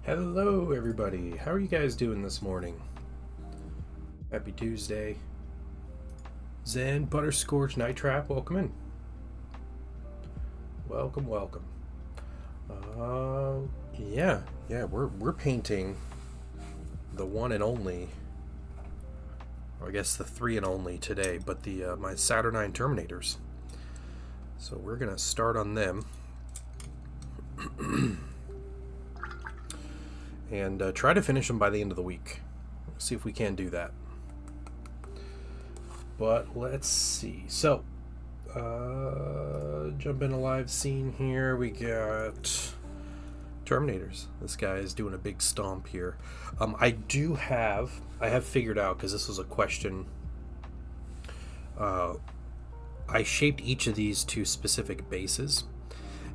Hello everybody, how are you guys doing this morning? Happy Tuesday. Zen, Butterscorch, Night Trap, welcome in. Welcome. Yeah, we're painting the one and only, or I guess the three and only today, but the my Saturnine Terminators. So we're gonna start on them. And try to finish them by the end of the week. See if we can do that. But let's see. So, jump in a live scene here. We got Terminators. This guy is doing a big stomp here. I have figured out, because this was a question. I shaped each of these to specific bases.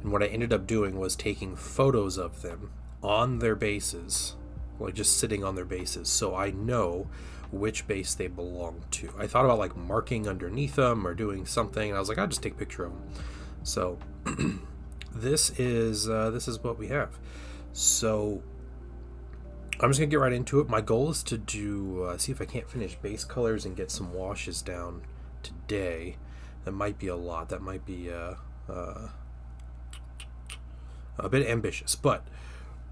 And what I ended up doing was taking photos of them on their bases, like just sitting on their bases, so I know which base they belong to. I thought about like marking underneath them or doing something, and I was like, I'll just take a picture of them. So this is what we have. So I'm just gonna get right into it. My goal is to do see if I can't finish base colors and get some washes down today. That might be a lot. That might be a bit ambitious, but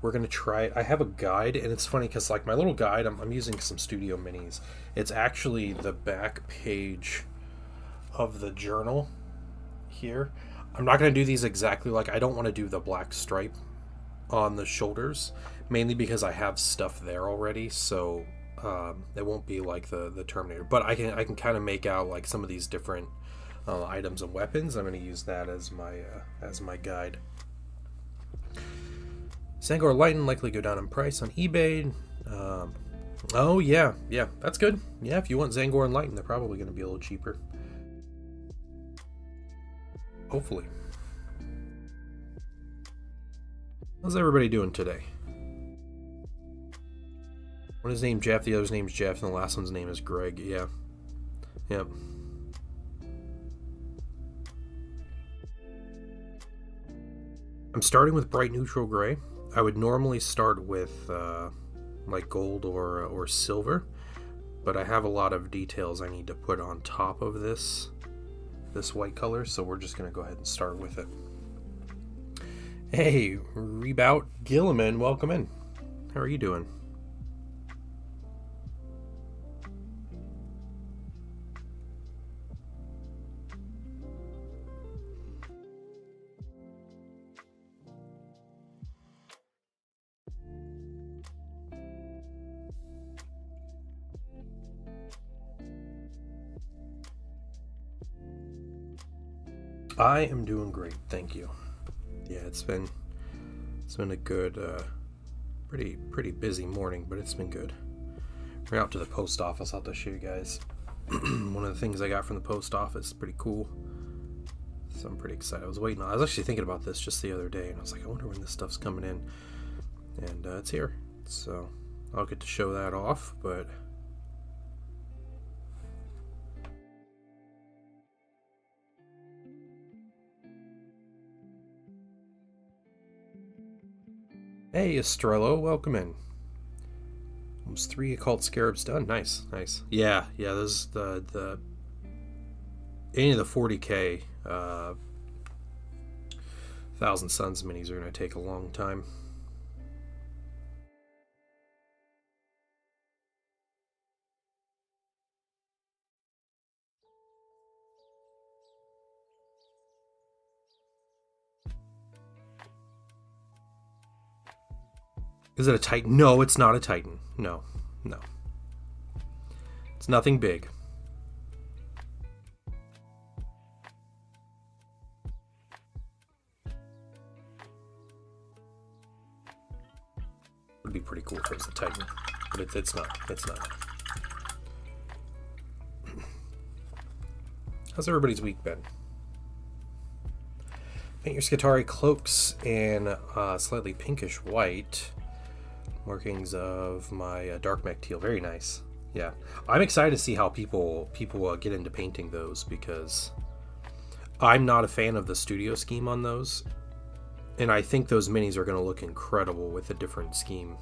we're going to try it. I have a guide, and it's funny because like my little guide, I'm using some Studio Minis. It's actually the back page of the journal here. I'm not going to do these exactly like, I don't want to do the black stripe on the shoulders, mainly because I have stuff there already, so it won't be like the Terminator. But I can kind of make out like some of these different items and weapons. I'm going to use that as my guide. Zangor Lighten likely go down in price on eBay. Oh yeah, that's good. Yeah, if you want Zangor and Lighten, they're probably going to be a little cheaper. Hopefully. How's everybody doing today? One is named Jeff, the other's name's Jeff, and the last one's name is Greg. Yeah. Yep. I'm starting with bright neutral gray. I would normally start with like gold or silver, but I have a lot of details I need to put on top of this white color, so we're just going to go ahead and start with it. Hey, Rebout Gilliman, welcome in. How are you doing? I am doing great, thank you. Yeah, it's been a good, pretty busy morning, but it's been good. We're out to the post office. I'll have to show you guys one of the things I got from the post office. Pretty cool. So I'm pretty excited. I was actually thinking about this just the other day, and I was like, I wonder when this stuff's coming in. And it's here, so I'll get to show that off. But hey, Estrello, welcome in. Almost 3 occult scarabs done. Nice. Yeah. Those the any of the 40k Thousand Suns minis are going to take a long time. Is it a Titan? No, it's not a Titan. No. It's nothing big. Would be pretty cool if it was a Titan, but it's not. How's everybody's week been? Paint your Skitarii cloaks in slightly pinkish white. Markings of my dark mech teal. Very nice. Yeah, I'm excited to see how people get into painting those, because I'm not a fan of the studio scheme on those, And I think those minis are going to look incredible with a different scheme.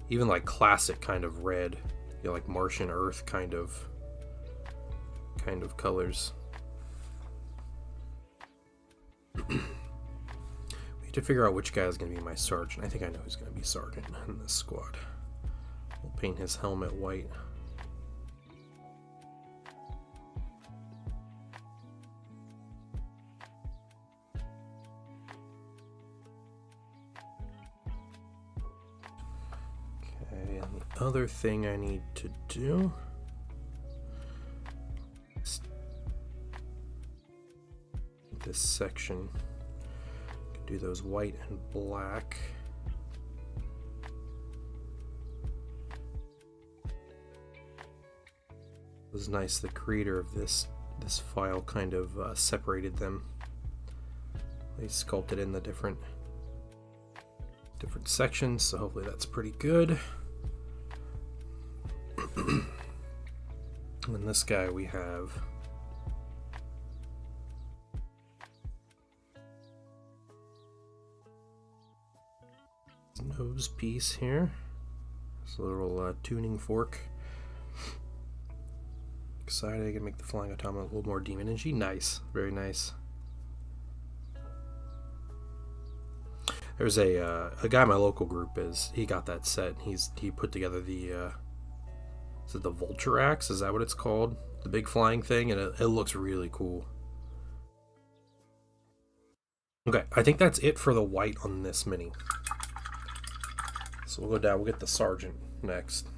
Even like classic kind of red, you know, like Martian Earth kind of colors. We need to figure out which guy is going to be my sergeant. I think I know who's going to be sergeant in this squad. We'll paint his helmet white. Okay, and the other thing I need to do is this section. Do those white and black. It was nice. The creator of this file kind of separated them. They sculpted in the different sections, so hopefully that's pretty good. And this guy we have nose piece here. It's a little tuning fork. Excited, I can make the flying automaton a little more demon energy. Nice, very nice. There's a guy in my local group he got that set. He put together the is it the Vulture Axe? Is that what it's called? The big flying thing, and it looks really cool. Okay, I think that's it for the white on this mini. So we'll go down. We'll get the sergeant next.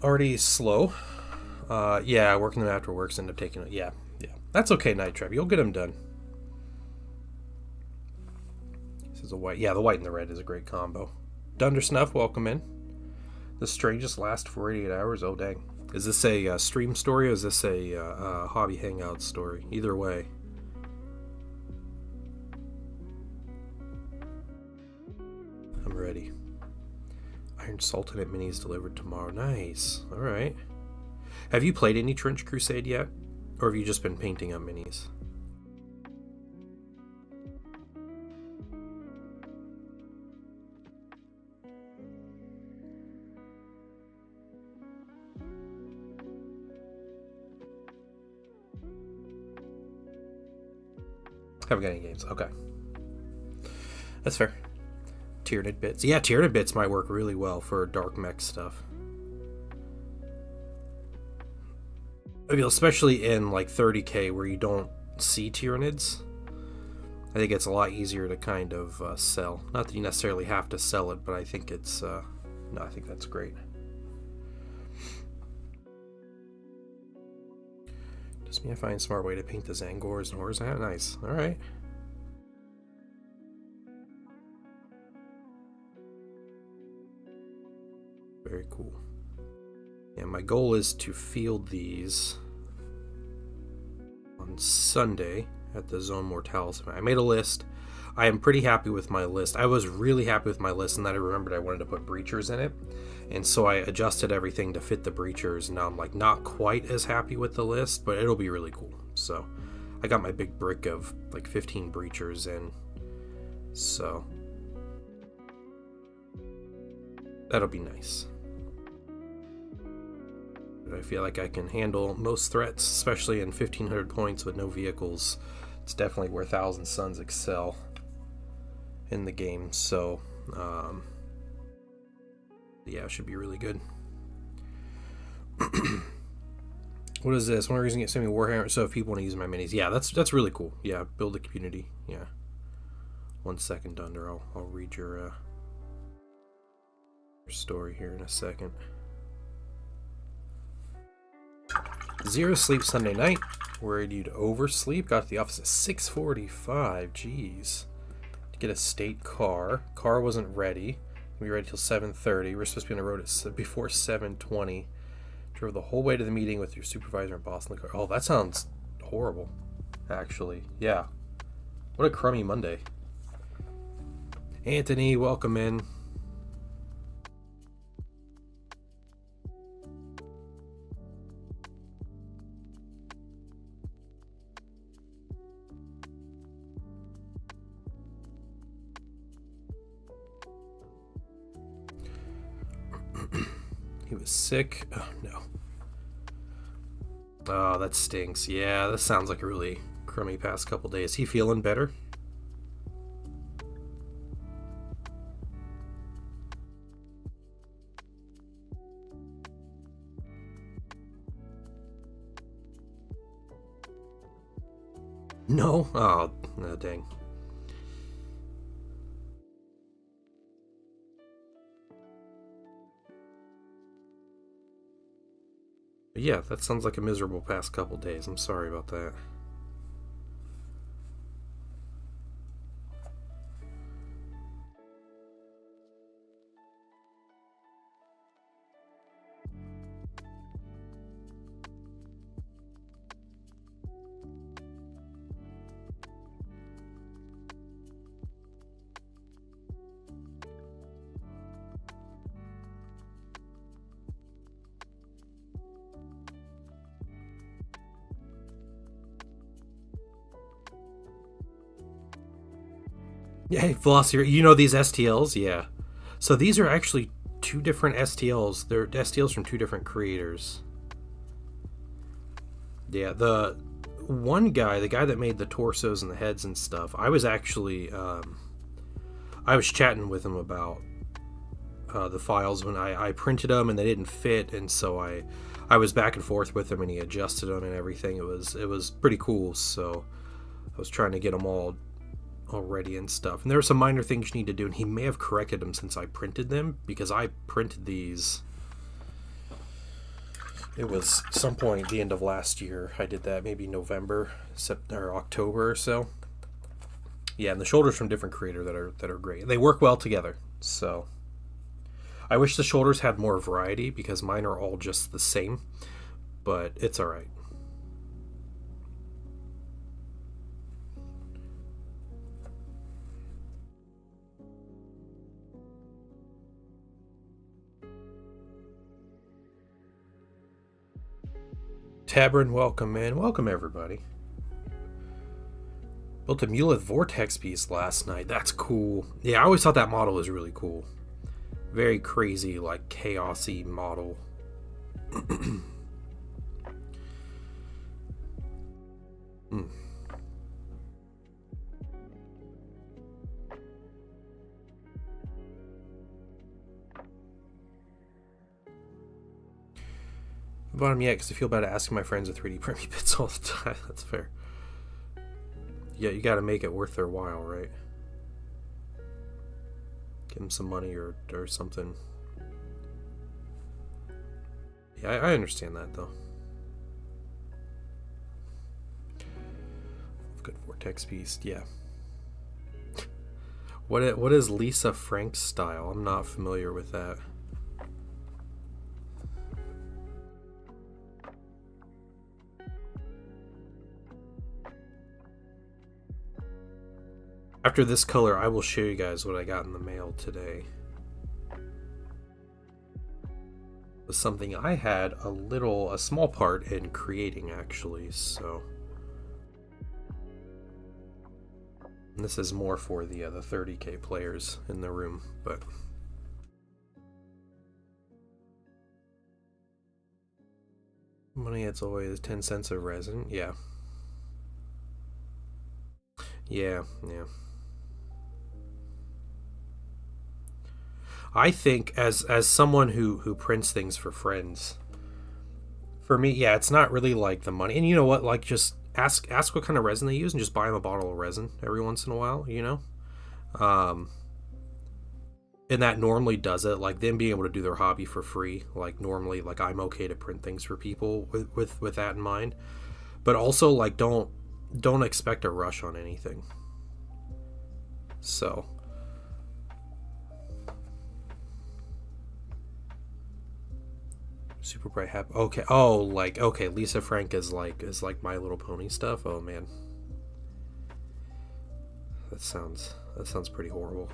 Already slow. Yeah, working them after works end up taking it. Yeah. That's okay, Night Trap. You'll get them done. This is a white. Yeah, the white and the red is a great combo. Dunder Snuff, welcome in. The strangest last 48 hours. Oh dang. Is this a stream story or is this a hobby hangout story? Either way. I'm ready. Iron Sultanate minis delivered tomorrow. Nice. Alright. Have you played any Trench Crusade yet? Or have you just been painting on minis? Haven't got any games. Okay. That's fair. Tyranid bits. Yeah, Tyranid bits might work really well for dark mech stuff. I mean, especially in like 30k where you don't see Tyranids. I think it's a lot easier to kind of sell. Not that you necessarily have to sell it, but I think it's no, I think that's great. Just me find a smart way to paint the Zangors and Horrors. Nice. Alright. Very cool. Yeah, my goal is to field these on Sunday at the Zone Mortalis event. I made a list. I am pretty happy with my list. I was really happy with my list, and then I remembered I wanted to put breachers in it. And so I adjusted everything to fit the breachers. Now I'm like not quite as happy with the list, but it'll be really cool. So I got my big brick of like 15 breachers in. So that'll be nice. I feel like I can handle most threats, especially in 1500 points with no vehicles. It's definitely where Thousand Suns excel in the game. So, yeah, it should be really good. What is this? One reason to get semi Warhammer, so if people want to use my minis. Yeah, that's really cool. Yeah, build a community. Yeah. 1 second, Dunder. I'll read your story here in a second. Zero sleep Sunday night. Worried you'd oversleep. Got to the office at 6:45. Jeez. To get a state car. Car wasn't ready. We'll be ready till 7:30. We're supposed to be on the road at before 7:20. Drove the whole way to the meeting with your supervisor and boss in the car. Oh, that sounds horrible. Actually, yeah. What a crummy Monday. Anthony, welcome in. sick. Oh, no. Oh, that stinks. Yeah, that sounds like a really crummy past couple days. He feeling better? No? Oh, no, dang. But yeah, that sounds like a miserable past couple days. I'm sorry about that. Yeah, hey, Velocity, you know these STLs? Yeah. So these are actually two different STLs. They're STLs from two different creators. Yeah, the one guy, the guy that made the torsos and the heads and stuff, I was actually, I was chatting with him about the files when I printed them and they didn't fit, and so I was back and forth with him and he adjusted them and everything. It was pretty cool. So I was trying to get them all ready and stuff. And there were some minor things you need to do, and he may have corrected them since I printed them, because I printed these. It was some point at the end of last year. I did that, maybe November, or October or so. Yeah, and the shoulders from different creator that are great. They work well together. So I wish the shoulders had more variety, because mine are all just the same, but it's all right. Tabern, welcome, man. Welcome, everybody. Built a Muleth Vortex piece last night. That's cool. Yeah, I always thought that model was really cool. Very crazy, like, chaosy model. I bought them yet because I feel bad asking my friends to 3D print me bits all the time. That's fair. Yeah, you got to make it worth their while, right? Give them some money or something. Yeah, I understand that, though. Good Vortex Beast, yeah. What is Lisa Frank's style? I'm not familiar with that. After this color, I will show you guys what I got in the mail today. It was something I had a small part in creating, actually, so. And this is more for the 30K players in the room, but. Money, it's always 10 cents of resin, yeah. Yeah. I think as someone who prints things for friends, for me, yeah, it's not really like the money. And you know what? Like, just ask what kind of resin they use and just buy them a bottle of resin every once in a while, you know? And that normally does it. Like, them being able to do their hobby for free, like, normally, like, I'm okay to print things for people with that in mind. But also, like, don't expect a rush on anything. So. Super bright happy. Okay. Oh, like, okay. Lisa Frank is like My Little Pony stuff. Oh man, that sounds pretty horrible.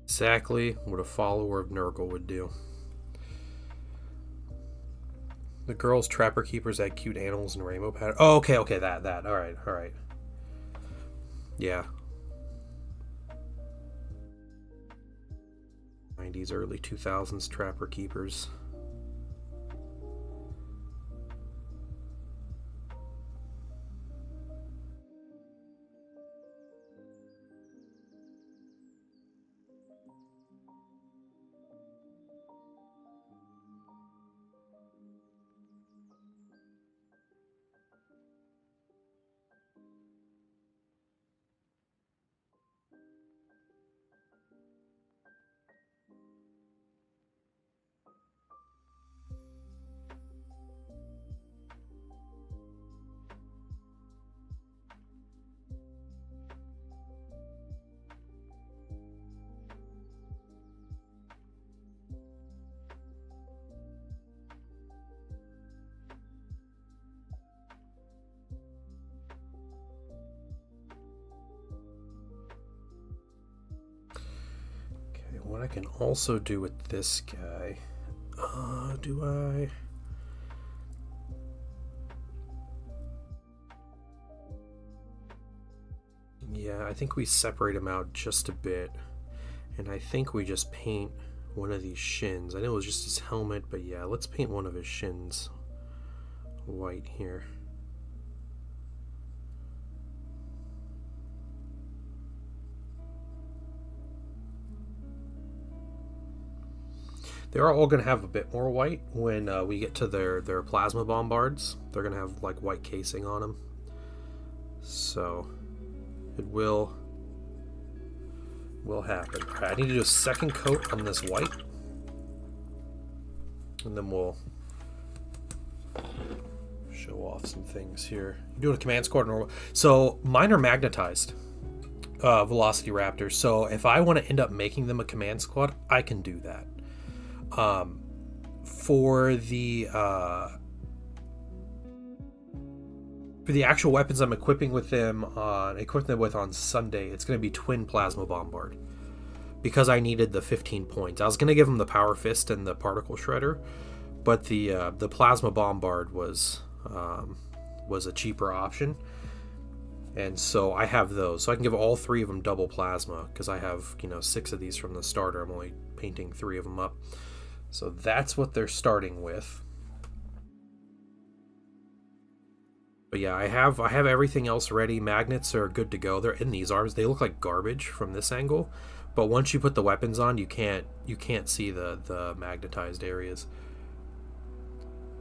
Exactly what a follower of Nurgle would do. The girls trapper keepers that cute animals and rainbow pattern. Oh, okay. That. All right. Yeah. 90s, early 2000s Trapper Keepers. What I can also do with this guy, do I? Yeah, I think we separate him out just a bit, and I think we just paint one of these shins. I know it was just his helmet, but yeah, let's paint one of his shins white here. They're all going to have a bit more white when we get to their plasma bombards. They're going to have like white casing on them. So it will happen. All right, I need to do a second coat on this white. And then we'll show off some things here. You're doing a command squad normal. So mine are magnetized Velocity Raptors. So if I want to end up making them a command squad, I can do that. For the actual weapons I'm equipping them with on Sunday, it's going to be twin plasma bombard because I needed the 15 points. I was going to give them the power fist and the particle shredder, but the plasma bombard was a cheaper option, and so I have those. So I can give all 3 of them double plasma because I have 6 of these from the starter. I'm only painting 3 of them up. So that's what they're starting with. But yeah, I have everything else ready. Magnets are good to go. They're in these arms. They look like garbage from this angle, but once you put the weapons on, you can't see the magnetized areas.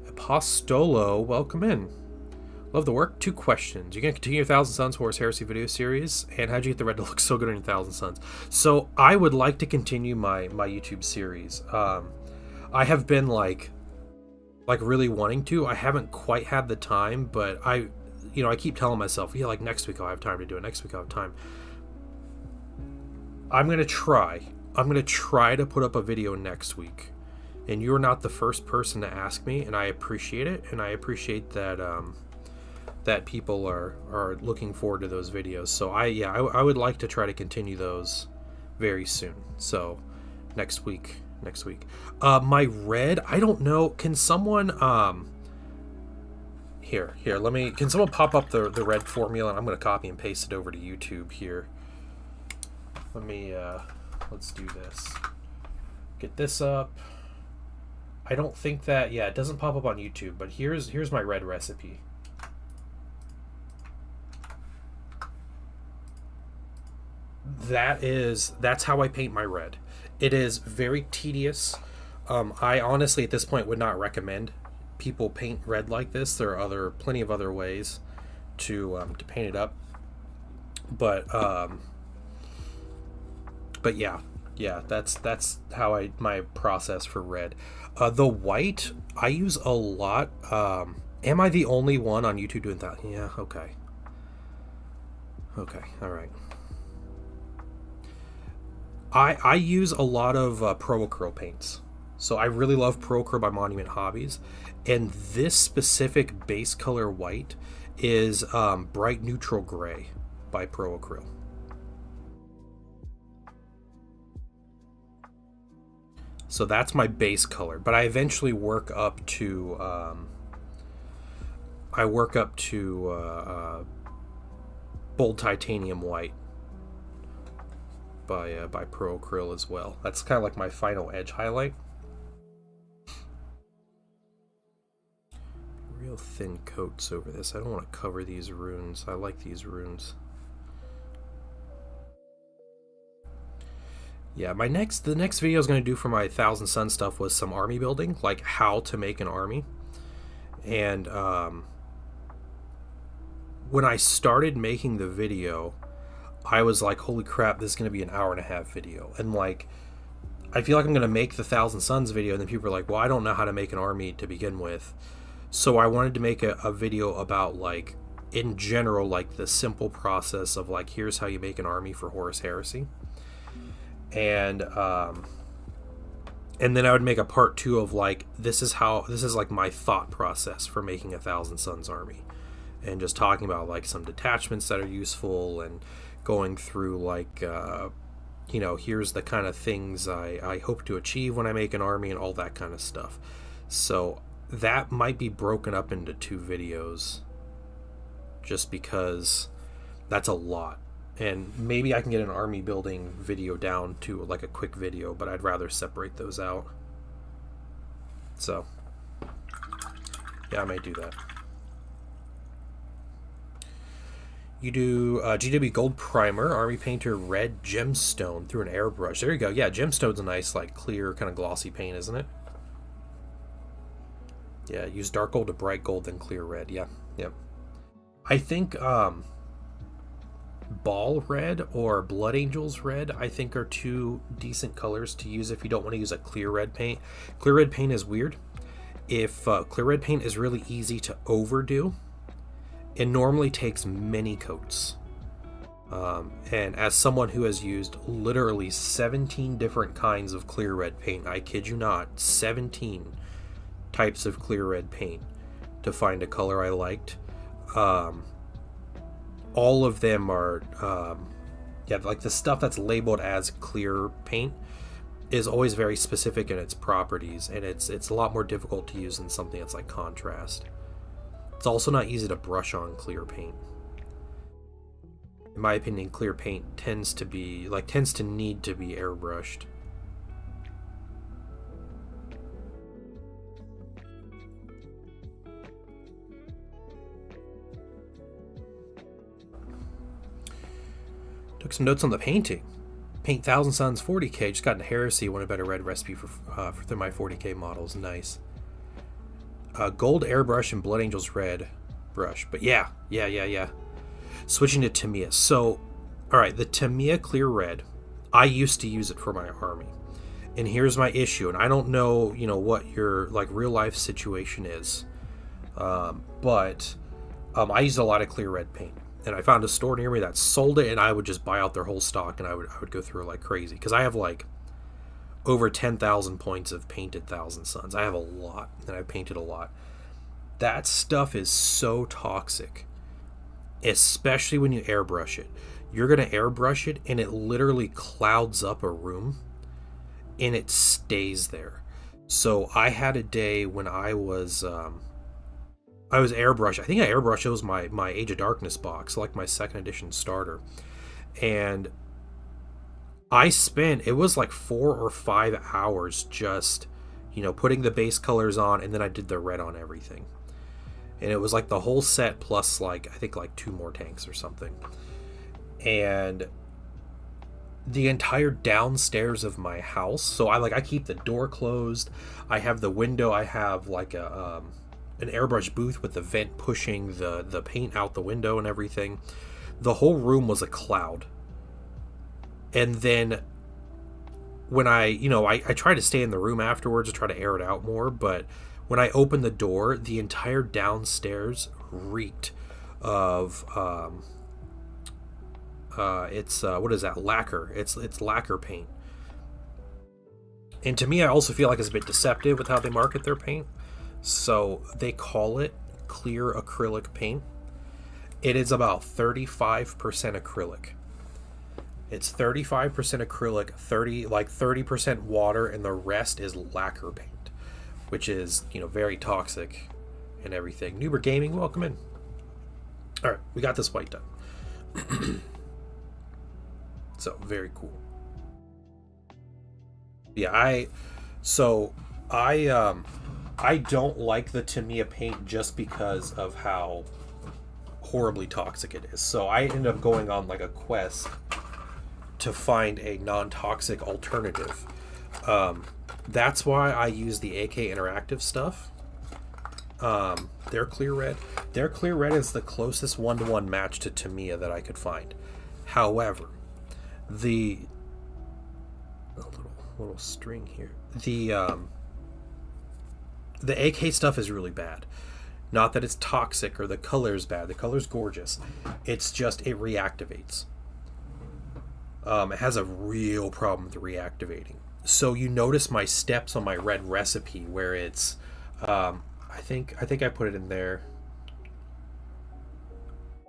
Apostolo, welcome in. Love the work. 2 questions. You're gonna continue your Thousand Suns Horus Heresy video series, and how'd you get the red to look so good on your Thousand Suns? So I would like to continue my YouTube series. I have been like really wanting to. I haven't quite had the time, but I keep telling myself, yeah, like next week I'll have time to do it. Next week I'll have time. I'm gonna try to put up a video next week, and you're not the first person to ask me, and I appreciate it, and I appreciate that that people are looking forward to those videos. So I would like to try to continue those very soon. So next week. My red, I don't know. Can someone here can someone pop up the red formula, and I'm going to copy and paste it over to YouTube here. Let's do this. Get this up. I don't think that, it doesn't pop up on YouTube, but here's my red recipe. That's how I paint my red. It is very tedious. I honestly, at this point, would not recommend people paint red like this. There are plenty of other ways to paint it up. But yeah, that's how my process for red. The white I use a lot. Am I the only one on YouTube doing that? Yeah. Okay. All right. I use a lot of Pro Acryl paints. So I really love Pro Acryl by Monument Hobbies. And this specific base color white is Bright Neutral Gray by Pro Acryl. So that's my base color. But I eventually work up to... Bold Titanium White. by Pro Acryl as well. That's kind of like my final edge highlight. Real thin coats over this. I don't want to cover these runes. I like these runes. Yeah, the next video I was going to do for my Thousand Sun stuff was some army building, like how to make an army. And when I started making the video, I was like, holy crap, this is going to be an 1.5-hour video. And like, I feel like I'm going to make the Thousand Suns video, and then people are like, well, I don't know how to make an army to begin with. So I wanted to make a video about, like, in general, like the simple process of like, here's how you make an army for Horus Heresy. And then I would make a part 2 of like, this is like my thought process for making a Thousand Suns army, and just talking about like some detachments that are useful, and going through like you know, here's the kind of things I hope to achieve when I make an army, and all that kind of stuff. So that might be broken up into 2 videos, just because that's a lot. And maybe I can get an army building video down to like a quick video, but I'd rather separate those out. So yeah, I might do that. You do GW Gold Primer, Army Painter Red Gemstone through an airbrush. There you go. Yeah, Gemstone's a nice, like, clear, kind of glossy paint, isn't it? Yeah, use dark gold to bright gold, then clear red. Yeah, yep. I think Ball Red or Blood Angels Red, I think, are 2 decent colors to use if you don't want to use a clear red paint. Clear red paint is weird. If clear red paint is really easy to overdo, it normally takes many coats. And as someone who has used literally 17 different kinds of clear red paint, I kid you not, 17 types of clear red paint to find a color I liked. All of them are, yeah, like the stuff that's labeled as clear paint is always very specific in its properties, and it's a lot more difficult to use than something that's like contrast. It's also not easy to brush on clear paint. In my opinion, clear paint tends to need to be airbrushed. Took some notes on the painting. Paint Thousand Suns 40k. Just got into Heresy. Want a better red recipe for my 40k models. Nice. Gold airbrush and Blood Angels red brush. But yeah. Switching to Tamiya. So, alright, the Tamiya clear red, I used to use it for my army. And here's my issue. And I don't know, what your like real life situation is. But I used a lot of clear red paint. And I found a store near me that sold it, and I would just buy out their whole stock, and I would go through it like crazy. Because I have like over 10,000 points of painted Thousand Suns. I have a lot, and I've painted a lot. That stuff is so toxic, especially when you airbrush it. You're going to airbrush it, and it literally clouds up a room, and it stays there. So I had a day when I was airbrush. I think I airbrushed, it was my Age of Darkness box, like my 2nd edition starter. And I spent, it was like 4 or 5 hours just, putting the base colors on, and then I did the red on everything. And it was like the whole set plus like, I think like 2 more tanks or something. And the entire downstairs of my house, so I keep the door closed. I have the window, I have like an airbrush booth with the vent pushing the paint out the window and everything. The whole room was a cloud. And then when I try to stay in the room afterwards to try to air it out more, but when I opened the door, the entire downstairs reeked of it's what is that, lacquer. It's lacquer paint. And to me, I also feel like it's a bit deceptive with how they market their paint. So they call it clear acrylic paint. It is about 35% acrylic. It's 35% acrylic, 30% water, and the rest is lacquer paint, which is, very toxic and everything. Nuber Gaming, welcome in. All right, we got this white done. So very cool. Yeah, so I I don't like the Tamiya paint just because of how horribly toxic it is. So I ended up going on like a quest to find a non-toxic alternative. Um, that's why I use the AK Interactive stuff. Their clear red. Their clear red is the closest one-to-one match to Tamiya that I could find. However, the little string here. The AK stuff is really bad. Not that it's toxic or the color's bad. The color's gorgeous. It's just it reactivates. It has a real problem with reactivating. So you notice my steps on my red recipe where it's, I think I put it in there.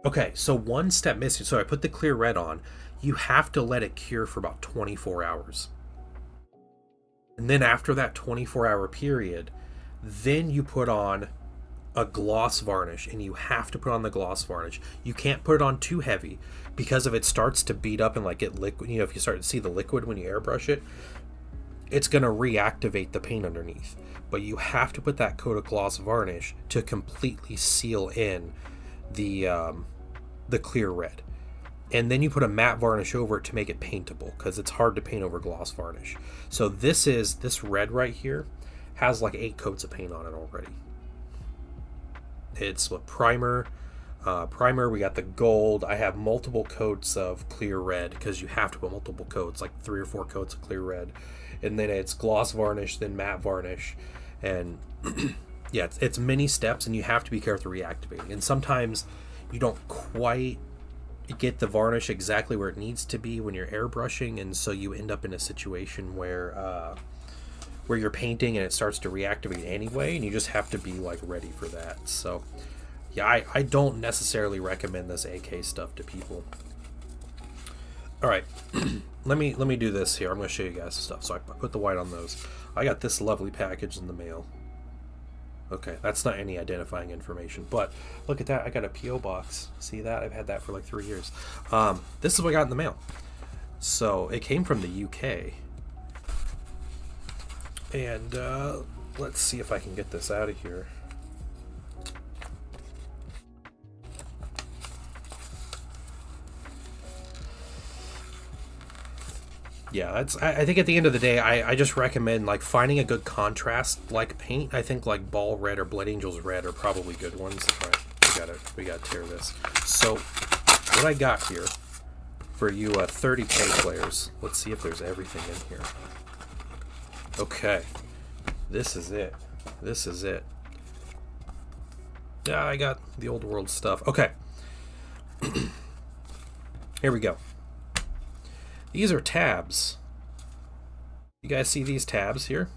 Okay, so one step missing. So I put the clear red on. You have to let it cure for about 24 hours. And then after that 24-hour period, then you put on a gloss varnish, and you have to put on the gloss varnish. You can't put it on too heavy because if it starts to beat up and like get liquid, you know, if you start to see the liquid when you airbrush it, it's going to reactivate the paint underneath. But you have to put that coat of gloss varnish to completely seal in the clear red. And then you put a matte varnish over it to make it paintable because it's hard to paint over gloss varnish. So this red right here has like 8 coats of paint on it already. It's what primer, we got the gold. I have multiple coats of clear red because you have to put multiple coats, like 3 or 4 coats of clear red, and then it's gloss varnish, then matte varnish, and yeah, it's many steps, and you have to be careful reactivating. And sometimes you don't quite get the varnish exactly where it needs to be when you're airbrushing, and so you end up in a situation where you're painting and it starts to reactivate anyway, and you just have to be like ready for that. So yeah, I don't necessarily recommend this AK stuff to people. All right, let me do this here. I'm going to show you guys stuff. So I put the white on those. I got this lovely package in the mail. Okay, that's not any identifying information, but look at that. I got a PO box. See that? I've had that for like 3 years. This is what I got in the mail. So it came from the UK. And let's see if I can get this out of here. Yeah, I think at the end of the day, I just recommend like finding a good contrast like paint. I think like Ball Red or Blood Angels Red are probably good ones. All right, we gotta tear this. So what I got here for you 30K players. Let's see if there's everything in here. Okay, this is it. This is it. Yeah, I got the old world stuff. Okay. Here we go. These are tabs. You guys see these tabs here?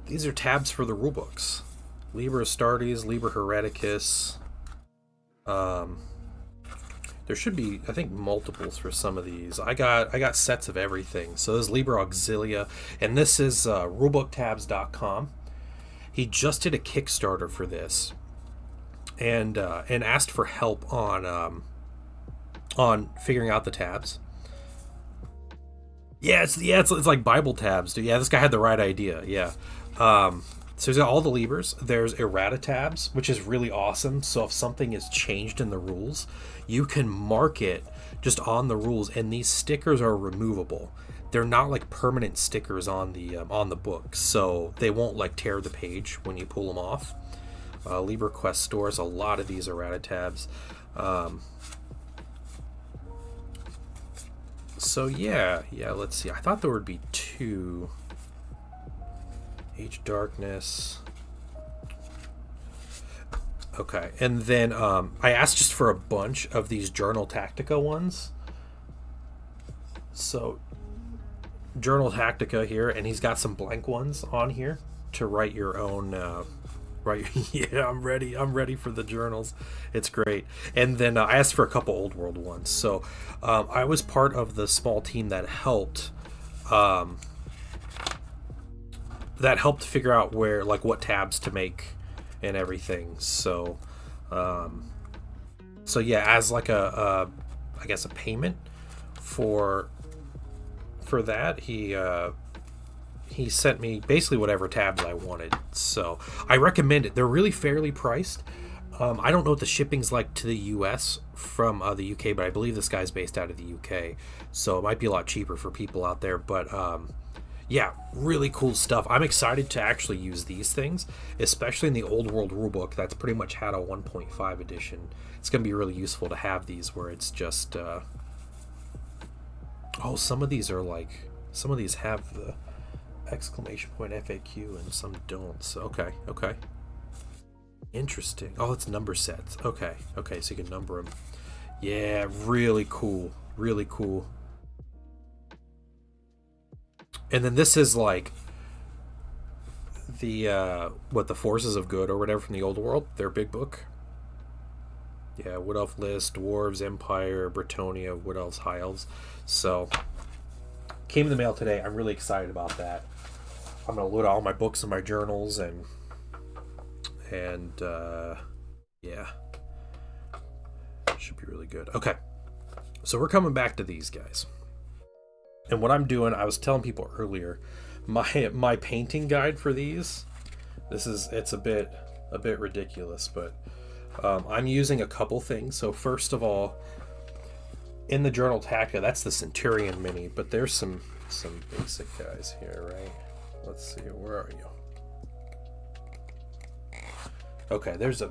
These are tabs for the rulebooks. Liber Astartes, Liber Hereticus. There should be, I think, multiples for some of these. I got sets of everything. So this is Liber Auxilia, and this is rulebooktabs.com. He just did a Kickstarter for this, and asked for help on figuring out the tabs. Yeah, it's like Bible tabs, dude. Yeah, this guy had the right idea. Yeah. So he's got all the Libers. There's errata tabs, which is really awesome. So if something is changed in the rules, you can mark it just on the rules, and these stickers are removable. They're not like permanent stickers on the book, so they won't like tear the page when you pull them off. Liber Quest stores a lot of these errata tabs. So yeah, let's see. I thought there would be 2. Age Darkness. Okay, and then I asked just for a bunch of these Journal Tactica ones. So Journal Tactica here, and he's got some blank ones on here to write your own. Yeah, I'm ready for the journals. It's great. And then I asked for a couple old world ones. So I was part of the small team that helped. Figure out where, like, what tabs to make and everything. So yeah, as like I guess a payment, for that, he sent me basically whatever tabs I wanted. So I recommend it. They're really fairly priced. I don't know what the shipping's like to the US from the UK, but I believe this guy's based out of the UK, so it might be a lot cheaper for people out there. But yeah, really cool stuff. I'm excited to actually use these things, especially in the Old World rulebook that's pretty much had a 1.5 edition. It's going to be really useful to have these where it's just oh, some of these have the exclamation point FAQ and some don't. So, okay. Interesting. Oh, it's number sets. Okay, so you can number them. Yeah, really cool. Really cool. And then this is like the the Forces of Good or whatever from the Old World, their big book. Yeah, Wood Elf list, Dwarves, Empire, Bretonnia, Wood Elves, High Elves. So came in the mail today. I'm really excited about that. I'm gonna load all my books and my journals and yeah, should be really good. Okay, so we're coming back to these guys, and what I'm doing, I was telling people earlier, my painting guide for these, it's a bit ridiculous, but I'm using a couple things. So first of all, in the Journal Tactica, that's the Centurion Mini, but there's some basic guys here, right? Let's see, where are you? Okay, there's a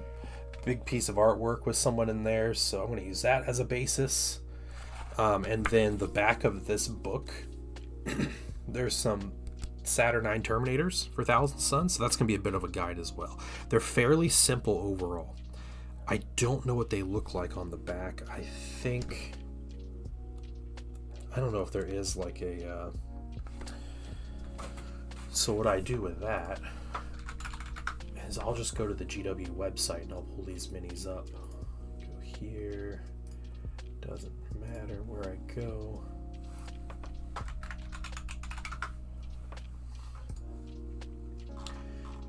big piece of artwork with someone in there, so I'm going to use that as a basis. And then the back of this book, there's some Saturnine Terminators for Thousand Suns, so that's going to be a bit of a guide as well. They're fairly simple overall. I don't know what they look like on the back. I don't know if there is like a... So what I do with that is I'll just go to the GW website and I'll pull these minis up. Go here. Doesn't matter where I go.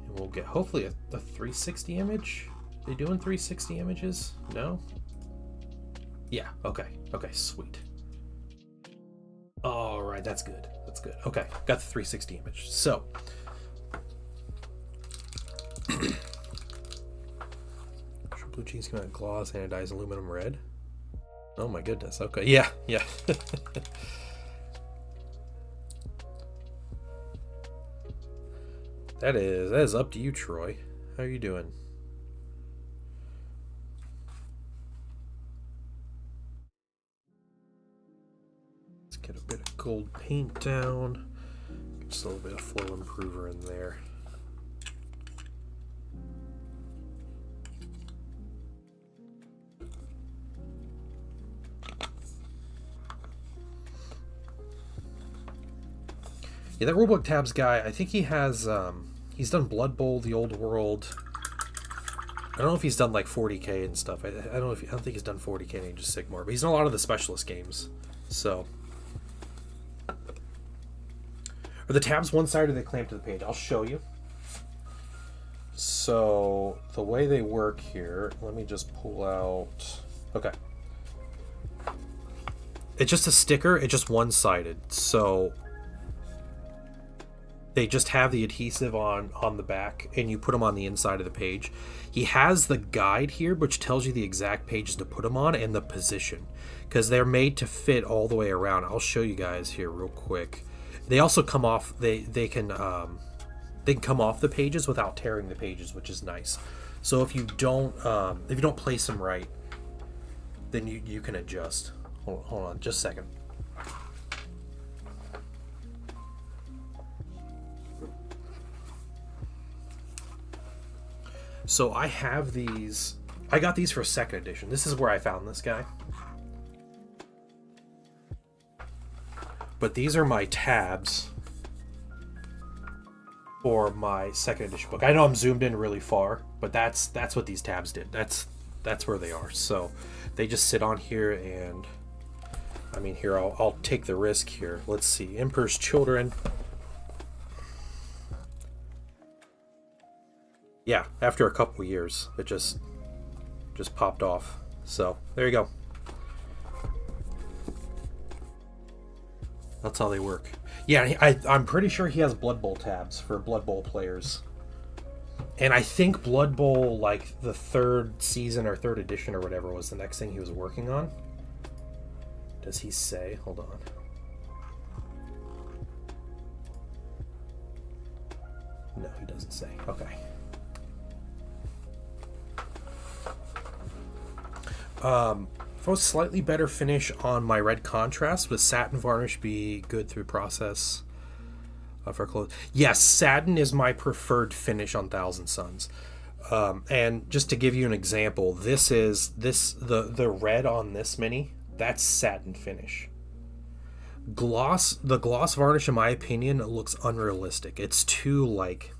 And we'll get hopefully a 360 image. Are they doing 360 images? No? Yeah, okay, sweet. All right, that's good. Okay, got the 360 image. So, blue jeans come out gloss, anodized aluminum red. Oh my goodness. Okay, yeah. That is up to you, Troy. How are you doing? Let's get a bit of gold paint down. Just a little bit of flow improver in there. Yeah, that rulebook tabs guy, I think he has, he's done Blood Bowl, the Old World. I don't know if he's done like 40k and stuff. I don't think he's done 40k in Age of Sigmar, but he's done a lot of the specialist games. So, are the tabs one side or they clamp to the page? I'll show you. So the way they work here, let me just pull out. Okay, it's just a sticker. It's just one-sided. So they just have the adhesive on the back, and you put them on the inside of the page. He has the guide here, which tells you the exact pages to put them on and the position, because they're made to fit all the way around. I'll show you guys here real quick. They also come off. They can come off the pages without tearing the pages, which is nice. So if you don't place them right, then you can adjust. Hold on, just a second. So I have these. I got these for 2nd edition. This is where I found this guy. But these are my tabs for my 2nd edition book. I know I'm zoomed in really far, but that's what these tabs did. That's where they are. So they just sit on here, and I mean, here I'll take the risk here. Let's see, Emperor's Children. Yeah, after a couple years, it just popped off. So there you go. That's how they work. Yeah, I'm pretty sure he has Blood Bowl tabs for Blood Bowl players. And I think Blood Bowl, like the third season or third edition or whatever, was the next thing he was working on. Does he say? Hold on. No, he doesn't say. Okay. For a slightly better finish on my red contrast, would satin varnish be good through process for clothes? Yes, satin is my preferred finish on Thousand Suns. And just to give you an example, the red on this mini, that's satin finish. The gloss varnish, in my opinion, looks unrealistic. It's too, like,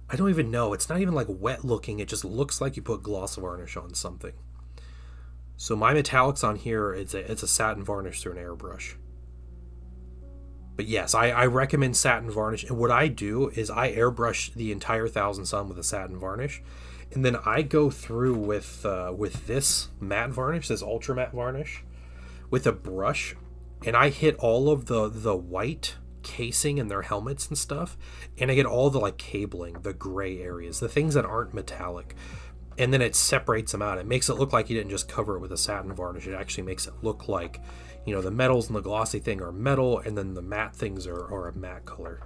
I don't even know. It's not even like wet looking. It just looks like you put gloss varnish on something. So my metallics on here, it's a satin varnish through an airbrush. But yes, I recommend satin varnish. And what I do is I airbrush the entire Thousand Sun with a satin varnish, and then I go through with this matte varnish, this ultra matte varnish, with a brush, and I hit all of the white casing in their helmets and stuff, and I get all the like cabling, the gray areas, the things that aren't metallic. And then it separates them out. It makes it look like you didn't just cover it with a satin varnish. It actually makes it look like, you know, the metals and the glossy thing are metal, and then the matte things are a matte color.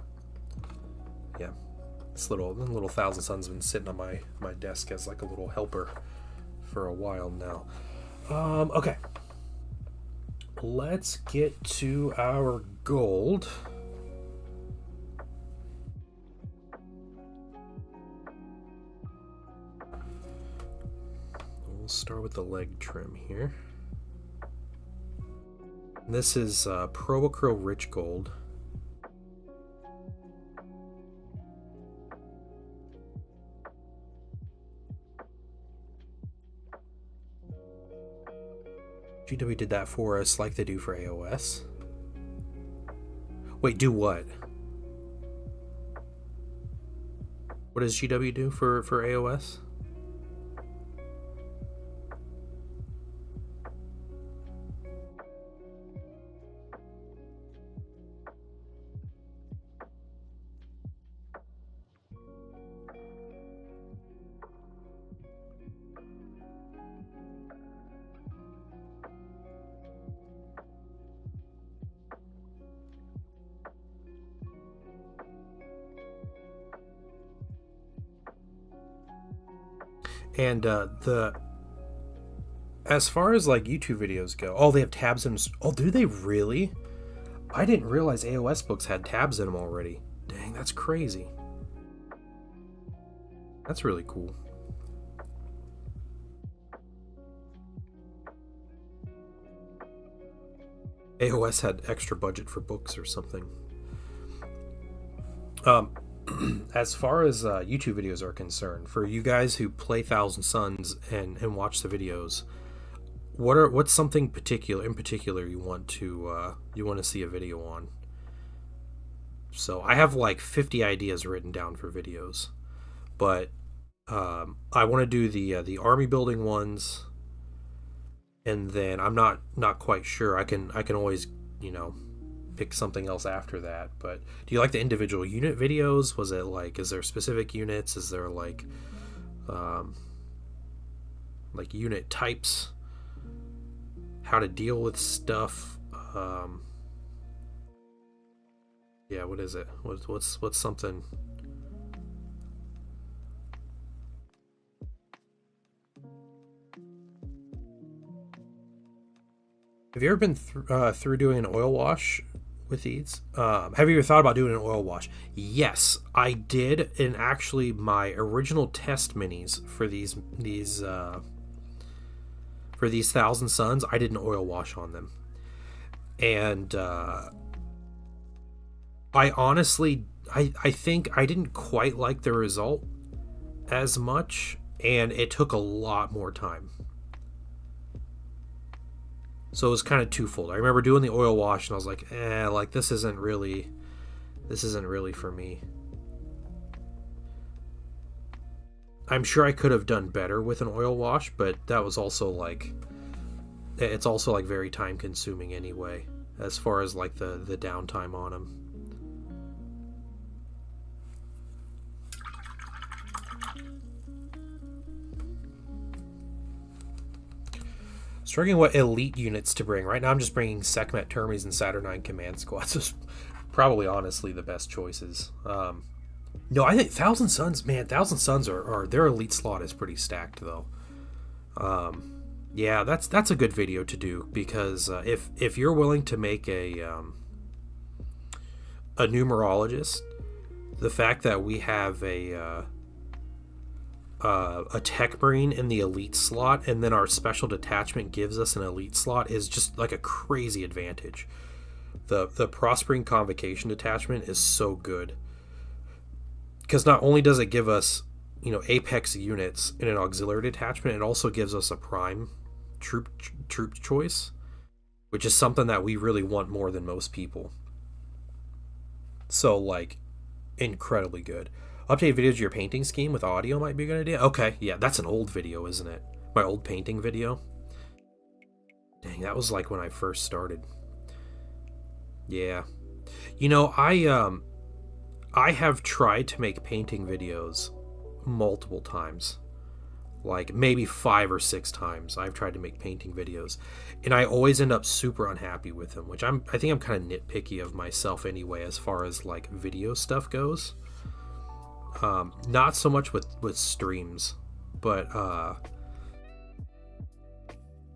Yeah. This little Thousand Sun's been sitting on my desk as like a little helper for a while now. Okay. Let's get to our gold. Start with the leg trim here. This is Pro Acryl Rich Gold. GW did that for us like they do for AOS. Wait, do what? What does GW do for AOS? And as far as like YouTube videos go, oh, they have tabs in. Oh, do they really? I didn't realize AOS books had tabs in them already. Dang, that's crazy. That's really cool. AOS had extra budget for books or something. As far as YouTube videos are concerned, for you guys who play Thousand Suns and watch the videos, what's something in particular you want to see a video on? So I have like 50 ideas written down for videos, but I want to do the army building ones, and then I'm not quite sure. I can always, you know, pick something else after that. But do you like the individual unit videos? Was it like, is there specific units? Is there like unit types? How to deal with stuff? Yeah, what is it? What's something? Have you ever been through doing an oil wash with these? Have you ever thought about doing an oil wash? Yes, I did. And actually, my original test minis for these Thousand Suns, I did an oil wash on them, and I honestly, I think I didn't quite like the result as much, and it took a lot more time. So it was kind of twofold. I remember doing the oil wash and I was like, like this isn't really for me. I'm sure I could have done better with an oil wash, but that was also like, it's also like very time consuming anyway. as far as like the downtime on them. Struggling what elite units to bring. Right now I'm just bringing Sekhmet Termies and Saturnine Command Squads. It's probably honestly the best choices. No, I think Thousand Suns, man, Thousand Suns are their elite slot is pretty stacked though. Yeah, that's a good video to do, because if you're willing to make a numerologist, the fact that we have a tech marine in the elite slot, and then our special detachment gives us an elite slot, is just like a crazy advantage. The Prospering Convocation detachment is so good, because not only does it give us, you know, apex units in an auxiliary detachment, it also gives us a prime troop choice, which is something that we really want more than most people. So like, incredibly good. Update videos of your painting scheme with audio might be a good idea. Okay, yeah, that's an old video, isn't it? My old painting video. Dang, that was like when I first started. Yeah. You know, I have tried to make painting videos multiple times. Like maybe 5 or 6 times I've tried to make painting videos, and I always end up super unhappy with them, which I think I'm kind of nitpicky of myself anyway as far as like video stuff goes. Not so much with streams, but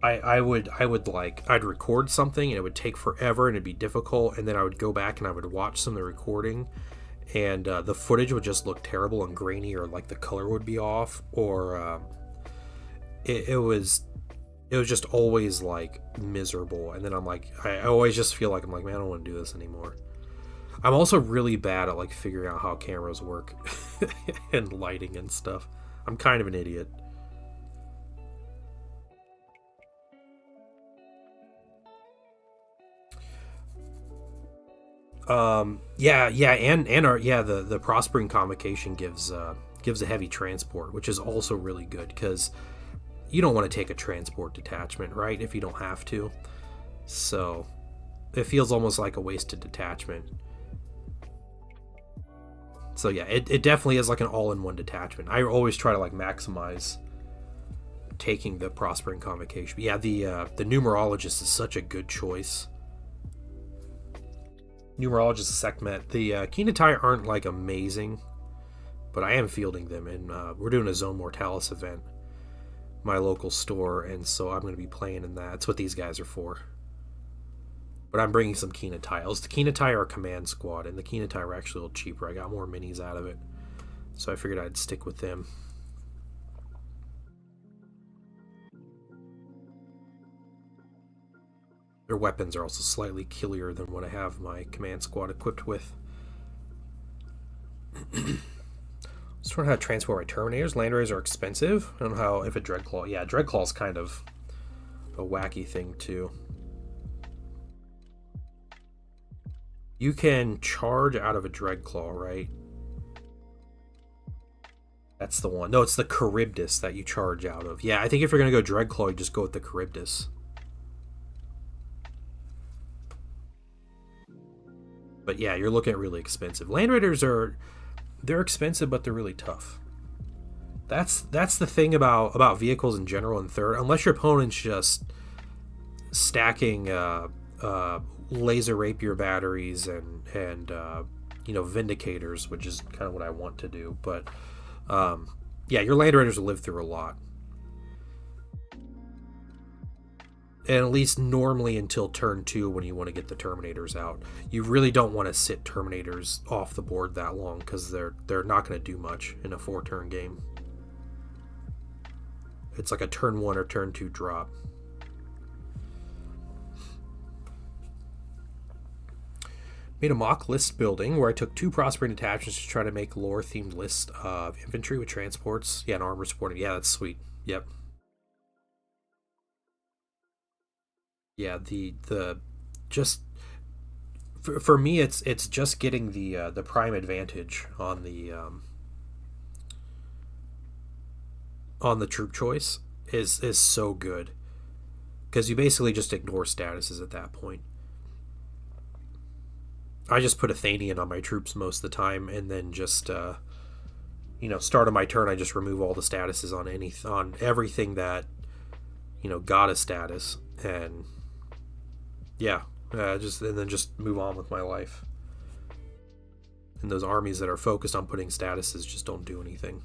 I'd record something and it would take forever and it'd be difficult, and then I would go back and I would watch some of the recording, and the footage would just look terrible and grainy, or like the color would be off, or it was just always like miserable. And then I'm like, I always just feel like, I'm like, man, I don't want to do this anymore. I'm also really bad at like figuring out how cameras work and lighting and stuff. I'm kind of an idiot. The Prospering Convocation gives a heavy transport, which is also really good, because you don't want to take a transport detachment, right, if you don't have to. So it feels almost like a wasted detachment. So yeah, it definitely is like an all-in-one detachment. I always try to like maximize taking the Prospering Convocation. But yeah, the Numerologist is such a good choice. Numerologist Sekhmet. The Kinatai aren't like amazing, but I am fielding them, and we're doing a Zone Mortalis event, my local store, and so I'm going to be playing in that. That's what these guys are for. But I'm bringing some Kina tiles. The Kina tie are a command squad, and the Kina tie are actually a little cheaper. I got more minis out of it, so I figured I'd stick with them. Their weapons are also slightly killier than what I have my command squad equipped with. Just wondering how to transport my Terminators. Land Raiders are expensive. I don't know how, if a Dreadclaw... Yeah, Dreadclaw's kind of a wacky thing, too. You can charge out of a Dreadclaw, right? That's the one. No, it's the Charybdis that you charge out of. Yeah, I think if you're going to go Dreadclaw, you just go with the Charybdis. But yeah, you're looking at really expensive. Land Raiders are... They're expensive, but they're really tough. That's the thing about vehicles in general in third. Unless your opponent's just stacking laser rapier batteries and Vindicators, which is kind of what I want to do. But yeah, your Land Raiders will live through a lot. And at least normally until turn 2, when you want to get the Terminators out. You really don't want to sit Terminators off the board that long, because they're not going to do much in a 4-turn game. It's like a turn 1 or turn 2 drop. Made a mock list building where I took 2 Prospering detachments to try to make lore-themed list of infantry with transports. Yeah, and armor supporting. Yeah, that's sweet. Yep. Yeah, the just for me, it's just getting the prime advantage on the troop choice is so good, because you basically just ignore statuses at that point. I just put Athenian on my troops most of the time, and then just start of my turn, I just remove all the statuses on everything that got a status, and yeah, and then just move on with my life. And those armies that are focused on putting statuses just don't do anything.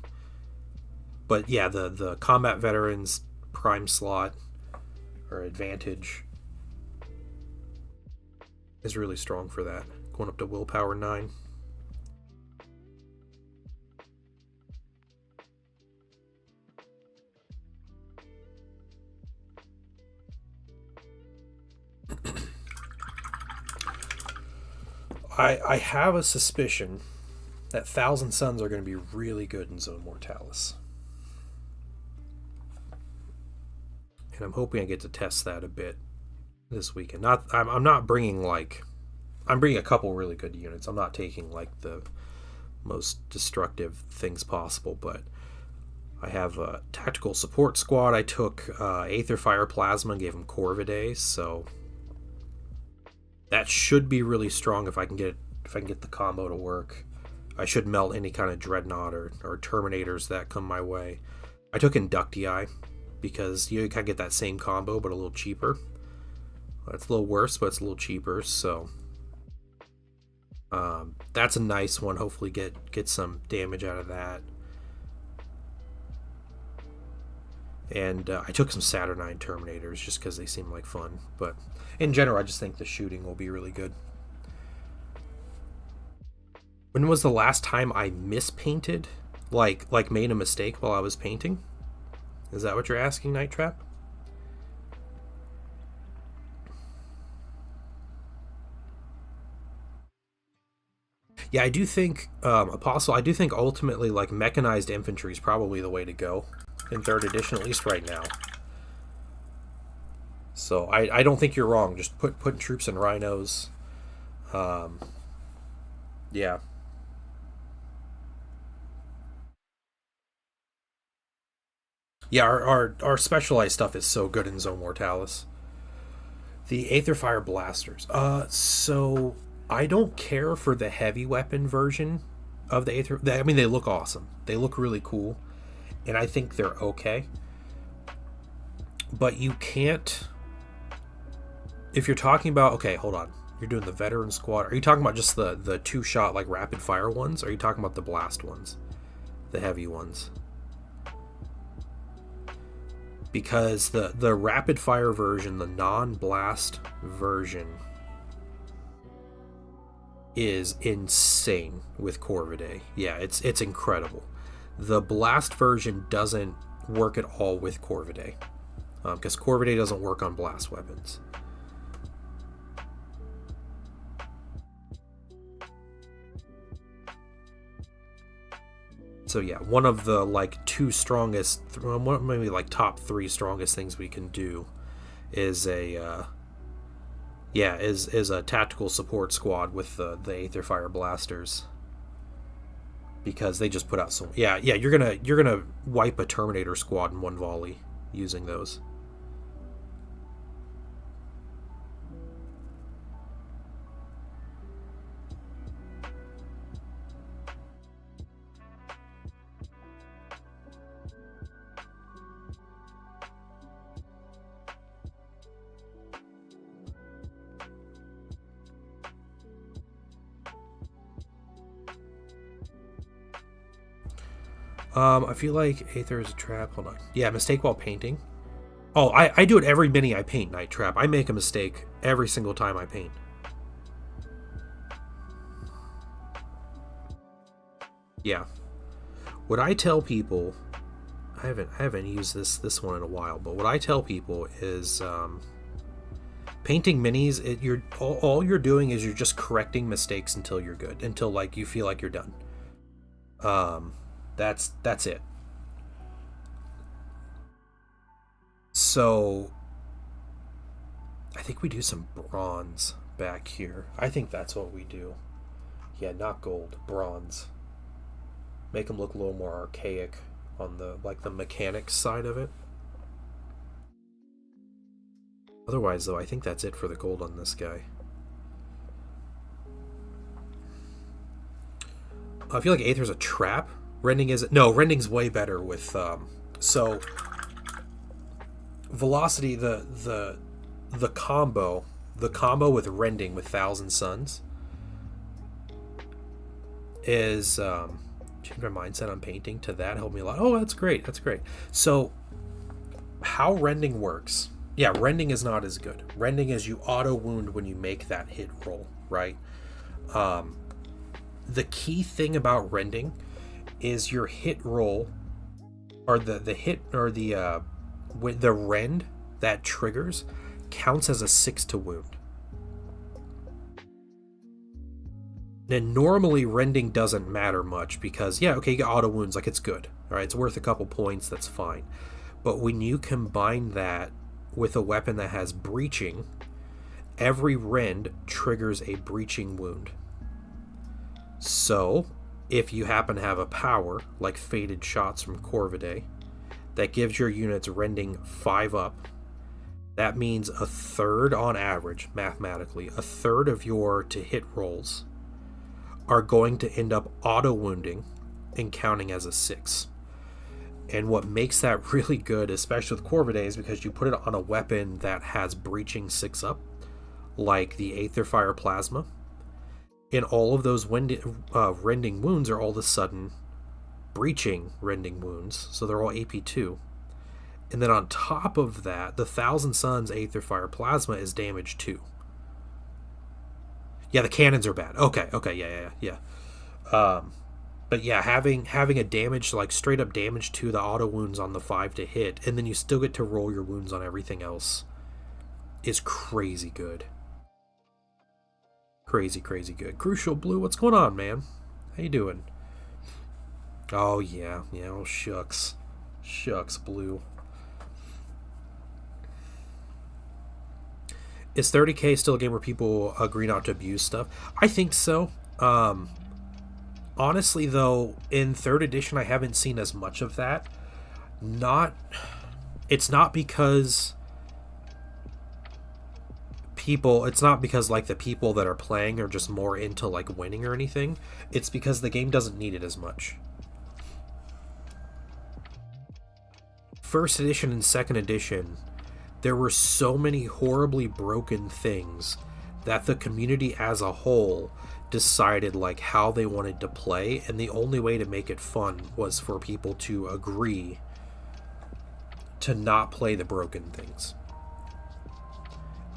But yeah, the combat veterans prime slot or advantage is really strong for that. Going up to willpower 9. I have a suspicion that Thousand Suns are going to be really good in Zone Mortalis. And I'm hoping I get to test that a bit this weekend. I'm not bringing I'm bringing a couple really good units. I'm not taking the most destructive things possible, but I have a tactical support squad. I took Aether Fire Plasma and gave him Corvidae, so that should be really strong if I can get the combo to work. I should melt any kind of Dreadnought or Terminators that come my way. I took Inductii because you kind of get that same combo but a little cheaper. It's a little worse, but it's a little cheaper, so that's a nice one. Hopefully get some damage out of that. And I took some Saturnine Terminators just because they seem like fun. But in general, I just think the shooting will be really good. When was the last time I mispainted? Like made a mistake while I was painting? Is that what you're asking, Night Trap? Yeah, I do think, Apostle, I do think ultimately, mechanized infantry is probably the way to go in 3rd edition, at least right now. So I don't think you're wrong. Just putting troops in rhinos. Yeah. Yeah, our specialized stuff is so good in Zone Mortalis. The Aetherfire Blasters. So I don't care for the heavy weapon version of the Aether. I mean, they look awesome. They look really cool, and I think they're okay. But you can't. If you're talking about, okay, hold on. You're doing the veteran squad. Are you talking about just the 2-shot rapid fire ones? Or are you talking about the blast ones, the heavy ones? Because the rapid fire version, the non-blast version, is insane with Corvidae. Yeah, it's incredible. The blast version doesn't work at all with Corvidae, because Corvidae doesn't work on blast weapons. So yeah, one of the two strongest, maybe top 3 strongest things we can do is a is a tactical support squad with the Aetherfire Blasters, because they just put out some you're gonna wipe a Terminator squad in one volley using those. I feel like Aether is a trap. Hold on. Yeah, mistake while painting. Oh, I do it every mini I paint, Night Trap. I make a mistake every single time I paint. Yeah. What I tell people, I haven't used this one in a while, but what I tell people is painting minis, all you're doing is you're just correcting mistakes until you're good, until you feel like you're done. That's it. So I think we do some bronze back here. I think that's what we do. Yeah, not gold, bronze. Make them look a little more archaic on the the mechanics side of it. Otherwise, though, I think that's it for the gold on this guy. I feel like Aether's a trap. Rending is... No, Rending's way better with... so... Velocity, the combo... The combo with Rending with Thousand Suns is... change my mindset on painting to that. Helped me a lot. Oh, that's great. That's great. So, how Rending works... Yeah, Rending is not as good. Rending is you auto-wound when you make that hit roll, right? The key thing about Rending is your hit roll, or the hit, or the rend that triggers counts as a 6 to wound. And normally Rending doesn't matter much because, yeah, okay, you get auto wounds, like it's good. All right, it's worth a couple points, that's fine. But when you combine that with a weapon that has breaching, every rend triggers a breaching wound. So, if you happen to have a power, like Fated Shots from Corvidae, that gives your units rending 5 up, that means a third on average, mathematically, a third of your to-hit rolls are going to end up auto-wounding and counting as a 6. And what makes that really good, especially with Corvidae, is because you put it on a weapon that has breaching 6 up, like the Aether Fire Plasma, and all of those rending wounds are all of a sudden breaching rending wounds, so they're all AP2. And then on top of that, the Thousand Suns Aether Fire Plasma is damage 2. Yeah, the cannons are bad. Okay, yeah. But yeah, having a damage, like straight up damage to the auto wounds on the 5 to hit, and then you still get to roll your wounds on everything else, is crazy good. Crazy good. Crucial Blue, what's going on, man? How you doing? Oh yeah, oh shucks. Shucks, Blue. Is 30k still a game where people agree not to abuse stuff? I think so. Honestly, though, in 3rd edition, I haven't seen as much of that. It's not because like the people that are playing are just more into like winning or anything. It's because the game doesn't need it as much. 1st edition and 2nd edition, there were so many horribly broken things that the community as a whole decided like how they wanted to play, and the only way to make it fun was for people to agree to not play the broken things.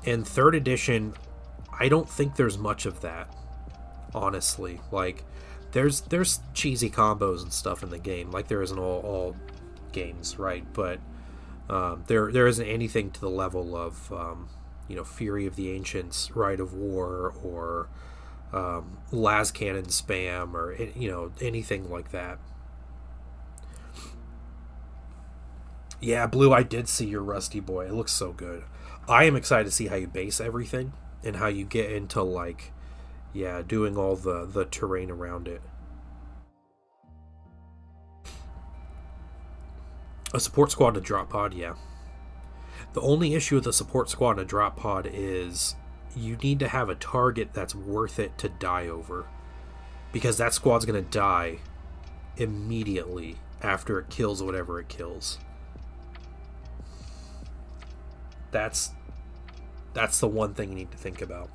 In 3rd edition, I don't think there's much of that, honestly. Like, there's cheesy combos and stuff in the game, like there is in all games, right? But there isn't anything to the level of Fury of the Ancients, Rite of War, or las cannon spam, or anything like that. Yeah, Blue, I did see your Rusty Boy. It looks so good. I am excited to see how you base everything and how you get into like doing all the terrain around it. A support squad and a drop pod, yeah. The only issue with a support squad and a drop pod is you need to have a target that's worth it to die over, because that squad's going to die immediately after it kills whatever it kills. That's the one thing you need to think about.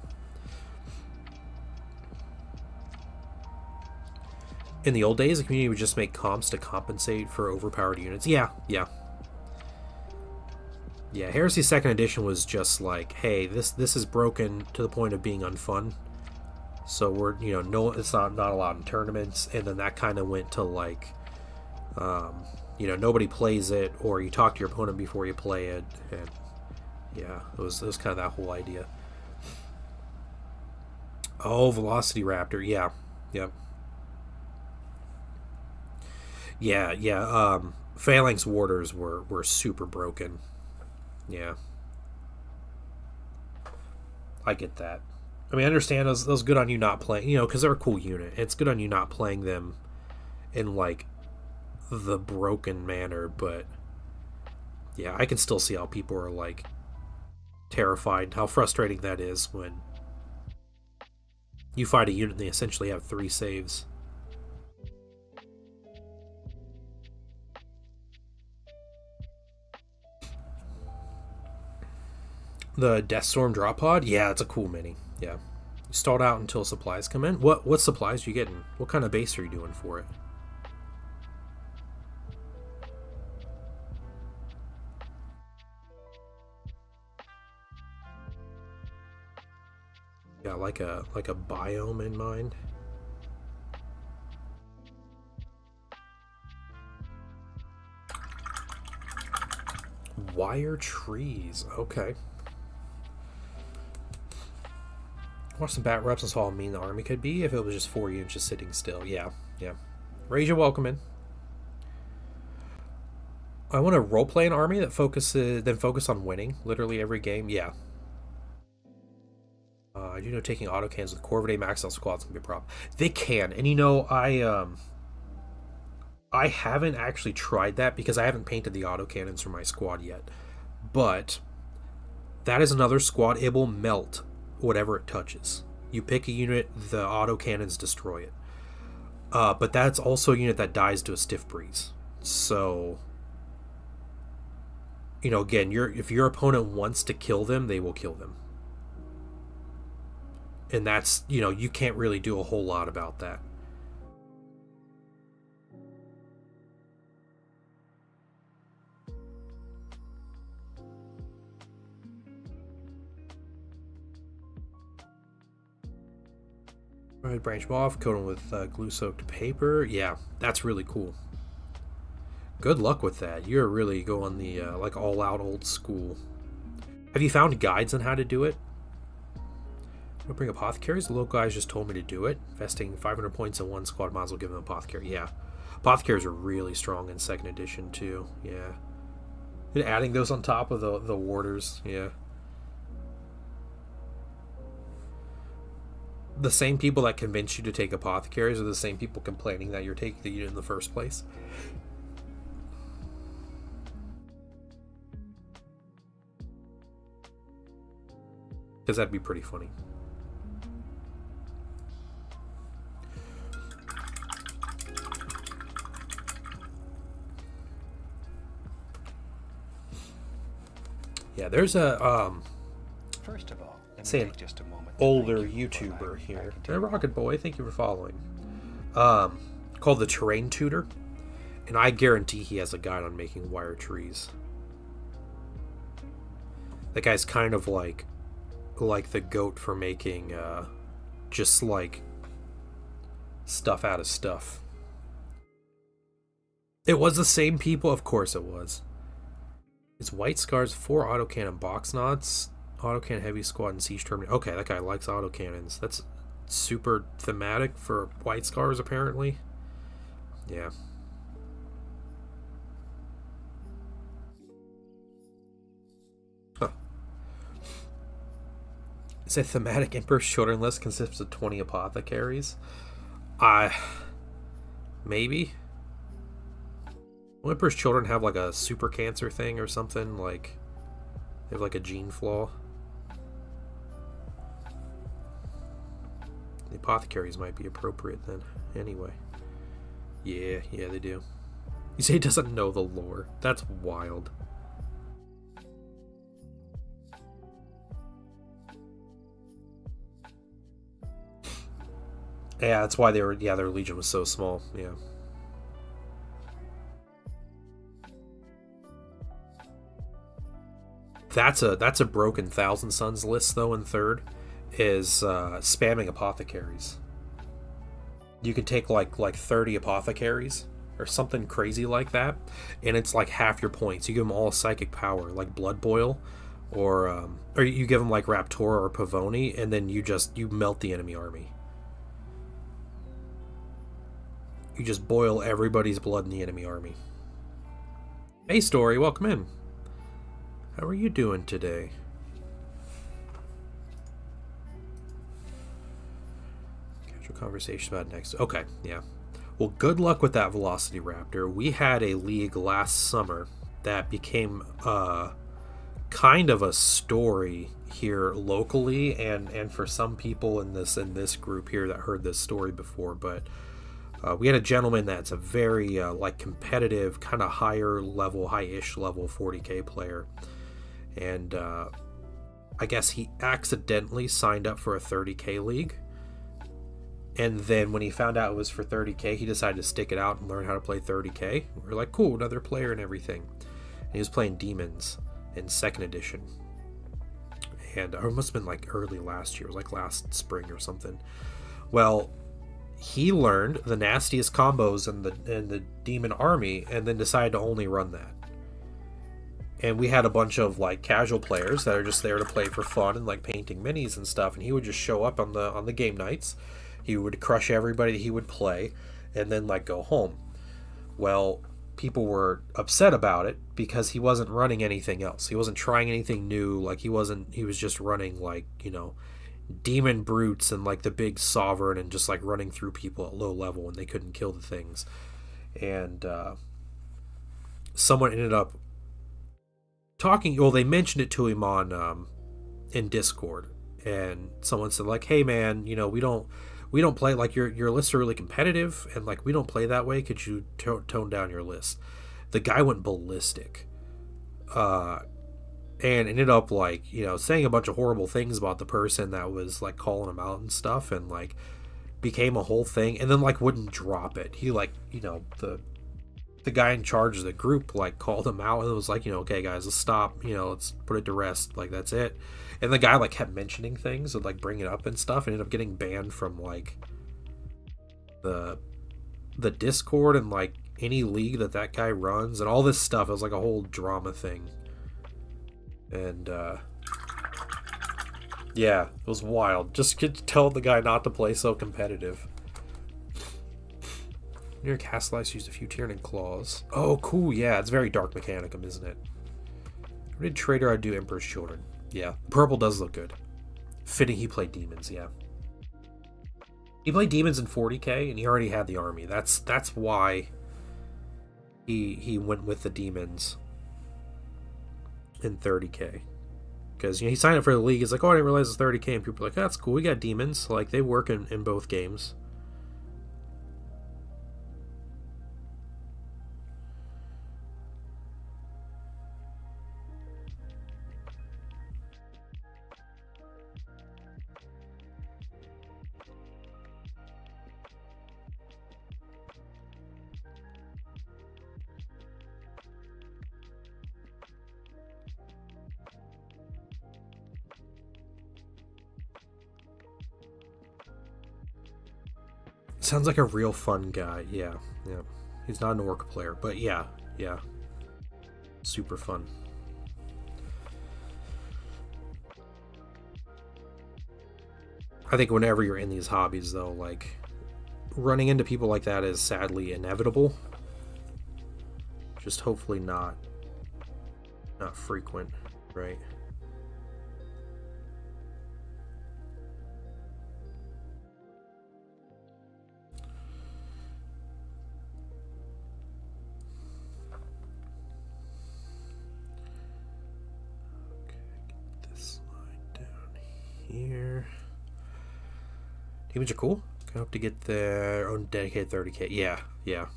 In the old days, the community would just make comps to compensate for overpowered units. Yeah. Heresy 2nd edition was just like, hey, this is broken to the point of being unfun. So we're, it's not allowed in tournaments, and then that kind of went to like, nobody plays it, or you talk to your opponent before you play it, and yeah, it was kind of that whole idea. Oh, Velocity Raptor, yeah. Phalanx Warders were super broken. Yeah. I get that. I mean, I understand it was good on you not playing, because they're a cool unit. It's good on you not playing them in, like, the broken manner, but yeah, I can still see how people are, like, terrified, how frustrating that is when you fight a unit and they essentially have 3 saves. The Death Storm drop pod? Yeah, it's a cool mini. Yeah. Stalled out until supplies come in. What supplies are you getting? What kind of base are you doing for it? Yeah, like a biome in mind. Wire trees. Okay. Watch some bat reps and saw how mean the army could be if it was just 4 units just sitting still. Yeah, yeah. Raise your welcome in. I want to roleplay an army that focus on winning literally every game. Yeah. I do know taking autocans with Corvidae max out squads can be a problem. They can, and you know I haven't actually tried that because I haven't painted the autocannons for my squad yet. But that is another squad. It will melt whatever it touches. You pick a unit, the autocannons destroy it. But that's also a unit that dies to a stiff breeze. So, you know, again, if your opponent wants to kill them, they will kill them. And that's, you know, you can't really do a whole lot about that. Go ahead, branch them off, coat them with glue-soaked paper. Yeah, that's really cool. Good luck with that. You're really going the like all-out old school. Have you found guides on how to do it? I'm gonna bring apothecaries. The local guys just told me to do it. Investing 500 points in one squad, might as well give them apothecary. Yeah, apothecaries are really strong in 2nd edition too. Yeah, and adding those on top of the warders. Yeah. The same people that convince you to take apothecaries are the same people complaining that you're taking the unit in the first place. Because that'd be pretty funny. Yeah, there's a First of all, let me say take just a moment. older YouTuber here. Hey, Rocket Boy, thank you for following. Called the Terrain Tutor, and I guarantee he has a guide on making wire trees. That guy's kind of like the goat for making just like stuff out of stuff. It was the same people, of course it was. It's White Scars, 4 autocannon box knots, autocannon heavy squad, and siege terminator. Okay, that guy likes autocannons. That's super thematic for White Scars, apparently. Yeah. Huh. It's a thematic Emperor's Children list consists of 20 apothecaries. Maybe. Will Emperor's Children have like a super cancer thing or something? Like, they have like a gene flaw? The apothecaries might be appropriate then. Anyway. Yeah, they do. You say he doesn't know the lore. That's wild. Yeah, that's why their legion was so small. Yeah. That's a broken Thousand Suns list though in 3rd, is spamming apothecaries. You can take like 30 apothecaries or something crazy like that, and it's like half your points. You give them all psychic power, like Blood Boil, or you give them like Raptora or Pavoni, and then you melt the enemy army. You just boil everybody's blood in the enemy army. Hey, Story, welcome in. How are you doing today? Casual conversation about next. Okay, yeah. Well, good luck with that Velocity Raptor. We had a league last summer that became kind of a story here locally, and for some people in this group here that heard this story before, but we had a gentleman that's a very like competitive, kind of higher level, high-ish level 40k player, and I guess he accidentally signed up for a 30K league. And then when he found out it was for 30K, he decided to stick it out and learn how to play 30K. We were like, cool, another player and everything. And he was playing Demons in 2nd edition. And it must have been like early last year. It was like last spring or something. Well, he learned the nastiest combos in the Demon army and then decided to only run that. And we had a bunch of like casual players that are just there to play for fun and like painting minis and stuff. And he would just show up on the game nights. He would crush everybody he would play and then like go home. Well, people were upset about it because he wasn't running anything else. He wasn't trying anything new. Like he was just running like, demon brutes and like the big sovereign and just like running through people at low level when they couldn't kill the things. And someone ended up talking, well, they mentioned it to him on in Discord, and someone said like, hey man, we don't play, like, your lists are really competitive and like we don't play that way. Could you tone down your list? The guy went ballistic and ended up like, saying a bunch of horrible things about the person that was like calling him out and stuff, and like became a whole thing, and then like wouldn't drop it. He like, the guy in charge of the group like called him out and was like, okay guys, let's stop, let's put it to rest, like that's it. And the guy like kept mentioning things and like bringing it up and stuff, and ended up getting banned from like the Discord and like any league that guy runs and all this stuff. It was like a whole drama thing. And yeah, it was wild. Just could tell the guy not to play so competitive. Your cast slice used a few Tyranid claws. Oh, cool. Yeah, it's very Dark Mechanicum, isn't it? What did Trader I do? Emperor's Children. Yeah, purple does look good. Fitting he played Demons, yeah. He played Demons in 40K, and he already had the army. That's why he went with the Demons in 30K. Because he signed up for the league. He's like, oh, I didn't realize it's 30K. And people are like, oh, that's cool. We got Demons. Like, they work in both games. Sounds like a real fun guy. Yeah. He's not an orc player, but yeah. Super fun. I think whenever you're in these hobbies, though, like, running into people like that is sadly inevitable. Just hopefully not frequent, right? Here. Demons are cool. I hope to get their own dedicated 30K. Yeah.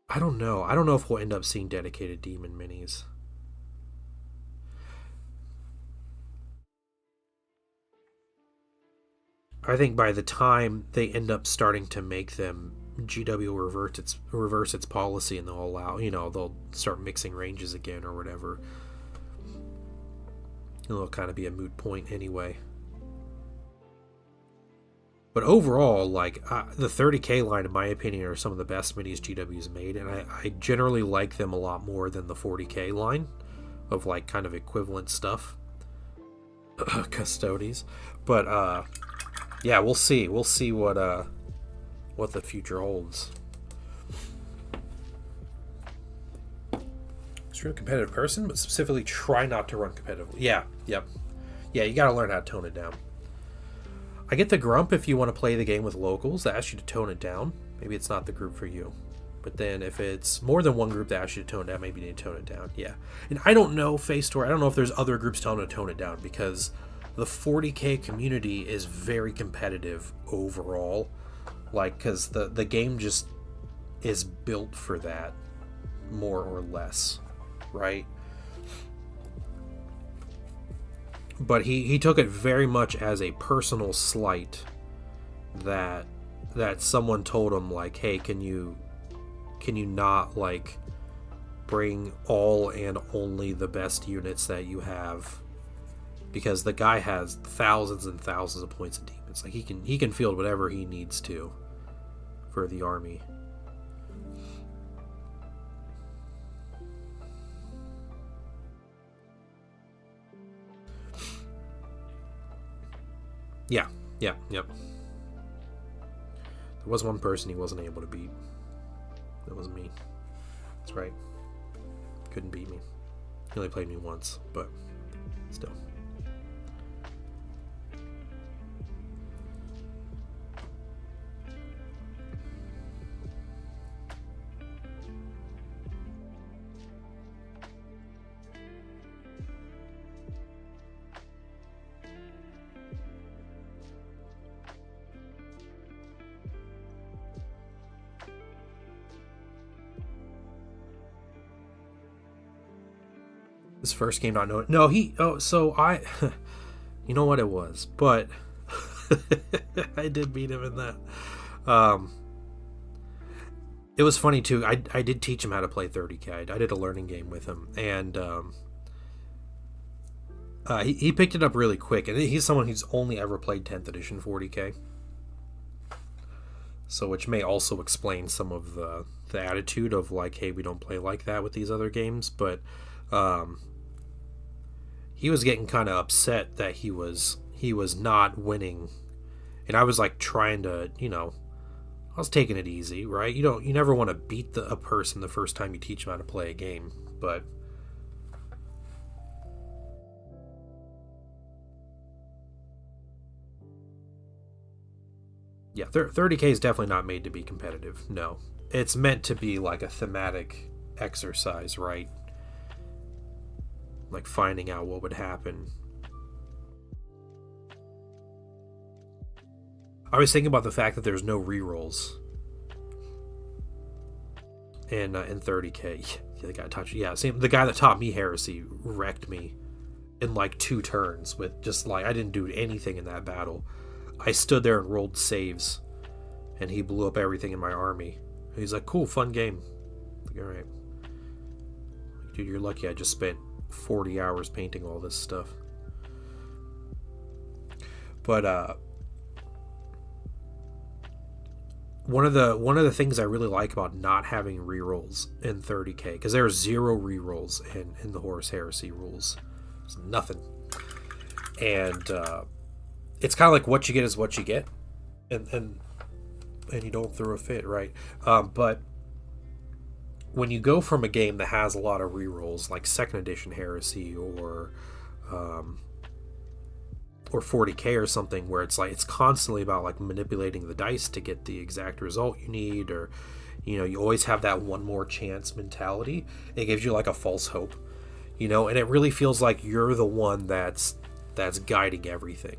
I don't know. I don't know if we'll end up seeing dedicated demon minis. I think by the time they end up starting to make them, GW will reverse its policy, and they'll allow, they'll start mixing ranges again or whatever. It'll kind of be a moot point anyway. But overall, like, the 30K line, in my opinion, are some of the best minis GW's made, and I generally like them a lot more than the 40K line of, like, kind of equivalent stuff. Custodies. But, yeah, we'll see. We'll see what the future holds. Extremely competitive person, but specifically try not to run competitively. Yeah, you gotta learn how to tone it down. I get the grump if you want to play the game with locals that ask you to tone it down. Maybe it's not the group for you. But then if it's more than one group that asks you to tone it down, maybe you need to tone it down. Yeah. And I don't know, Facetore, I don't know if there's other groups telling to tone it down, because the 40K community is very competitive overall. Like, because the game just is built for that, more or less. Right? but he took it very much as a personal slight that someone told him, like, hey, can you not, like, bring all and only the best units that you have, because the guy has thousands and thousands of points of demons. Like, he can field whatever he needs to for the army. Yep. There was one person he wasn't able to beat. That was me. That's right. Couldn't beat me. He only played me once, but still. His first game, not knowing. No, you know what it was, but I did beat him in that. It was funny too. I did teach him how to play 30K. I did a learning game with him, and he picked it up really quick. And he's someone who's only ever played 10th edition 40K, so which may also explain some of the attitude of, like, hey, we don't play like that with these other games, but. He was getting kind of upset that he was not winning, and I was, like, trying to, I was taking it easy, right? You never want to beat a person the first time you teach them how to play a game, but yeah, 30K is definitely not made to be competitive. No, it's meant to be like a thematic exercise, right? Like finding out what would happen. I was thinking about the fact that there's no rerolls in 30K. The guy touched. Yeah, same. The guy that taught me heresy wrecked me in like 2 turns with just, like, I didn't do anything in that battle. I stood there and rolled saves, and he blew up everything in my army. He's like, "Cool, fun game." Like, all right, dude, you're lucky. I just spent 40 hours painting all this stuff. But one of the things I really like about not having rerolls in 30K, because there are 0 rerolls in the Horus Heresy rules. There's nothing. And it's kind of like what you get is what you get, and you don't throw a fit, right? But when you go from a game that has a lot of rerolls, like 2nd edition Heresy or 40K or something, where it's like it's constantly about, like, manipulating the dice to get the exact result you need, or you always have that one more chance mentality. It gives you, like, a false hope, and it really feels like you're the one that's guiding everything,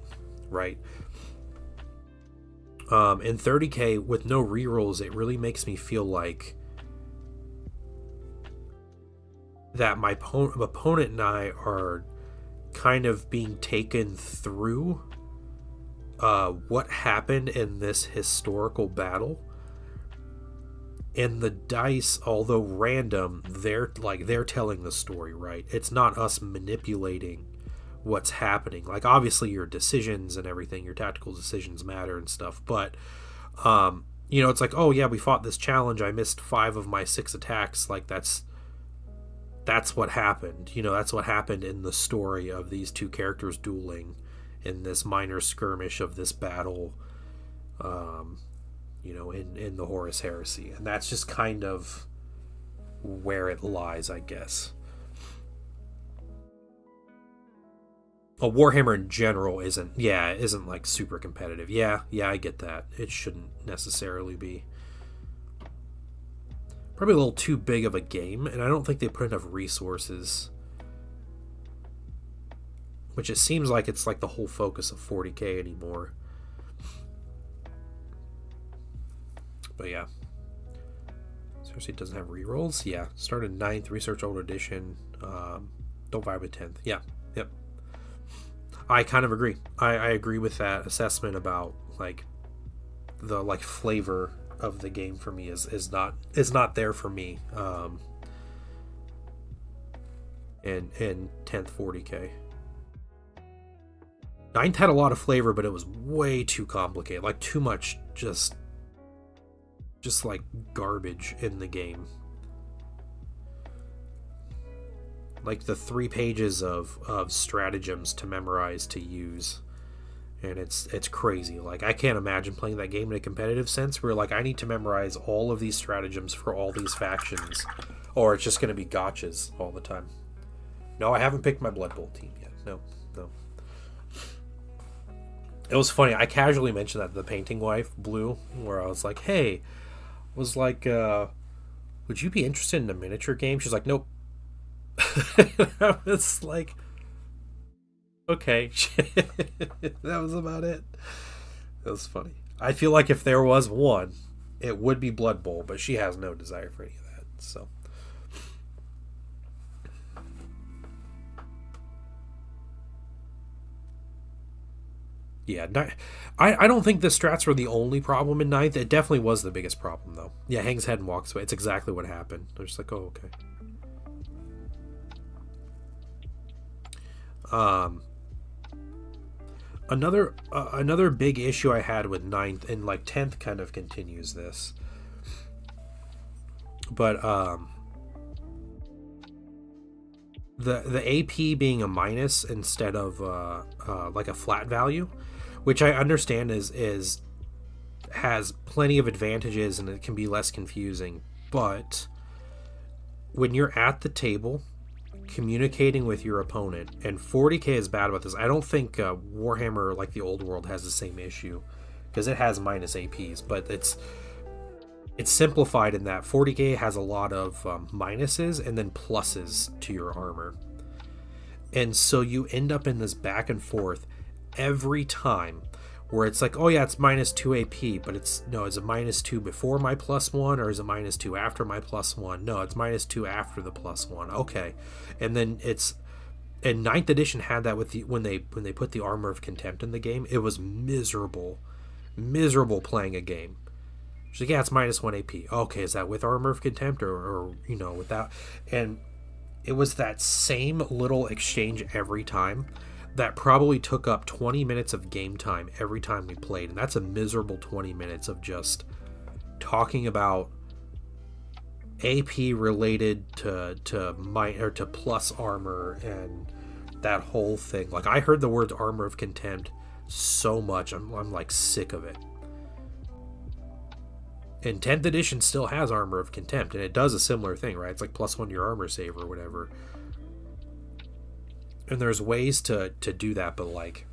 right? In 30K with no rerolls, it really makes me feel like that my opponent and I are kind of being taken through what happened in this historical battle, and the dice, although random, they're telling the story, right? It's not us manipulating what's happening. Like, obviously your decisions and everything, your tactical decisions matter and stuff, but it's like, oh yeah, we fought this challenge, I missed 5 of my 6 attacks. Like, that's what happened. That's what happened in the story of these 2 characters dueling in this minor skirmish of this battle, in the Horus Heresy. And that's just kind of where it lies, I guess. A Warhammer in general isn't like super competitive. Yeah, I get that. It shouldn't necessarily be. Probably a little too big of a game, and I don't think they put enough resources, which it seems like it's like the whole focus of 40K anymore. But yeah, Cersei doesn't have rerolls. Yeah, started 9th, research old edition. Don't vibe with 10th. Yeah, yep. I kind of agree. I agree with that assessment about like the like flavor of the game for me is not there for me. In 10th 40K. Ninth had a lot of flavor, but it was way too complicated. Like too much just like garbage in the game. Like the 3 pages of stratagems to memorize to use, and it's crazy. Like I can't imagine playing that game in a competitive sense where like I need to memorize all of these stratagems for all these factions, or it's just going to be gotchas all the time. No, I haven't picked my Blood Bowl team yet. No. It was funny. I casually mentioned that to the painting wife, Blue, where I was like, "Hey, would you be interested in a miniature game?" She's like, "Nope." I was like, okay. That was about it. That was funny. I feel like if there was one, it would be Blood Bowl, but she has no desire for any of that. So, yeah, I don't think the strats were the only problem in ninth. It definitely was the biggest problem, though. Yeah, hangs head and walks away. It's exactly what happened. They're just like, oh, okay. Another big issue I had with ninth, and like 10th kind of continues this, but the AP being a minus instead of like a flat value, which I understand has plenty of advantages and it can be less confusing, but when you're at the table communicating with your opponent, and 40K is bad about this. I don't think Warhammer, like the old world, has the same issue because it has minus APs, but it's simplified in that 40K has a lot of minuses and then pluses to your armor, and so you end up in this back and forth every time where it's like, oh yeah, it's minus 2 AP, but is it minus 2 before my +1, or is it minus 2 after my +1? No, it's minus 2 after the +1. Okay. And then and 9th edition had that with when they put the Armor of Contempt in the game. It was miserable playing a game. She's like, yeah, it's minus 1 AP. Okay, is that with Armor of Contempt or without? And it was that same little exchange every time that probably took up 20 minutes of game time every time we played, and that's a miserable 20 minutes of just talking about AP related to plus armor and that whole thing. Like I heard the words Armor of Contempt so much, I'm like sick of it. And 10th edition still has Armor of Contempt, and it does a similar thing, right? It's like +1 to your armor save or whatever. And there's ways to do that, but like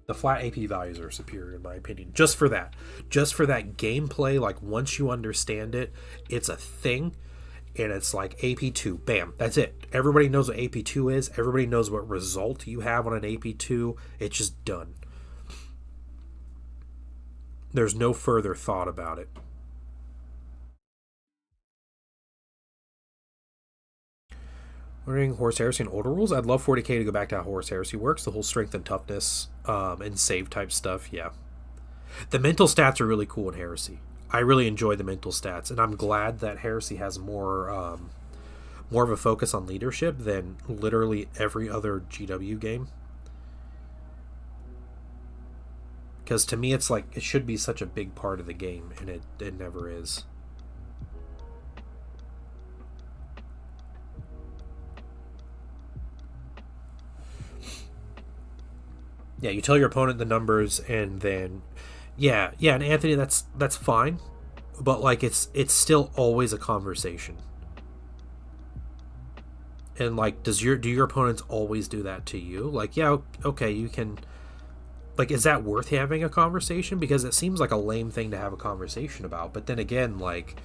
the flat AP values are superior in my opinion. Just for that gameplay, like once you understand it, it's a thing, and it's like AP2, bam, that's it. Everybody knows what AP2 is. Everybody knows what result you have on an AP2. It's just done. There's no further thought about it. Learning Horse Heresy and older rules. I'd love 40K to go back to how Horse Heresy works. The whole strength and toughness and save type stuff. Yeah. The mental stats are really cool in Heresy. I really enjoy the mental stats, and I'm glad that Heresy has more of a focus on leadership than literally every other GW game. Because to me, it's like it should be such a big part of the game, and it never is. Yeah, you tell your opponent the numbers, and then yeah, and Anthony, that's fine, but like it's still always a conversation. And like, do your opponents always do that to you? Like, yeah, okay, you can. Like, is that worth having a conversation? Because it seems like a lame thing to have a conversation about. But then again, like,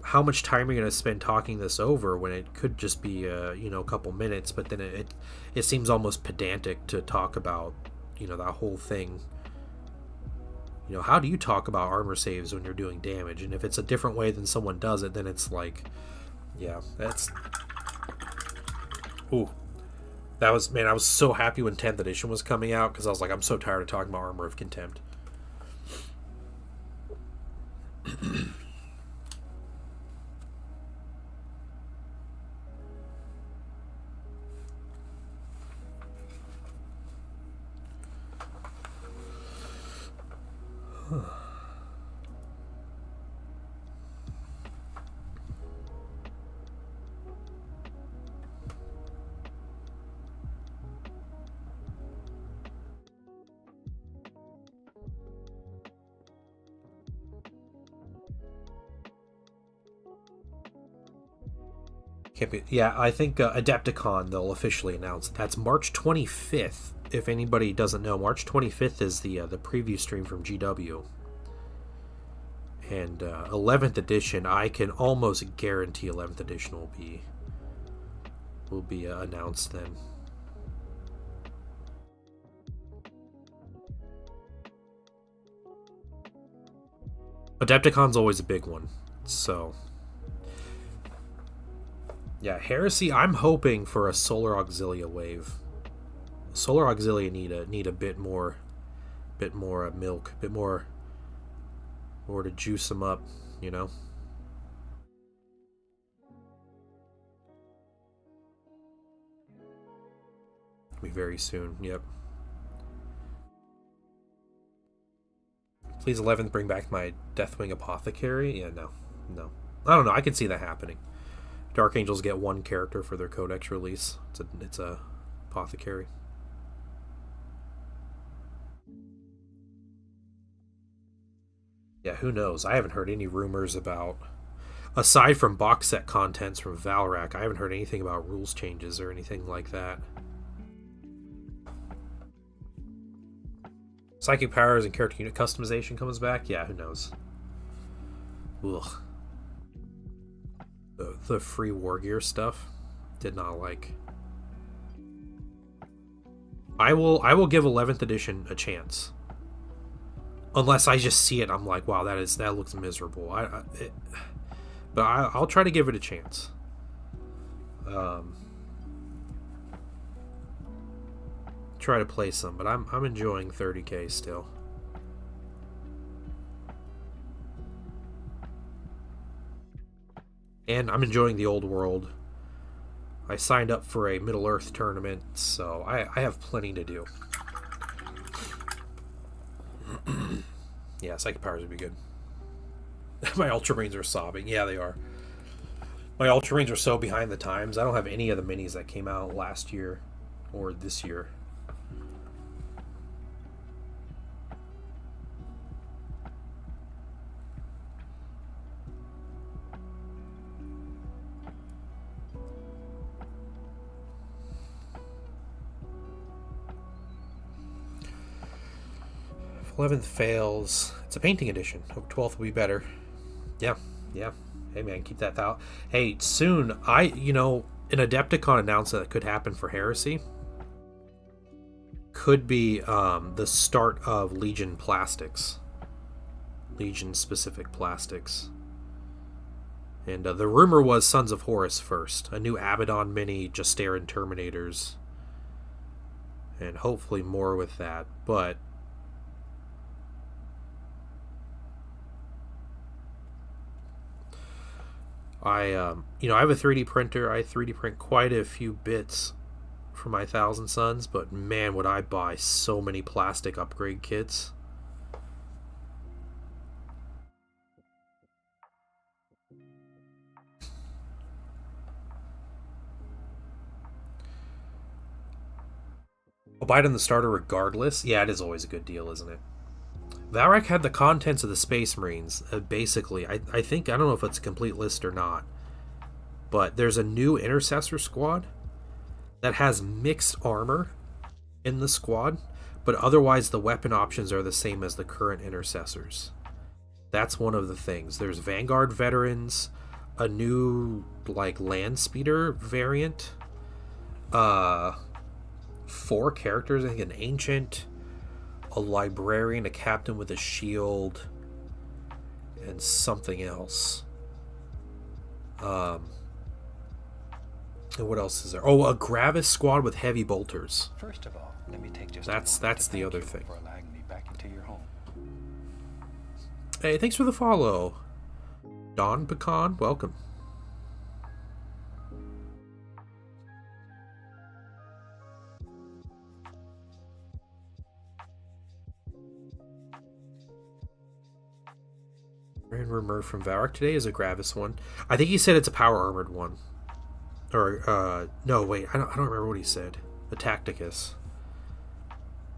how much time are you going to spend talking this over when it could just be a couple minutes? But then it seems almost pedantic to talk about that whole thing. How do you talk about armor saves when you're doing damage? And if it's a different way than someone does it, then it's like, yeah, that's. Ooh, That was, man, I was so happy when 10th edition was coming out because I was like, I'm so tired of talking about Armor of Contempt. Can't be, yeah, I think Adepticon they'll officially announce. That's March 25th. If anybody doesn't know, March 25th is the preview stream from GW. And 11th edition, I can almost guarantee 11th edition will be announced then. Adepticon's always a big one, so yeah, Heresy. I'm hoping for a Solar Auxilia wave. Solar Auxilia need a bit more milk, a bit more to juice them up, you know. Be very soon. Yep. Please 11th bring back my Deathwing Apothecary. Yeah, no. I don't know. I can see that happening. Dark Angels get one character for their Codex release. It's a Apothecary. Yeah, who knows? I haven't heard any rumors about, aside from box set contents from Valrak, I haven't heard anything about rules changes or anything like that. Psychic powers and character unit customization comes back? Yeah, who knows? Ugh. The free war gear stuff did not like. I will give 11th edition a chance. Unless I just see it, I'm like, wow, that looks miserable. But I'll try to give it a chance. Try to play some, but I'm enjoying 30K still. And I'm enjoying the old world. I signed up for a Middle Earth tournament, so I have plenty to do. Yeah, Psychic Powers would be good. My Ultramarines are sobbing. Yeah, they are. My Ultramarines are so behind the times. I don't have any of the minis that came out last year or this year. If 11th fails, it's a painting edition. Hope 12th will be better. Yeah. Hey man, keep that out. Hey, soon an Adepticon announcement that could happen for Heresy could be the start of Legion plastics. Legion specific plastics. And the rumor was Sons of Horus first. A new Abaddon mini, Saturnine Terminators. And hopefully more with that. But I have a 3D printer. I 3D print quite a few bits for my Thousand Suns, but man, would I buy so many plastic upgrade kits. I'll buy it on the starter regardless. Yeah, it is always a good deal, isn't it? Valrak had the contents of the Space Marines, basically. I think, I don't know if it's a complete list or not, but there's a new Intercessor squad that has mixed armor in the squad, but otherwise the weapon options are the same as the current Intercessors. That's one of the things. There's Vanguard Veterans, a new, land speeder variant, 4 characters, I think an Ancient, a librarian, a captain with a shield, and something else. And what else is there? Oh, a Gravis squad with heavy bolters. First of all, let me take just That's the other thing. for allowing me back into your home. Hey, thanks for the follow. Don Pecan, welcome. Ran removed from Varrock today is a Gravis one. I think he said it's a power armored one. Or no, wait, I don't remember what he said. A Tacticus.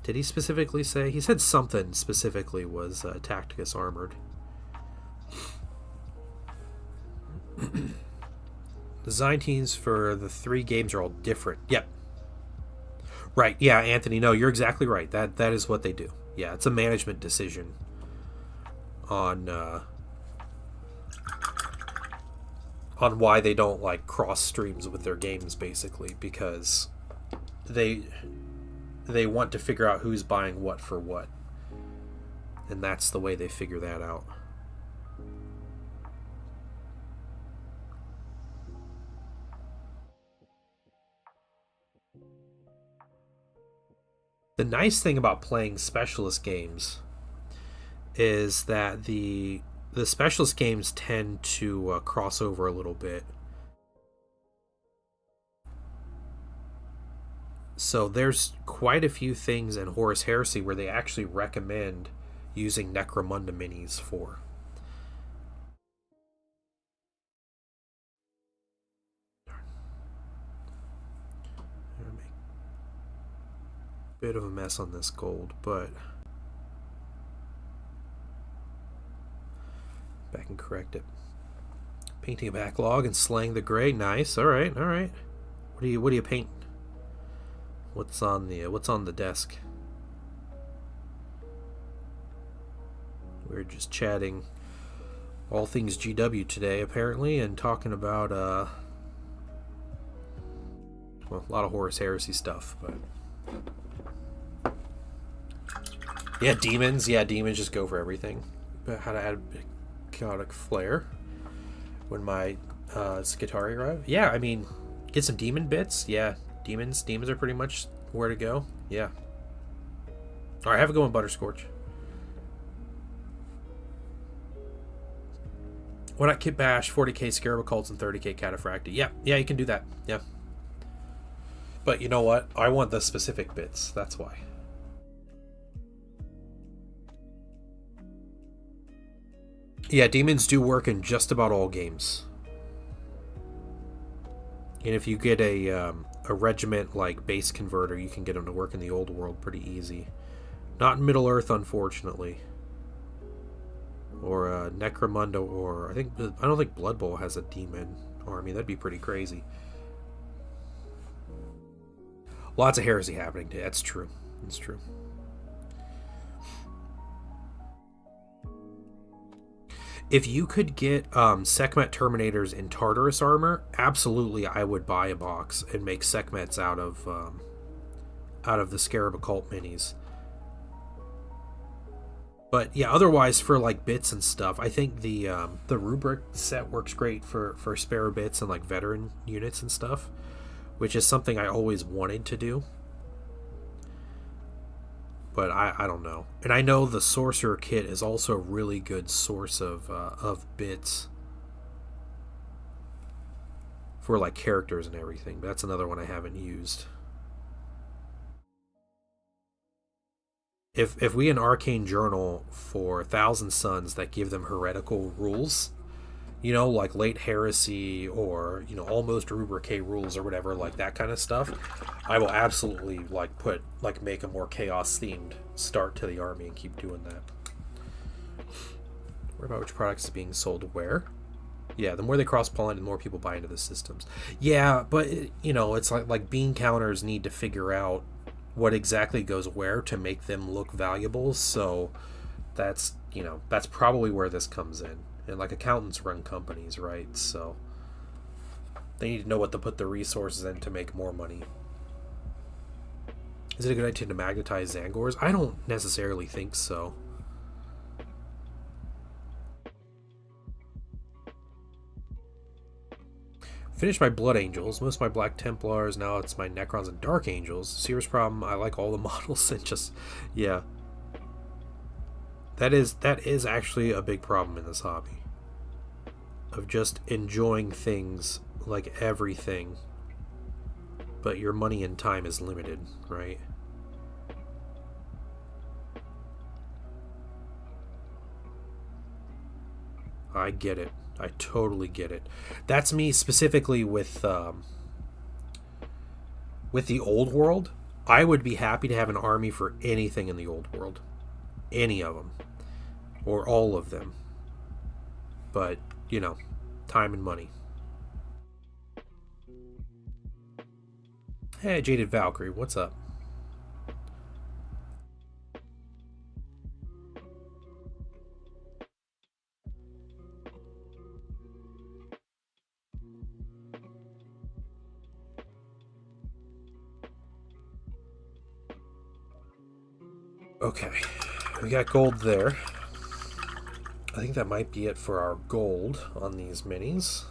Did he specifically say? He said something specifically was Tacticus armored. Design teams for the 3 games are all different. Yep. Right. Yeah, Anthony. No, you're exactly right. That is what they do. Yeah, it's a management decision on why they don't like cross streams with their games, basically, because they want to figure out who's buying what for what, and that's the way they figure that out. The nice thing about playing specialist games is that the specialist games tend to cross over a little bit. So there's quite a few things in Horus Heresy where they actually recommend using Necromunda minis for. Bit of a mess on this gold, but back and correct it. Painting a backlog and slaying the gray. Nice. All right. What do you paint? What's on the desk? We're just chatting all things GW today, apparently, and talking about well, a lot of Horus Heresy stuff, but yeah, demons. Yeah, demons just go for everything. But how to add chaotic flare when my Skitari arrive? Yeah, I mean, get some demon bits. Yeah, demons are pretty much where to go. Yeah. All right, have a go on Butterscorch. Why not Kit Bash, 40k Scarab Occults, and 30k Cataphracti? Yeah, you can do that. Yeah. But you know what? I want the specific bits. That's why. Yeah, demons do work in just about all games. And if you get a regiment like base converter, you can get them to work in the old world pretty easy. Not in Middle Earth, unfortunately. Or Necromunda, or I don't think Blood Bowl has a demon army. That'd be pretty crazy. Lots of heresy happening today. That's true. That's true. If you could get Sekhmet Terminators in Tartarus armor, absolutely I would buy a box and make Sekhmets out of the Scarab Occult minis. But yeah, otherwise for like bits and stuff, I think the Rubric set works great for spare bits and like veteran units and stuff, which is something I always wanted to do. But I don't know. And I know the Sorcerer kit is also a really good source of bits for like characters and everything. But that's another one I haven't used. If we an Arcane Journal for Thousand Suns that give them heretical rules, you know, like late heresy or, you know, almost Rubric rules or whatever, like that kind of stuff, I will absolutely make a more chaos themed start to the army and keep doing that. What about which products is being sold where? Yeah, the more they cross-pollinate, the more people buy into the systems. Yeah, but you know, it's like bean counters need to figure out what exactly goes where to make them look valuable. So that's probably where this comes in. And like accountants run companies, right? So they need to know what to put the resources in to make more money. Is it a good idea to magnetize Zangors? I don't necessarily think so. Finished my Blood Angels, most of my Black Templars, now it's my Necrons and Dark Angels. Serious problem, I like all the models and just, yeah. That is actually a big problem in this hobby. Of just enjoying things like everything. But your money and time is limited, right? I get it. I totally get it. That's me specifically with the old world. I would be happy to have an army for anything in the old world. Any of them. Or all of them. But, you know, time and money. Hey, Jaded Valkyrie, what's up? Okay, we got gold there. I think that might be it for our gold on these minis.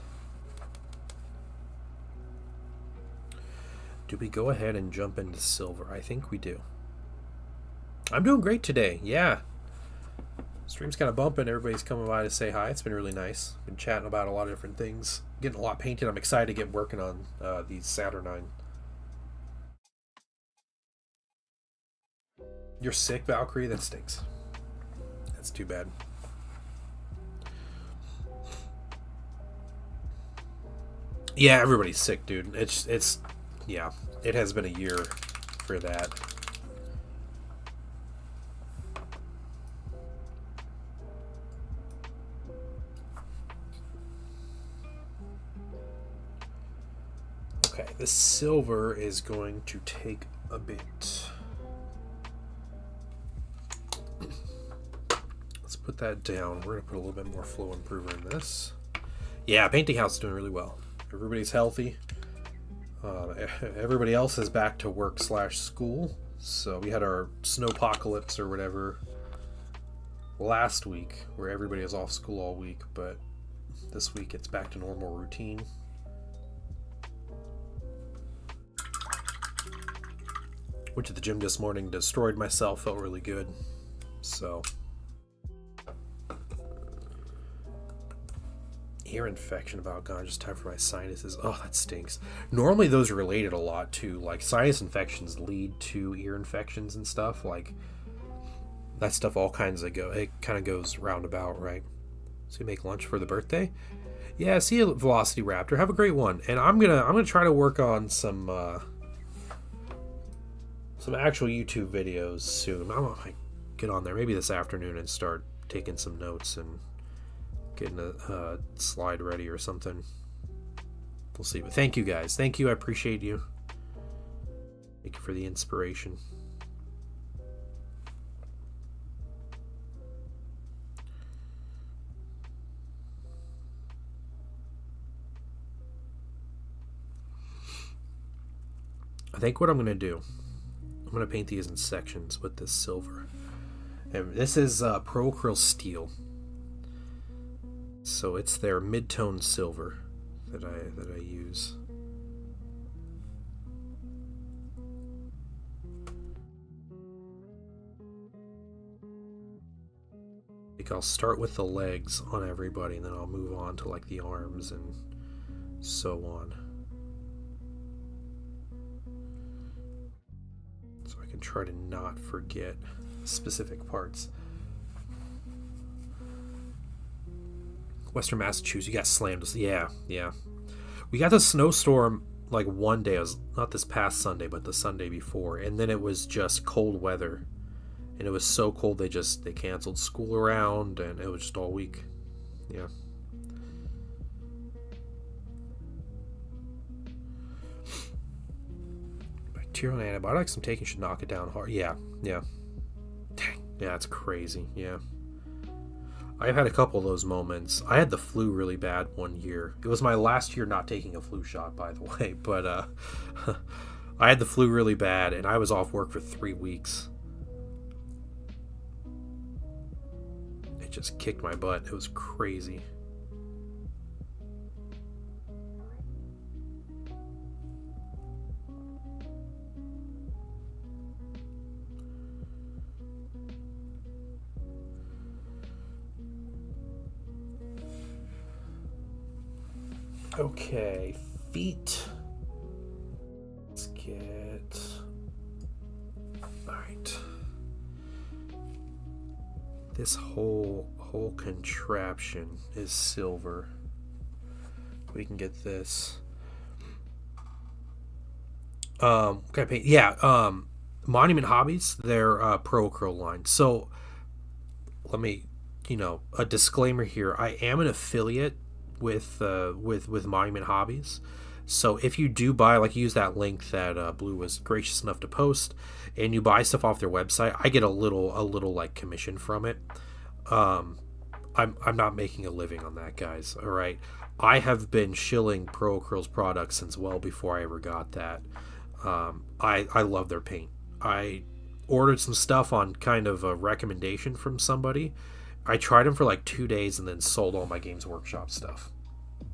Do we go ahead and jump into silver? I think we do. I'm doing great today, yeah. Stream's kind of bumping. Everybody's coming by to say hi. It's been really nice. Been chatting about a lot of different things. Getting a lot painted. I'm excited to get working on these Saturnine. You're sick, Valkyrie? That stinks. That's too bad. Yeah, everybody's sick, dude. It's yeah, it has been a year for that. Okay, the silver is going to take a bit. Let's put that down. We're going to put a little bit more flow improver in this. Yeah, Painting House is doing really well. Everybody's healthy. Everybody else is back to work / school. So we had our snowpocalypse or whatever last week, where everybody is off school all week, but this week it's back to normal routine. Went to the gym this morning, destroyed myself, felt really good. So ear infection about gone, just time for my sinuses. Oh, that stinks. Normally those are related a lot too. Like sinus infections lead to ear infections and stuff. Like that stuff all kinds of it kind of goes roundabout, right? So you make lunch for the birthday? Yeah, see you, Velocity Raptor. Have a great one. And I'm gonna try to work on some actual YouTube videos soon. I'm gonna get on there maybe this afternoon and start taking some notes and getting a slide ready or something. We'll see. But thank you guys. Thank you. I appreciate you. Thank you for the inspiration. I think what I'm going to do, I'm going to paint these in sections with this silver. And this is Procryl Steel. So it's their mid-tone silver that I use. I think I'll start with the legs on everybody, and then I'll move on to like the arms and so on. So I can try to not forget specific parts. Western Massachusetts, you got slammed. Yeah. We got the snowstorm like one day. It was not this past Sunday, but the Sunday before, and then it was just cold weather, and it was so cold they canceled school around, and it was just all week. Yeah. Bacterial antibiotics I'm taking should knock it down hard. Yeah. Dang. Yeah, that's crazy. Yeah. I've had a couple of those moments. I had the flu really bad one year. It was my last year not taking a flu shot, by the way. But I had the flu really bad, and I was off work for 3 weeks. It just kicked my butt. It was crazy. Okay, feet. Let's get... Alright. This whole contraption is silver. We can get this. Can I paint? Yeah, Monument Hobbies, their Pro Acryl line. So let me, a disclaimer here. I am an affiliate with Monument Hobbies. So if you do buy, like, use that link that Blue was gracious enough to post, and you buy stuff off their website, I get a little like commission from it. I'm not making a living on that, guys. All right, I have been shilling Pro Acryl's products since well before I ever got that. I love their paint. I ordered some stuff on kind of a recommendation from somebody. I tried them for like 2 days and then sold all my Games Workshop stuff.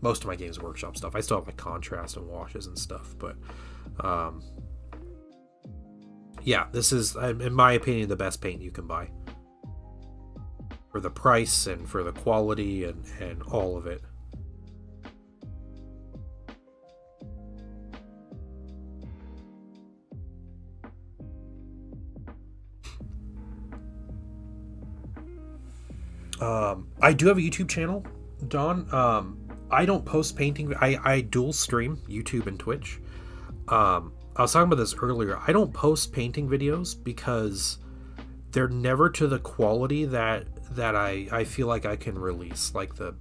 Most of my Games Workshop stuff. I still have my contrast and washes and stuff, but yeah, this is, in my opinion, the best paint you can buy for the price and for the quality and all of it. I do have a YouTube channel, Don. I don't post painting. I dual stream YouTube and Twitch. I was talking about this earlier. I don't post painting videos because they're never to the quality that I feel like I can release. Like the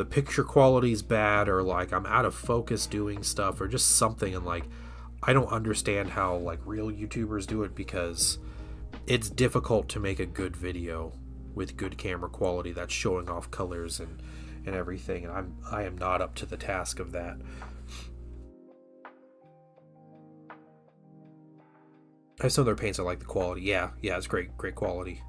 picture quality is bad, or like I'm out of focus doing stuff, or just something, and like I don't understand how like real YouTubers do it, because it's difficult to make a good video with good camera quality that's showing off colors and everything, and I am not up to the task of that. I have some of their paints I like the quality. Yeah, it's great quality.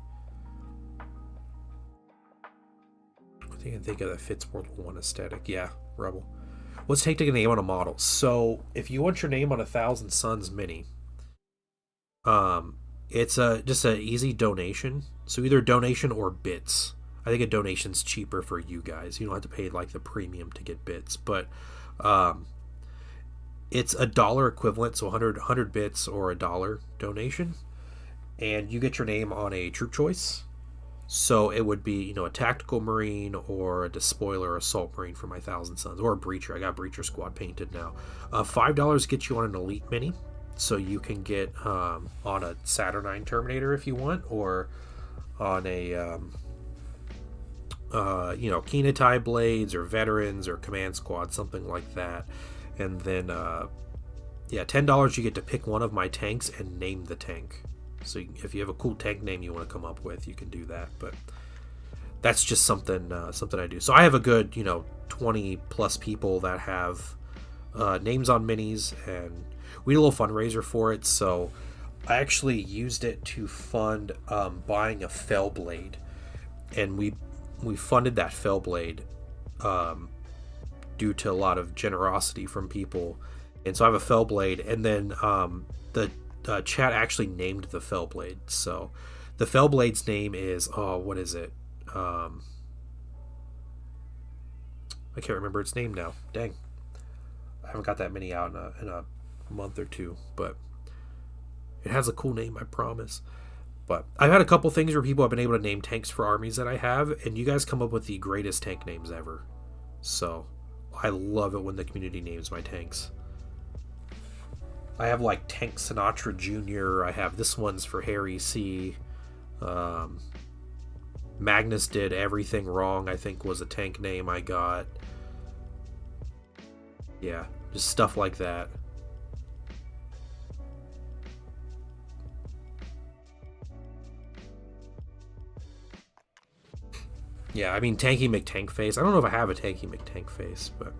I think I can think of that fits World War I aesthetic. Yeah, Rebel. What's it take to get a name on a model? So if you want your name on a Thousand Suns Mini, it's just an easy donation. So either donation or bits. I think a donation's cheaper for you guys. You don't have to pay like the premium to get bits, but it's $1 equivalent, so 100 bits or $1 donation, and you get your name on a troop choice. So it would be, a tactical marine or a despoiler assault marine for my Thousand Suns, or a breacher. I got breacher squad painted now. $5 gets you on an elite mini, so you can get on a Saturnine Terminator if you want, or on a Kinatai Blades or Veterans or Command Squad, something like that. And then $10 you get to pick one of my tanks and name the tank. So if you have a cool tank name you want to come up with, you can do that. But that's just something I do. So I have a good 20 plus people that have names on minis, and we did a little fundraiser for it. So I actually used it to fund buying a fell blade, and we funded that fell blade due to a lot of generosity from people. And so I have a fell blade, and then the chat actually named the fell blade. So the fell blade's name is, what is it? I can't remember its name now. Dang, I haven't got that many out in a month or two, but it has a cool name, I promise. But I've had a couple things where people have been able to name tanks for armies that I have, and you guys come up with the greatest tank names ever. So I love it when the community names my tanks. I have like Tank Sinatra Jr. I have, this one's for Harry C. Magnus Did Everything Wrong, I think, was a tank name I got. Yeah, just stuff like that. Yeah, I mean, Tanky McTankface. I don't know if I have a Tanky McTankface, but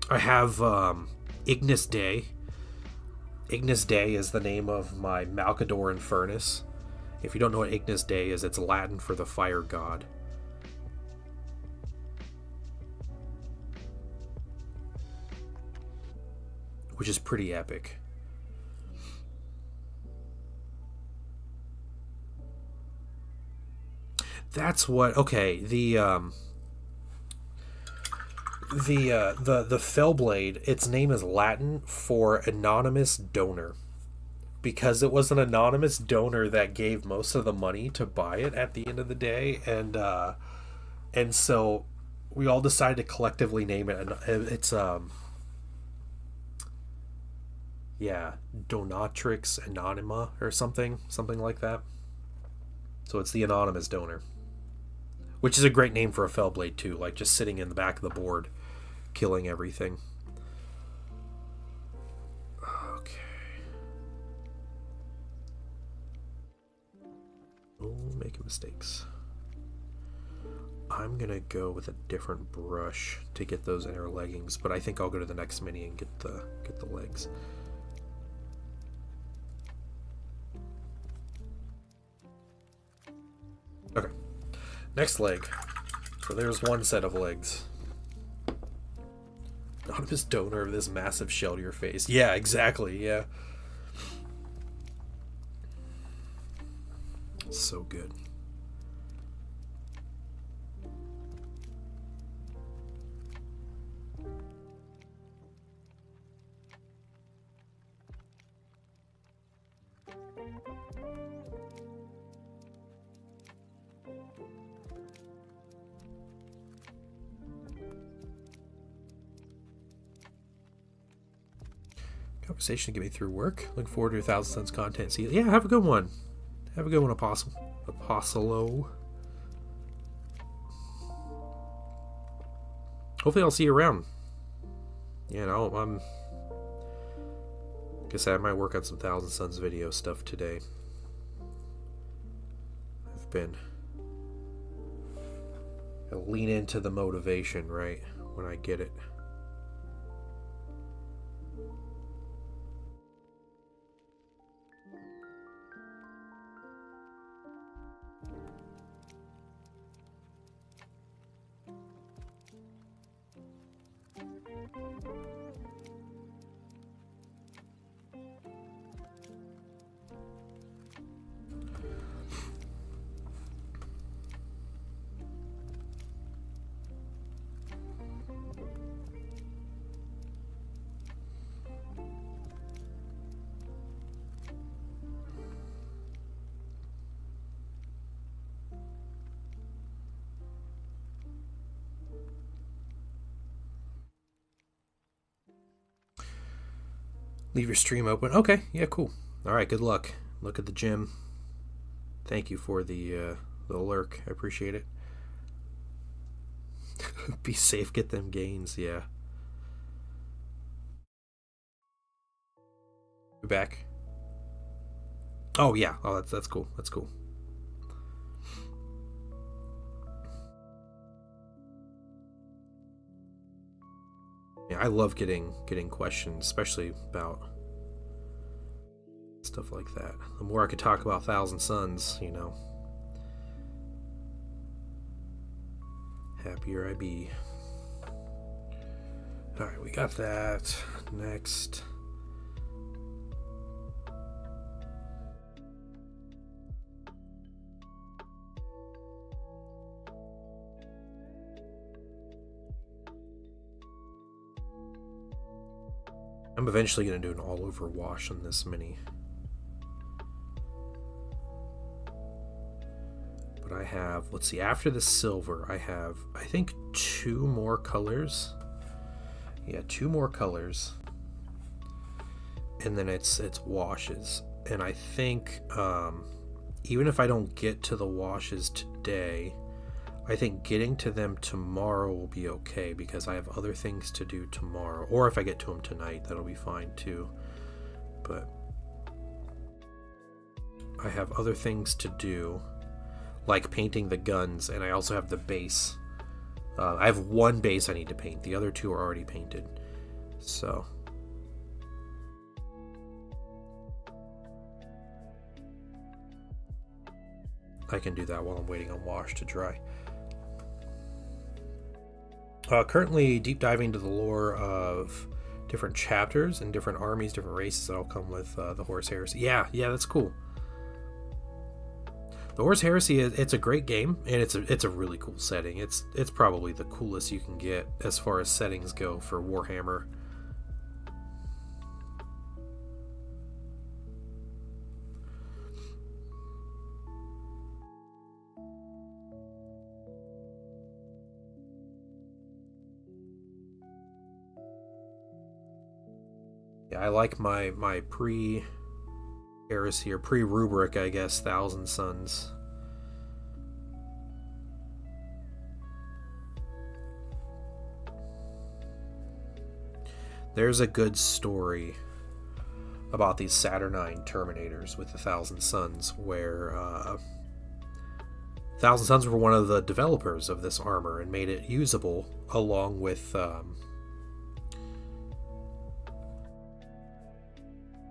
I have Ignis Day. Ignis Day is the name of my Malcadoran furnace. If you don't know what Ignis Day is, it's Latin for the fire god. Which is pretty epic. That's what. Okay, the Fellblade. Its name is Latin for anonymous donor, because it was an anonymous donor that gave most of the money to buy it at the end of the day, and so we all decided to collectively name it. It's yeah, Donatrix Anonyma or something like that. So it's the anonymous donor, which is a great name for a Fellblade too, like just sitting in the back of the board, killing everything. Okay. Oh, making mistakes. I'm gonna go with a different brush to get those inner leggings, but I think I'll go to the next mini and get the legs. Okay. Next leg. So there's one set of legs. Anonymous donor of this massive shell to your face. Yeah, exactly, yeah. So good. Conversation to get me through work. Looking forward to 1,000 Suns content. See, yeah, have a good one. Have a good one, Apostle. Apostolo. Hopefully I'll see you around. You know, guess I might work on some 1,000 Suns video stuff today. I've been... I'll lean into the motivation, right? When I get it. Leave your stream open. Okay, yeah, cool. All right, good luck. Look at the gym. Thank you for the lurk. I appreciate it. Be safe. Get them gains. Yeah. You're back. Oh yeah. Oh, that's cool. That's cool. Yeah, I love getting questions, especially about stuff like that. The more I could talk about 1,000 Suns, you know, happier I be. Alright, we got that. Next. I'm eventually going to do an all-over wash on this mini. But I have, let's see, after the silver, I have, I think, 2 more colors. Yeah, 2 more colors. And then it's washes. And I think, even if I don't get to the washes today, I think getting to them tomorrow will be okay, because I have other things to do tomorrow. Or if I get to them tonight, that'll be fine too. But I have other things to do, like painting the guns, and I also have the base. I have 1 base I need to paint. The other 2 are already painted. So... I can do that while I'm waiting on wash to dry. Currently deep diving into the lore of different chapters and different armies, different races that'll come with the Horse Heresy. Yeah, that's cool. The Horus Heresy, it's a great game, and it's a really cool setting. It's probably the coolest you can get as far as settings go for Warhammer. Yeah, I like my pre-Heresy or pre-Rubric, I guess, Thousand Suns. There's a good story about these Saturnine Terminators with the Thousand Suns, where Thousand Suns were one of the developers of this armor and made it usable along with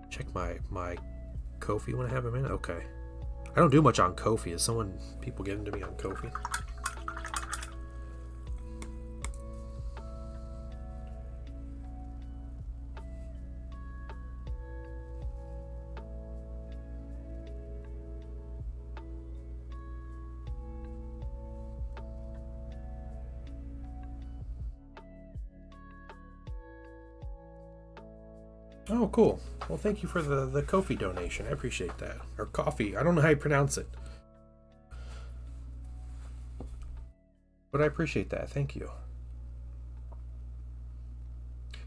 check my Ko-fi when I have a minute. Okay, I don't do much on Ko-fi. Is people getting to me on Ko-fi? Oh, cool. Well, thank you for the Ko-fi donation. I appreciate that. Or coffee. I don't know how you pronounce it. But I appreciate that. Thank you.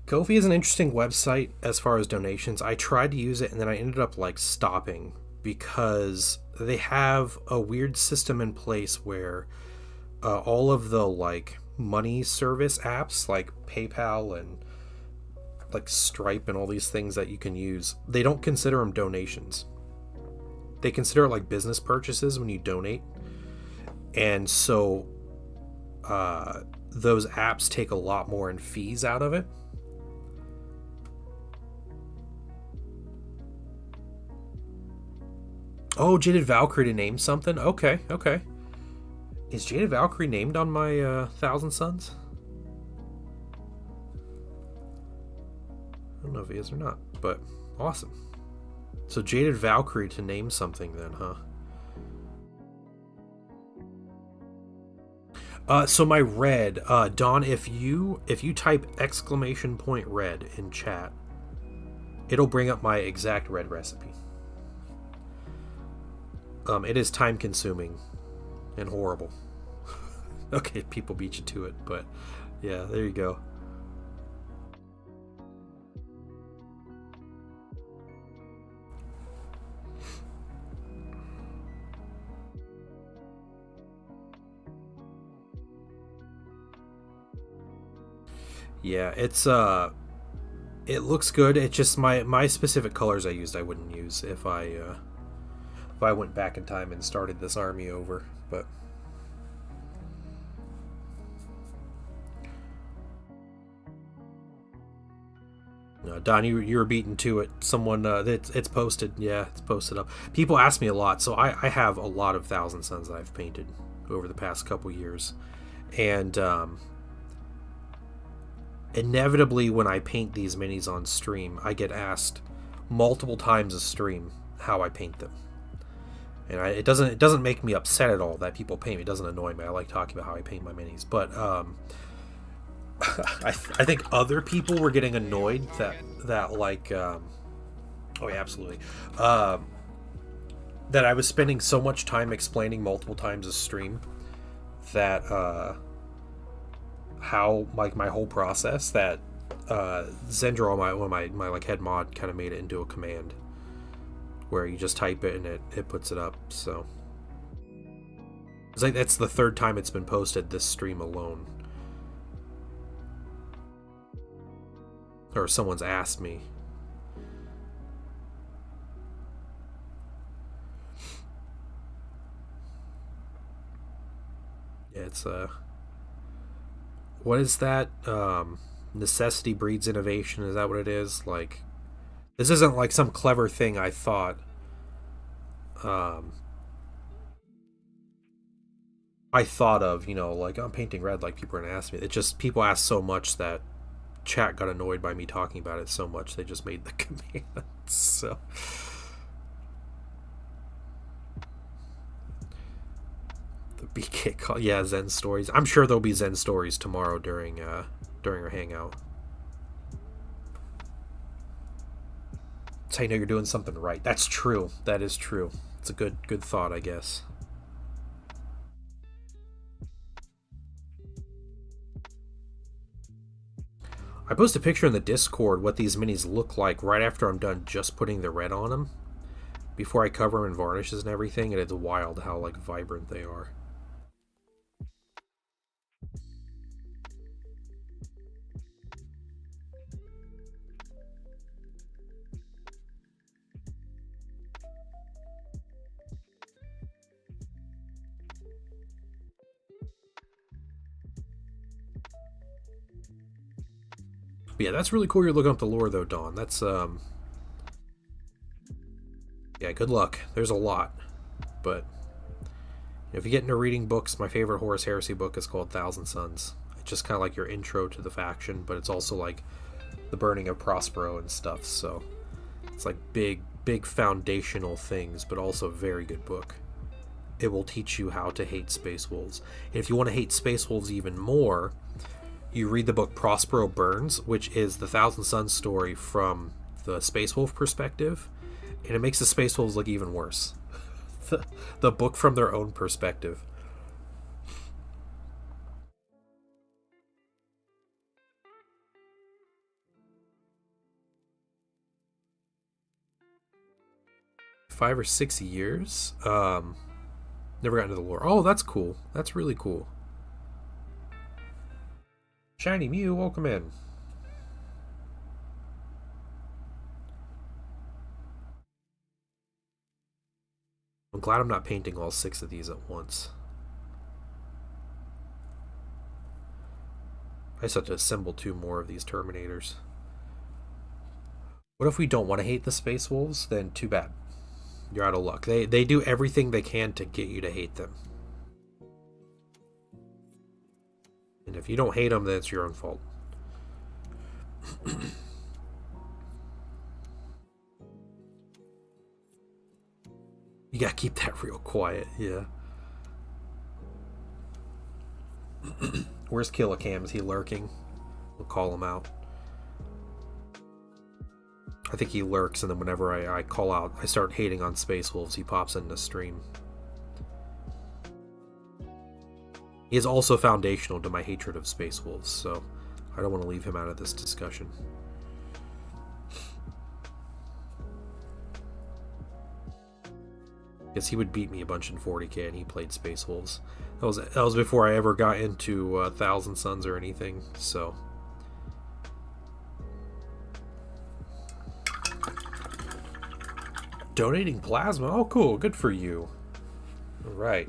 Ko-fi is an interesting website as far as donations. I tried to use it and then I ended up stopping because they have a weird system in place where all of the money service apps like PayPal and Stripe and all these things that you can use, they don't consider them donations. They consider it business purchases when you donate. And so those apps take a lot more in fees out of it. Oh, Jaded Valkyrie to name something? Okay. Is Jaded Valkyrie named on my Thousand Suns? I don't know if he is or not, but awesome. So Jaded Valkyrie to name something then, huh? So my red, Dawn, if you type !red in chat, it'll bring up my exact red recipe. It is time consuming and horrible. Okay, people beat you to it, but yeah, there you go. Yeah, it looks good. It's just my specific colors I used I wouldn't use if I went back in time and started this army over, but Don, you were beaten to it. Someone it's posted. Yeah, it's posted up. People ask me a lot, so I have a lot of Thousand Suns that I've painted over the past couple years, and inevitably when I paint these minis on stream, I get asked multiple times a stream how I paint them, and it doesn't make me upset at all that people paint me. It doesn't annoy me. I like talking about how I paint my minis, but I think other people were getting annoyed that oh yeah, absolutely, that I was spending so much time explaining multiple times a stream that how my whole process, that Zendro, my head mod, kind of made it into a command where you just type it and it puts it up. So it's that's the third time it's been posted this stream alone. Or someone's asked me. Yeah, it's what is that? Necessity breeds innovation, is that what it is? This isn't some clever thing I thought. I thought of, I'm painting red, people are gonna ask me. It just, people ask so much that chat got annoyed by me talking about it so much they just made the command. So BK call. Yeah, Zen stories. I'm sure there'll be Zen stories tomorrow during our hangout. That's how you know you're doing something right. That's true. That is true. It's a good thought, I guess. I post a picture in the Discord what these minis look like right after I'm done just putting the red on them, before I cover them in varnishes and everything, and it's wild how like vibrant they are. But yeah, that's really cool you're looking up the lore though, Dawn. That's yeah, good luck. There's a lot. But if you get into reading books, my favorite Horus Heresy book is called Thousand Suns. It's just kind of like your intro to the faction, but it's also like the burning of Prospero and stuff. So it's like big foundational things, but also a very good book. It will teach you how to hate Space Wolves. And if you want to hate Space Wolves even more, you read the book Prospero Burns, which is the Thousand Suns story from the Space Wolf perspective, and it makes the Space Wolves look even worse. The book from their own perspective. Five or 6 years. Never got into the lore. Oh, that's cool. That's really cool. Shiny Mew, welcome in. I'm glad I'm not painting all 6 of these at once. I just have to assemble 2 more of these Terminators. What if we don't want to hate the Space Wolves? Then too bad. You're out of luck. They do everything they can to get you to hate them. And if you don't hate them, then it's your own fault. You gotta keep that real quiet, yeah. Where's Killicam? Is he lurking? We'll call him out. I think he lurks, and then whenever I call out, I start hating on Space Wolves, he pops in the stream. He is also foundational to my hatred of Space Wolves, so I don't want to leave him out of this discussion. Because he would beat me a bunch in 40k, and he played Space Wolves. That was before I ever got into Thousand Suns or anything, so... Donating plasma? Oh, cool. Good for you. All right.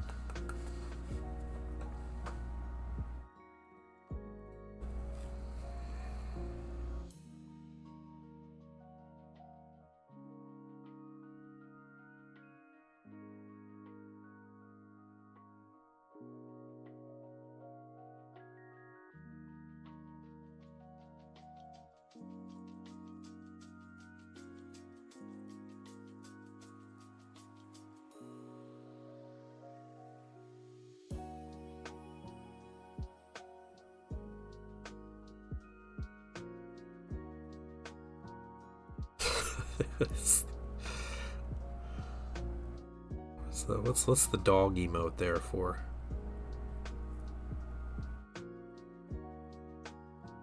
So what's the dog emote there for?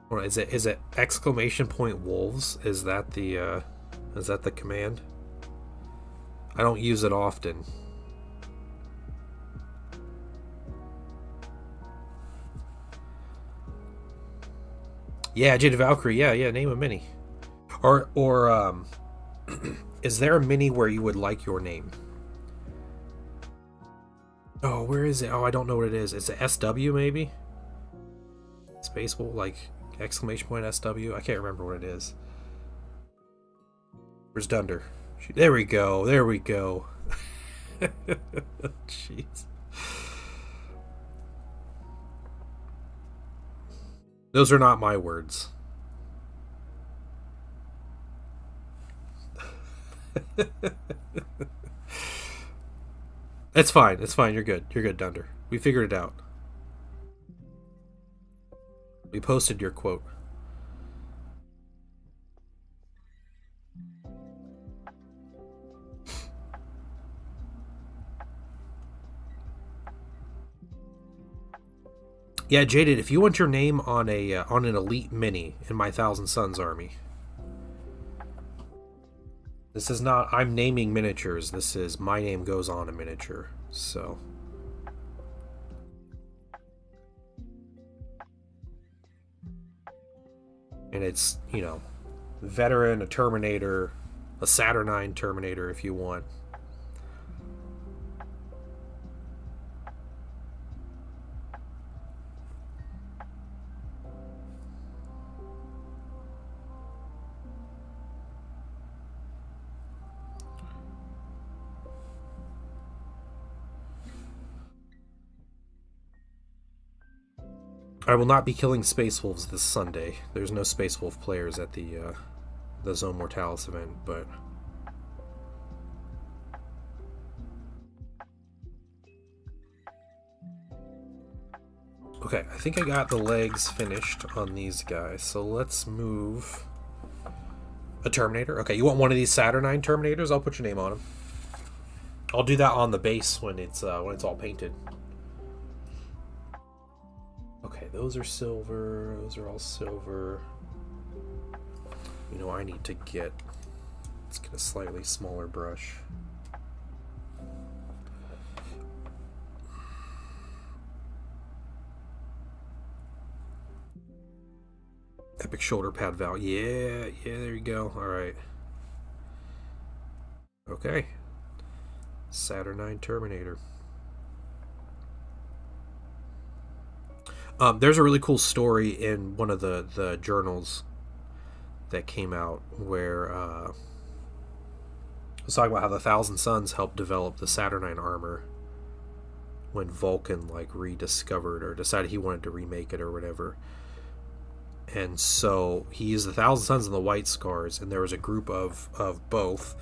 Or is it exclamation point wolves? Is that the command? I don't use it often. Yeah, Jade Valkyrie. Yeah. Name a mini. Or is there a mini where you would like your name? Oh, where is it? Oh, I don't know what it is. It's a SW maybe? Space Wolf, like exclamation point SW? I can't remember what it is. Where's Dunder? There we go. Jeez. Those are not my words. It's fine. You're good. Dunder. We figured it out. We posted your quote. Yeah, Jaded, if you want your name on an elite mini in my Thousand Suns army, this is not I'm naming miniatures. This is my name goes on a miniature. So, and it's, you know, veteran, a Terminator, a Saturnine Terminator if you want. I will not be killing Space Wolves this Sunday. There's no Space Wolf players at the Zone Mortalis event, but okay, I think I got the legs finished on these guys, so let's move a Terminator. Okay, you want one of these Saturnine Terminators? I'll put your name on them. I'll do that on the base when it's all painted. Okay, those are silver. Those are all silver. You know, I need to get... Let's get a slightly smaller brush. Epic shoulder pad valve. Yeah, there you go. Alright. Okay. Saturnine Terminator. There's a really cool story in one of the journals that came out where I was talking about how the Thousand Suns helped develop the Saturnine armor when Vulcan like rediscovered or decided he wanted to remake it or whatever. And so he used the Thousand Suns and the White Scars, and there was a group of both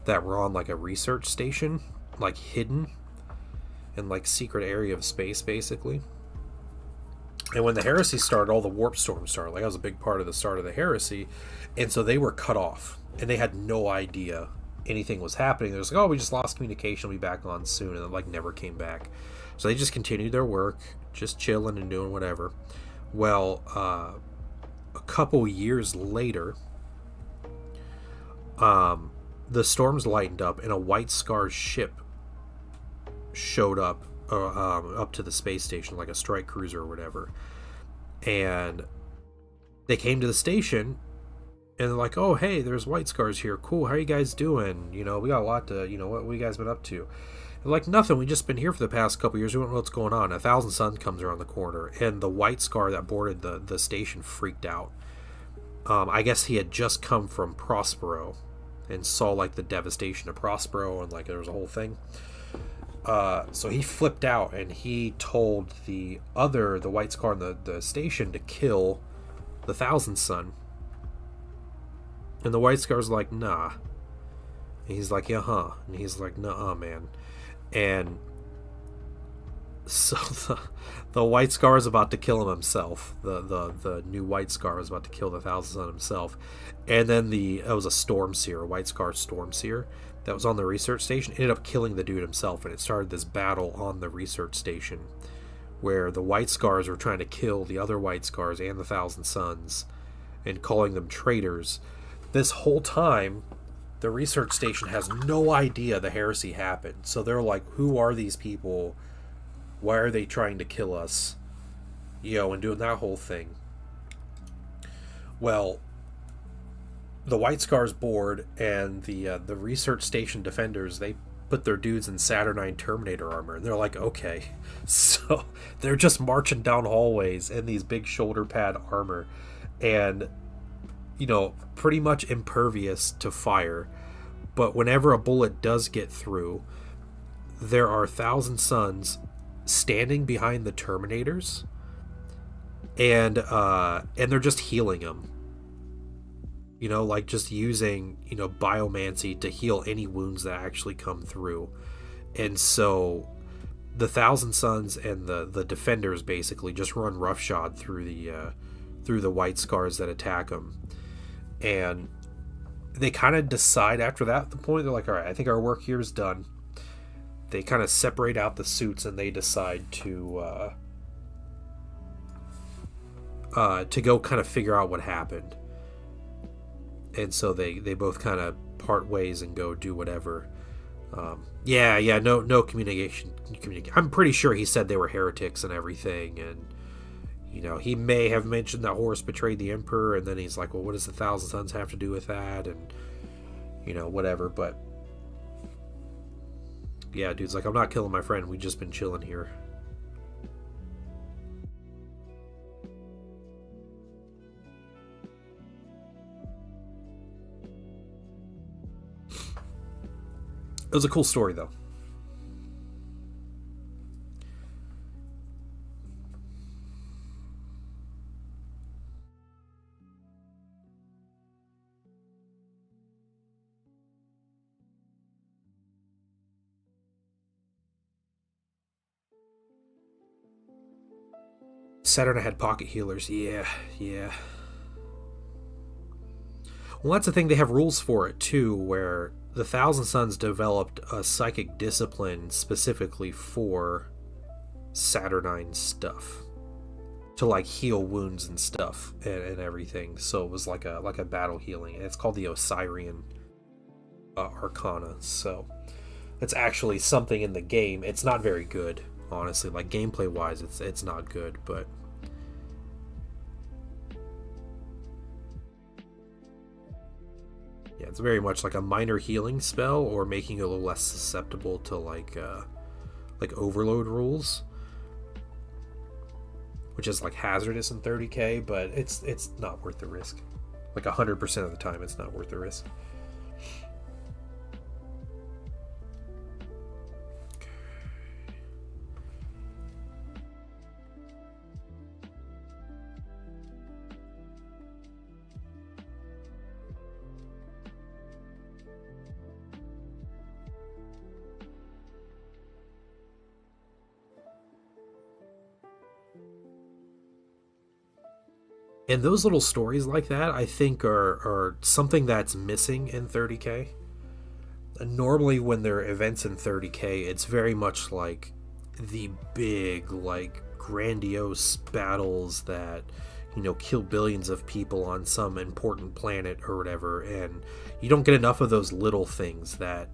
that were on like a research station, like hidden in like secret area of space basically. And when the heresy started, all the warp storms started. Like, that was a big part of the start of the heresy. And so they were cut off. And they had no idea anything was happening. They was like, oh, we just lost communication. We'll be back on soon. And then, like, never came back. So they just continued their work, just chilling and doing whatever. Well, a couple years later, the storms lightened up. And a White Scar ship showed up to the space station, like a strike cruiser or whatever, and they came to the station and they're like, oh hey, there's White Scars here, cool, how are you guys doing, you know, we got a lot to, you know, what you guys been up to? They're like, nothing, we just been here for the past couple years, we don't know what's going on. A Thousand Suns comes around the corner, and the White Scar that boarded the station freaked out. I guess he had just come from Prospero and saw like the devastation of Prospero, and like there was a whole thing. So he flipped out and he told the White Scar in the station to kill the Thousand Sun. And the White Scar's like, nah. And he's like, yeah, huh. And he's like, nuh-uh, man. And so the White Scar is about to kill him himself. The new White Scar is about to kill the Thousand Sun himself. And then it was a Storm Seer, a White Scar Storm Seer that was on the research station, ended up killing the dude himself, and it started this battle on the research station where the White Scars were trying to kill the other White Scars and the Thousand Suns and calling them traitors. This whole time, the research station has no idea the heresy happened. So they're like, who are these people? Why are they trying to kill us? You know, and doing that whole thing. Well, the White Scars board and the research station defenders, they put their dudes in Saturnine Terminator armor, and they're like, okay. So they're just marching down hallways in these big shoulder pad armor, and, you know, pretty much impervious to fire. But whenever a bullet does get through, there are Thousand Suns standing behind the Terminators, and they're just healing them. You know, like just using, you know, biomancy to heal any wounds that actually come through. And so the Thousand Sons and the defenders basically just run roughshod through the white scars that attack them, and they kind of decide after that, at the point they're like, all right, I think our work here is done. They kind of separate out the suits and they decide to go kind of figure out what happened. And so they both kind of part ways and go do whatever. No communication. I'm pretty sure he said they were heretics and everything, and he may have mentioned that Horus betrayed the Emperor, and then he's like, well, what does the Thousand Sons have to do with that? And whatever. But yeah, dude's like, I'm not killing my friend, we've just been chilling here. It was a cool story, though. Saturn had pocket healers. Yeah. Well, that's the thing. They have rules for it, too, where the Thousand Sons developed a psychic discipline specifically for Saturnine stuff, to like heal wounds and stuff and everything. So it was like a battle healing. It's called the Osirian Arcana. So it's actually something in the game. It's not very good, honestly. Like gameplay wise, it's not good, but yeah, it's very much like a minor healing spell, or making it a little less susceptible to like overload rules, which is like hazardous in 30k, but it's not worth the risk. Like 100% of the time, it's not worth the risk. And those little stories like that, I think, are something that's missing in 30k. Normally, when there are events in 30k, it's very much like the big, like, grandiose battles that, kill billions of people on some important planet or whatever. And you don't get enough of those little things that,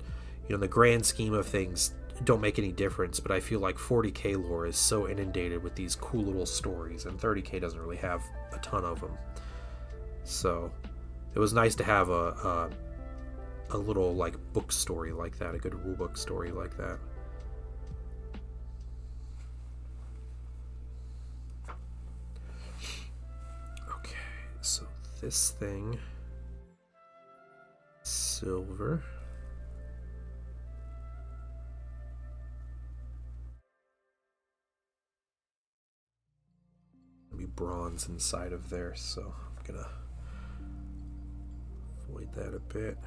in the grand scheme of things, don't make any difference. But I feel like 40k lore is so inundated with these cool little stories, and 30k doesn't really have a ton of them. So it was nice to have a little like book story like that, a good rulebook story like that. Okay, so this thing, silver. Be bronze inside of there, so I'm gonna avoid that a bit.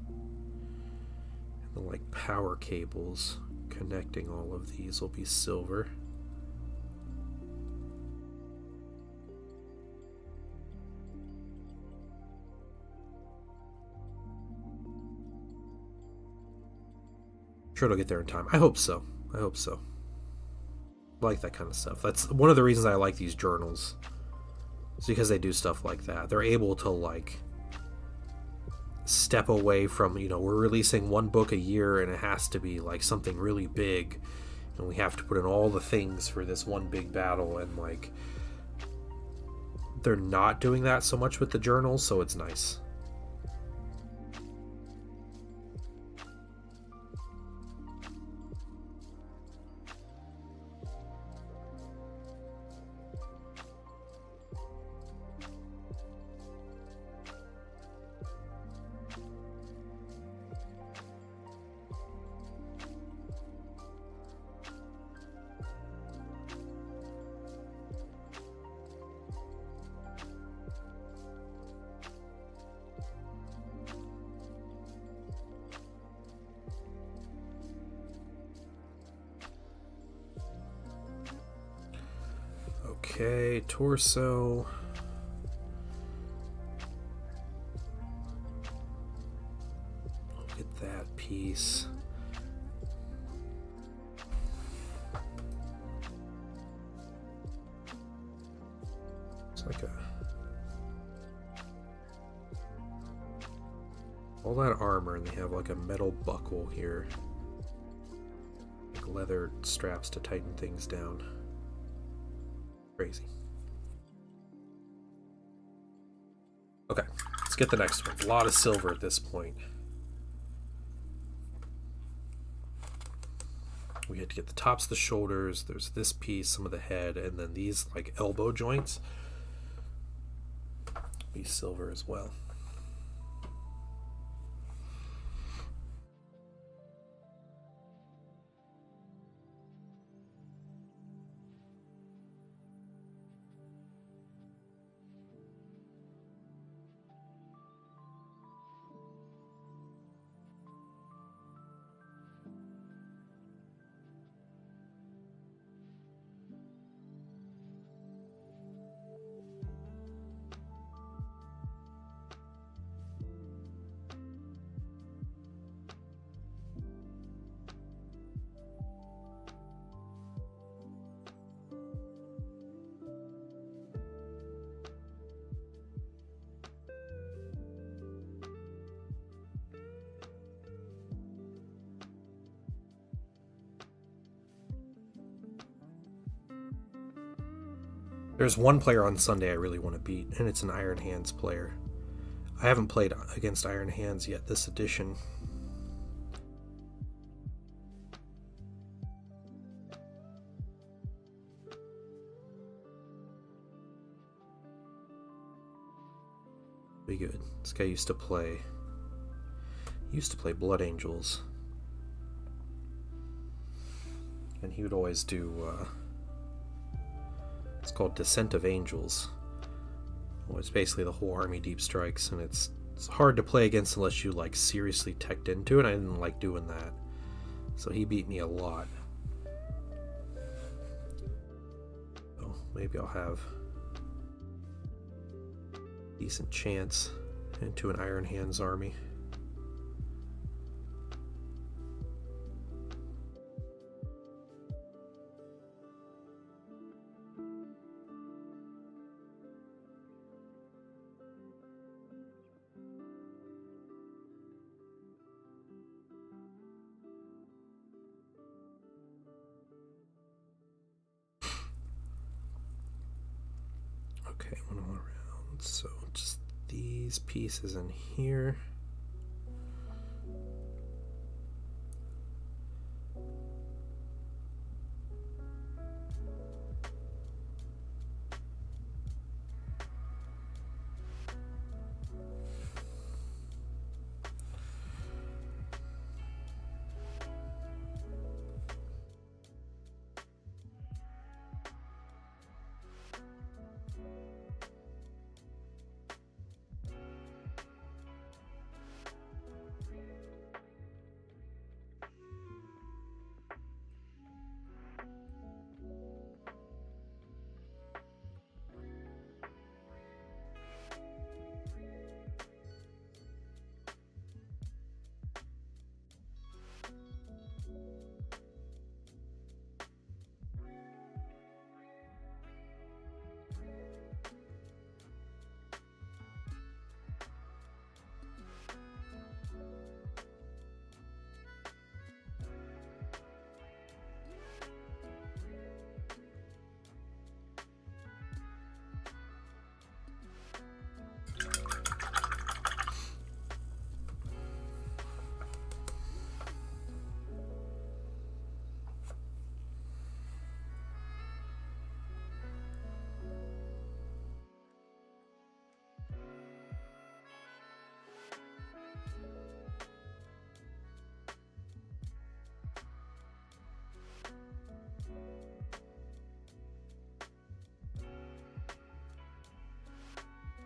And the like power cables connecting all of these will be silver. Sure, it'll get there in time. I hope so. Like that kind of stuff. That's one of the reasons I like these journals. It's because they do stuff like that. They're able to like step away from, we're releasing one book a year and it has to be like something really big, and we have to put in all the things for this one big battle, and like they're not doing that so much with the journals, so it's nice. Okay, torso. Look at that piece. It's like a... all that armor, and they have like a metal buckle here. Like leather straps to tighten things down. Crazy. Okay, let's get the next one. A lot of silver at this point. We had to get the tops of the shoulders. There's this piece, some of the head, and then these like elbow joints. Be silver as well. There's one player on Sunday I really want to beat, and it's an Iron Hands player. I haven't played against Iron Hands yet this edition. Be good. This guy used to play Blood Angels, and he would always do it's called Descent of Angels. Well, it's basically the whole army deep strikes, and it's hard to play against unless you like seriously teched into it. I didn't like doing that, so he beat me a lot. So maybe I'll have a decent chance into an Iron Hands army. Okay, one more round. So just these pieces in here.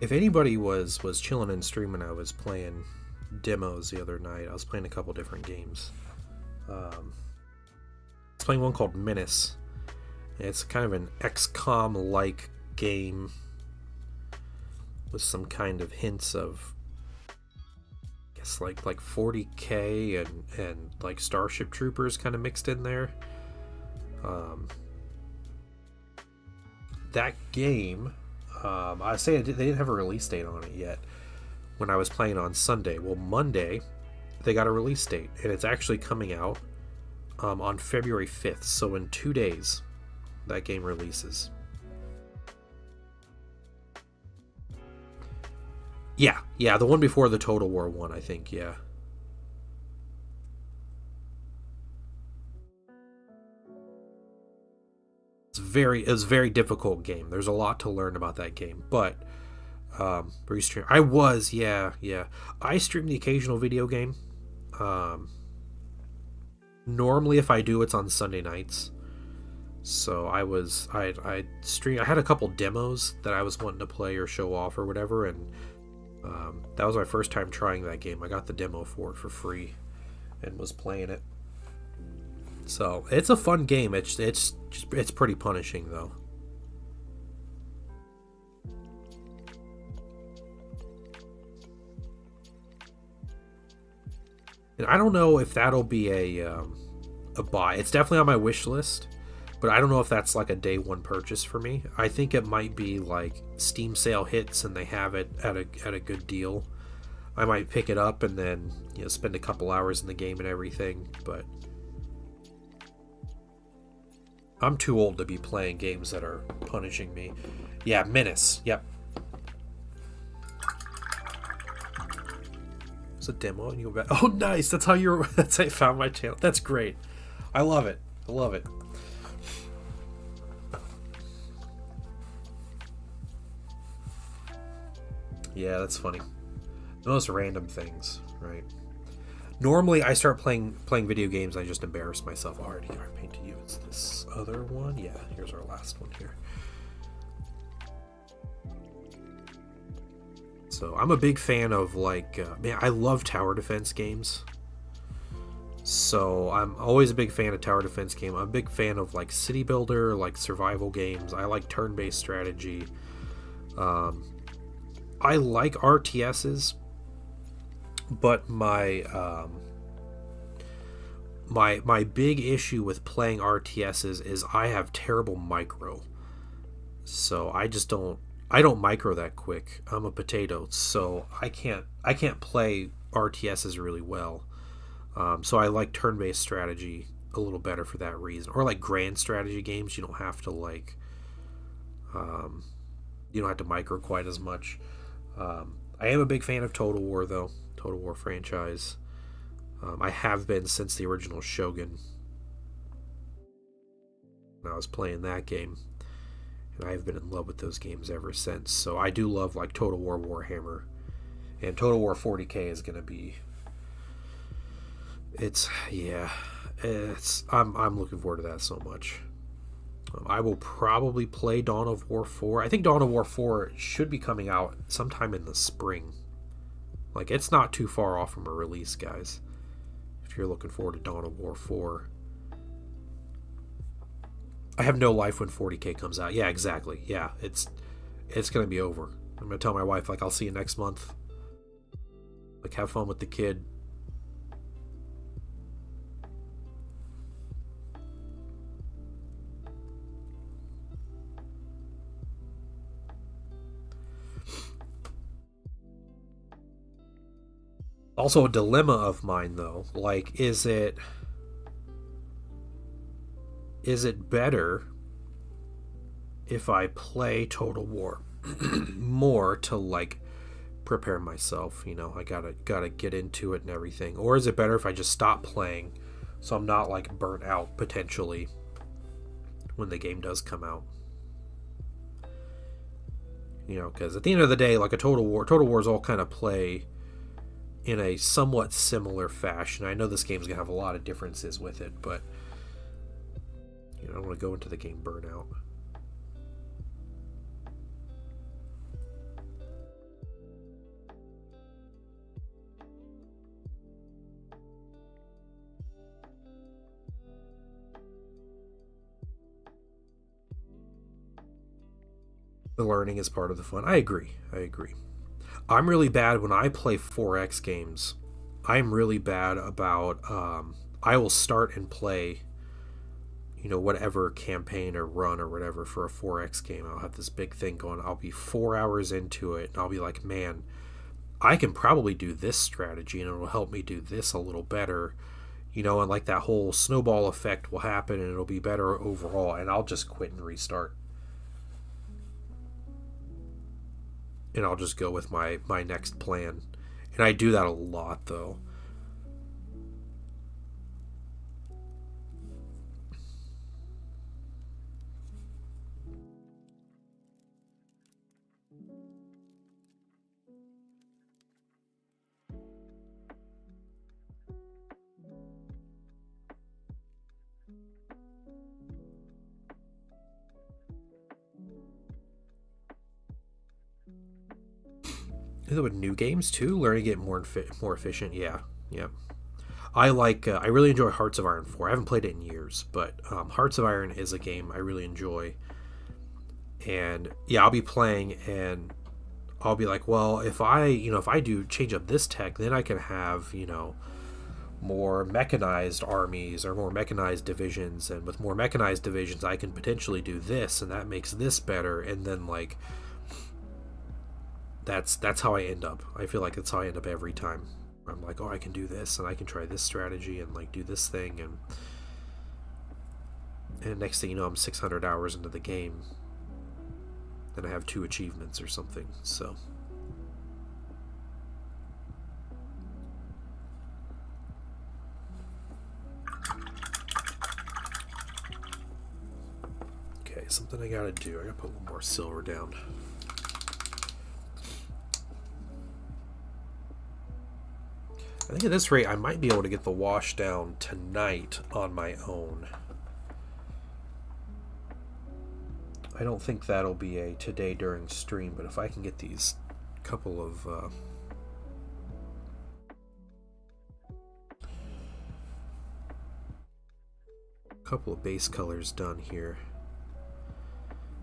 If anybody was chilling and streaming, I was playing demos the other night. I was playing a couple different games. I was playing one called Menace, It's kind of an XCOM-like game with some kind of hints of, I guess, like 40K and like Starship Troopers kind of mixed in there. That game, I say they didn't have a release date on it yet when I was playing on Sunday. Well, Monday they got a release date, and it's actually coming out on February 5th. So in 2 days, that game releases. Yeah, the one before the Total War one, I think. Yeah. It's a very difficult game. There's a lot to learn about that game, but restream. Yeah. I stream the occasional video game. Normally, if I do, it's on Sunday nights. So I stream. I had a couple demos that I was wanting to play or show off or whatever, and that was my first time trying that game. I got the demo for it for free, and was playing it. So it's a fun game. It's pretty punishing though. And I don't know if that'll be a buy. It's definitely on my wish list, but I don't know if that's like a day one purchase for me. I think it might be like Steam sale hits and they have it at a good deal. I might pick it up and then spend a couple hours in the game and everything, but I'm too old to be playing games that are punishing me. Yeah, Menace. Yep. It's a demo and you go back. Oh, nice. That's how you found my channel. That's great. I love it. Yeah, that's funny. The most random things, right? Normally, I start playing video games. I just embarrass myself. I already painted you. It's this other one. Yeah, here's our last one here. So I'm a big fan of man, I love tower defense games. So I'm always a big fan of tower defense game. I'm a big fan of like city builder, like survival games. I like turn-based strategy. I like RTSs, but my big issue with playing RTSs is I have terrible micro. So I don't micro that quick. I'm a potato, so I can't play RTSs really well. So I like turn-based strategy a little better for that reason, or like grand strategy games. You don't have to micro quite as much. I am a big fan of Total War though. Total War franchise. I have been since the original Shogun. When I was playing that game, and I've been in love with those games ever since. So I do love like Total War Warhammer, and Total War 40K is going to be. I'm looking forward to that so much. I will probably play Dawn of War 4. I think Dawn of War 4 should be coming out sometime in the spring. Like, it's not too far off from a release, guys. If you're looking forward to Dawn of War 4. I have no life when 40K comes out. Yeah, exactly. Yeah, it's going to be over. I'm going to tell my wife, like, I'll see you next month. Like, have fun with the kid. Also a dilemma of mine though, like is it better if I play Total War more to like prepare myself, I gotta get into it and everything, or is it better if I just stop playing so I'm not like burnt out potentially when the game does come out? Because at the end of the day, like a Total Wars all kind of play in a somewhat similar fashion. I know this game's gonna have a lot of differences with it, but I don't want to go into the game burnout. The learning is part of the fun. I agree. I agree. I'm really bad when I play 4X games. I'm really bad about. I will start and play, whatever campaign or run or whatever for a 4X game. I'll have this big thing going. I'll be 4 hours into it, and I'll be like, man, I can probably do this strategy, and it'll help me do this a little better. And like that whole snowball effect will happen, and it'll be better overall. And I'll just quit and restart. And I'll just go with my next plan. And I do that a lot, though. Is it with new games too? Learning to get more efficient. Yeah, yeah. I like. I really enjoy Hearts of Iron 4. I haven't played it in years, but Hearts of Iron is a game I really enjoy. And yeah, I'll be playing, and I'll be like, well, if I do change up this tech, then I can have more mechanized armies or more mechanized divisions, and with more mechanized divisions, I can potentially do this, and that makes this better, and then like that's how I end up. I feel like that's how I end up every time. I'm like, oh, I can do this, and I can try this strategy, and like do this thing, and next thing you know, I'm 600 hours into the game, and I have 2 achievements or something. So okay, something I gotta do. I gotta put a little more silver down. I think at this rate, I might be able to get the wash down tonight on my own. I don't think that'll be a today during stream, but if I can get these couple of base colors done here,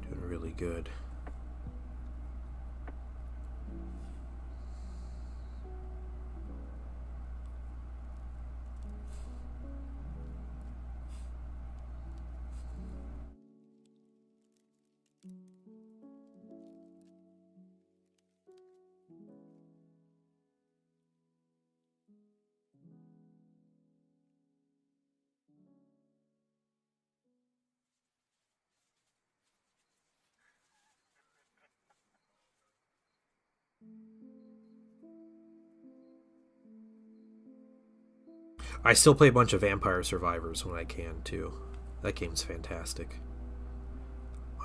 doing really good. I still play a bunch of Vampire Survivors when I can too. That game's fantastic.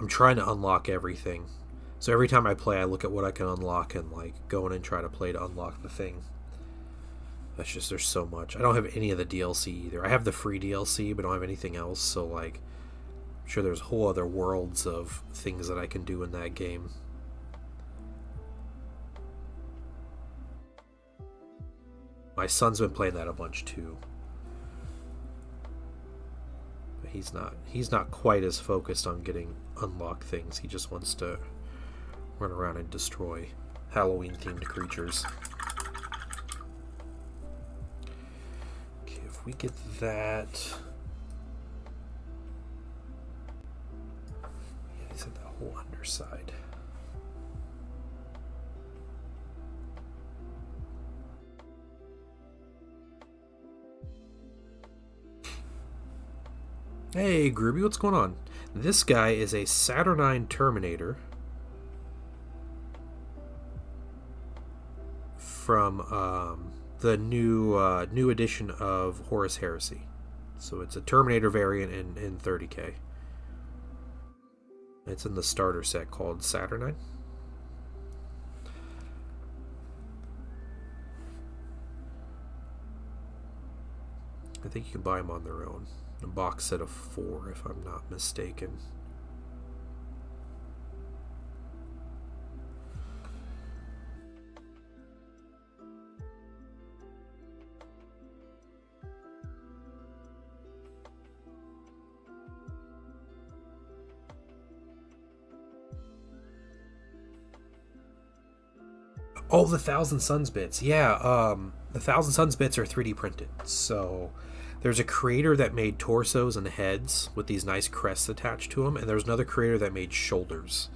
I'm trying to unlock everything. So every time I play, I look at what I can unlock and like go in and try to play to unlock the thing. That's just, there's so much. I don't have any of the DLC either. I have the free DLC, but I don't have anything else. So like, I'm sure there's whole other worlds of things that I can do in that game. My son's been playing that a bunch too. But he's not quite as focused on getting unlock things. He just wants to run around and destroy Halloween themed creatures. Okay, if we get that. Yeah, he's at the whole underside. Hey, Groovy, what's going on? This guy is a Saturnine Terminator from the new edition of Horus Heresy. So it's a Terminator variant in 30k. It's in the starter set called Saturnine. I think you can buy them on their own. A box set of 4, if I'm not mistaken. Oh, the Thousand Suns bits. Yeah, the Thousand Suns bits are 3D printed. So there's a creator that made torsos and heads with these nice crests attached to them, and there's another creator that made shoulders.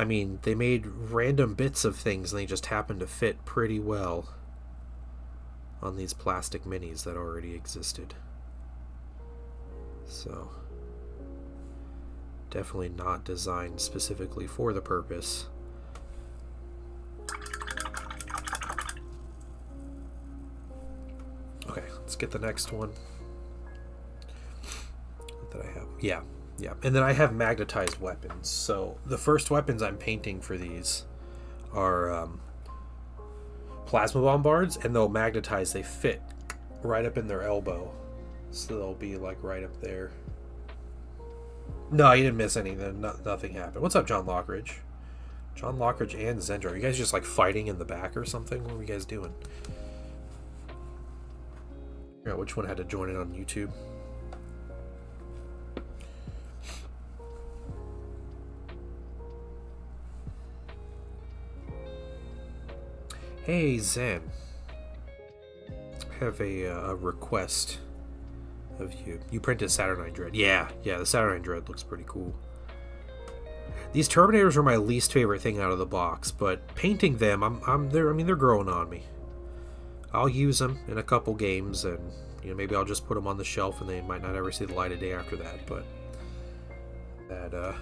I mean, they made random bits of things and they just happened to fit pretty well on these plastic minis that already existed. So, definitely not designed specifically for the purpose. Okay, let's get the next one that I have. Yeah. Yeah, and then I have magnetized weapons. So the first weapons I'm painting for these are plasma bombards, and they'll magnetize. They fit right up in their elbow, so they'll be like right up there. No, you didn't miss anything. Nothing happened. What's up, John Lockridge? John Lockridge and Zendro. Are you guys just like fighting in the back or something? What are you guys doing? Yeah, which one had to join in on YouTube? Hey Zen, I have a request of you. You printed Saturnine Dread. Yeah, the Saturnine Dread looks pretty cool. These Terminators are my least favorite thing out of the box, but painting them, they're growing on me. I'll use them in a couple games, and maybe I'll just put them on the shelf, and they might not ever see the light of day after that. But that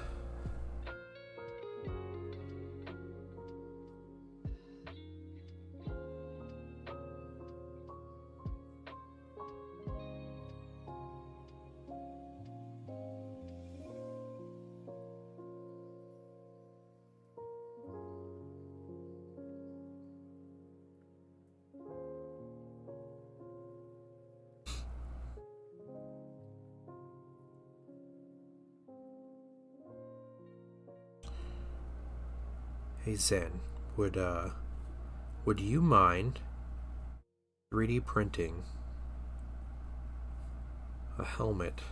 Hey Zen, would you mind 3D printing a helmet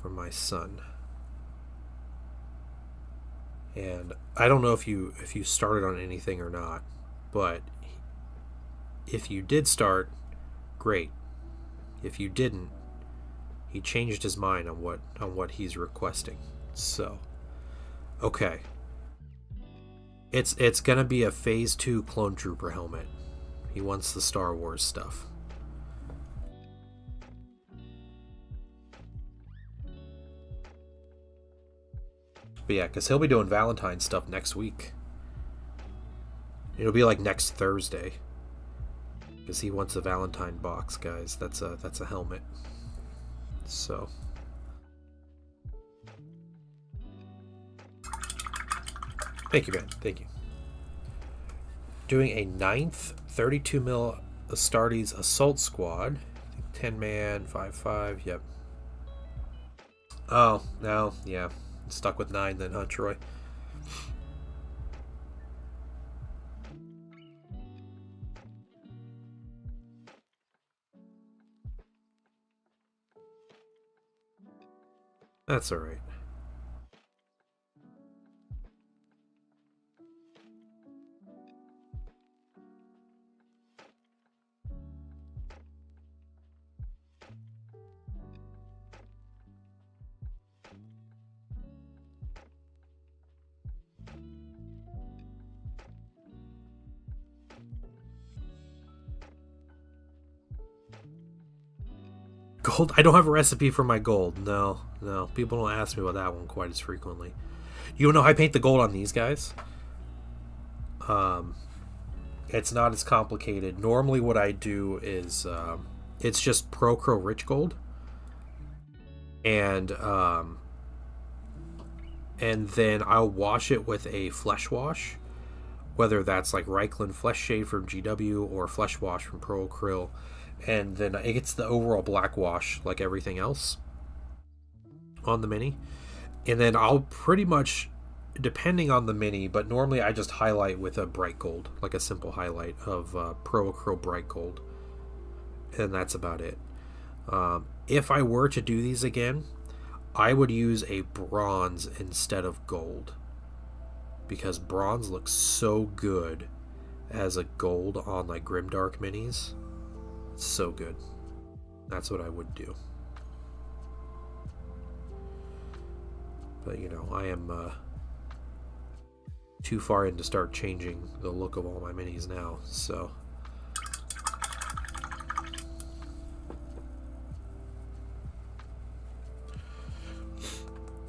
for my son? And I don't know if you started on anything or not, but if you did start, great. If you didn't, he changed his mind on what he's requesting. So, okay. It's gonna be a Phase 2 Clone Trooper helmet. He wants the Star Wars stuff. But yeah, because he'll be doing Valentine's stuff next week. It'll be like next Thursday. Because he wants a Valentine box, guys. That's a helmet. So... Thank you, man. Thank you. Doing a 9th 32mm Astartes Assault Squad. 10-man, 5.5. Yep. Oh, no. Yeah. Stuck with 9 then, huh, Troy? That's alright. Gold? I don't have a recipe for my gold. No. People don't ask me about that one quite as frequently. You know how I paint the gold on these guys? It's not as complicated. Normally what I do is it's just Procro Rich Gold. And then I'll wash it with a flesh wash. Whether that's like Reichland Flesh Shade from GW or Flesh Wash from Pro Acryl. And then it gets the overall black wash like everything else on the mini. And then I'll pretty much, depending on the mini, but normally I just highlight with a bright gold, like a simple highlight of Pro Acryl Bright Gold. And that's about it. If I were to do these again, I would use a bronze instead of gold, because bronze looks so good as a gold on like Grimdark minis. It's so good. That's what I would do. But you know, I am too far in to start changing the look of all my minis now, so.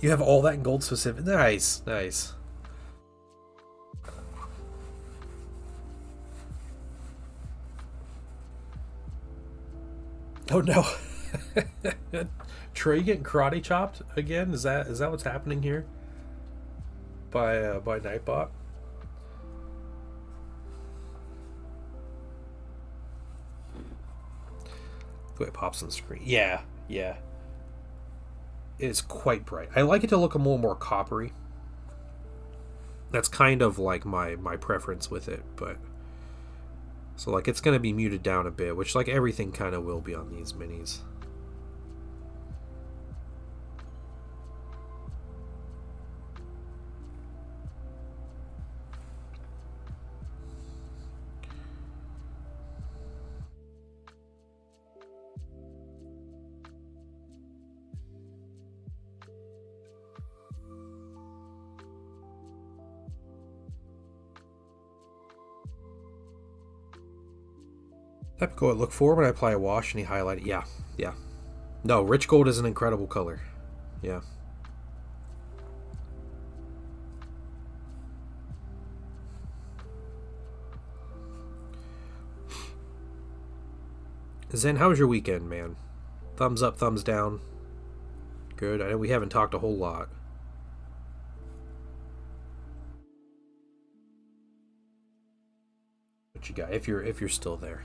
You have all that in gold specific? Nice, nice. Oh no. Trey getting karate chopped again? Is that what's happening here? By Nightbot? The way it pops on the screen. Yeah, yeah. It's quite bright. I like it to look a little more coppery. That's kind of like my preference with it, but so like it's gonna be muted down a bit, which like everything kind of will be on these minis. Type of gold I look for when I apply a wash and you highlight it. Yeah, yeah. No, rich gold is an incredible color. Yeah. Zen, how was your weekend, man? Thumbs up, thumbs down. Good. I know we haven't talked a whole lot. What you got? If you're still there.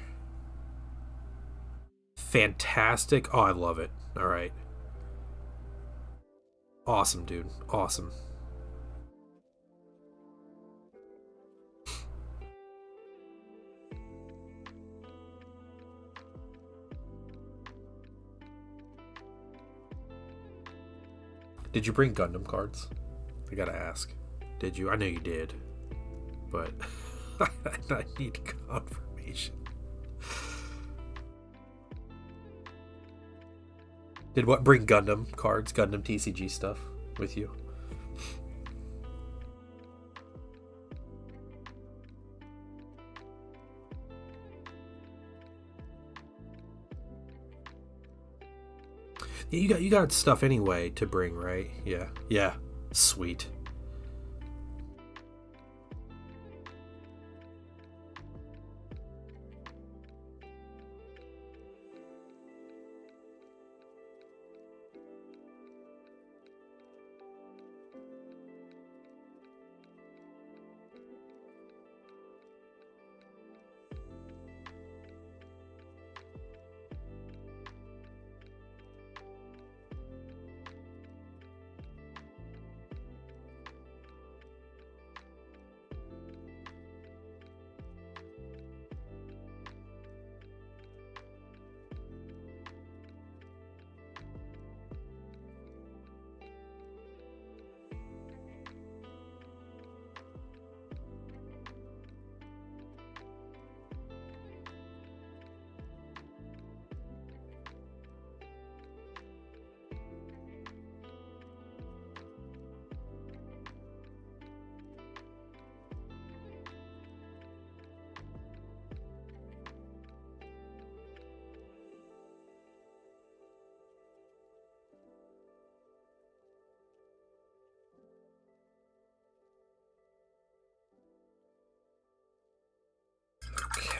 Fantastic. Oh, I love it. All right. Awesome, dude. Awesome. Did you bring Gundam cards? I gotta ask. Did you? I know you did. But I need confirmation. Did what? Bring Gundam cards, Gundam TCG stuff with you? Yeah, you got stuff anyway to bring, right? Yeah. Yeah. Sweet.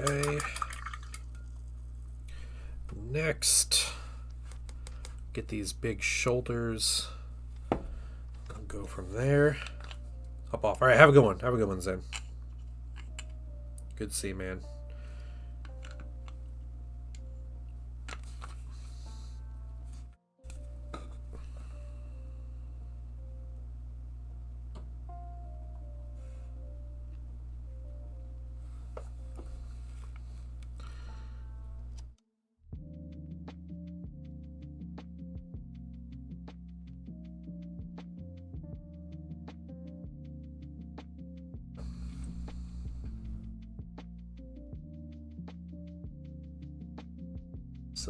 Okay. Next, get these big shoulders. I'll go from there. Hop off. All right, have a good one. Have a good one, Zen. Good to see you, man.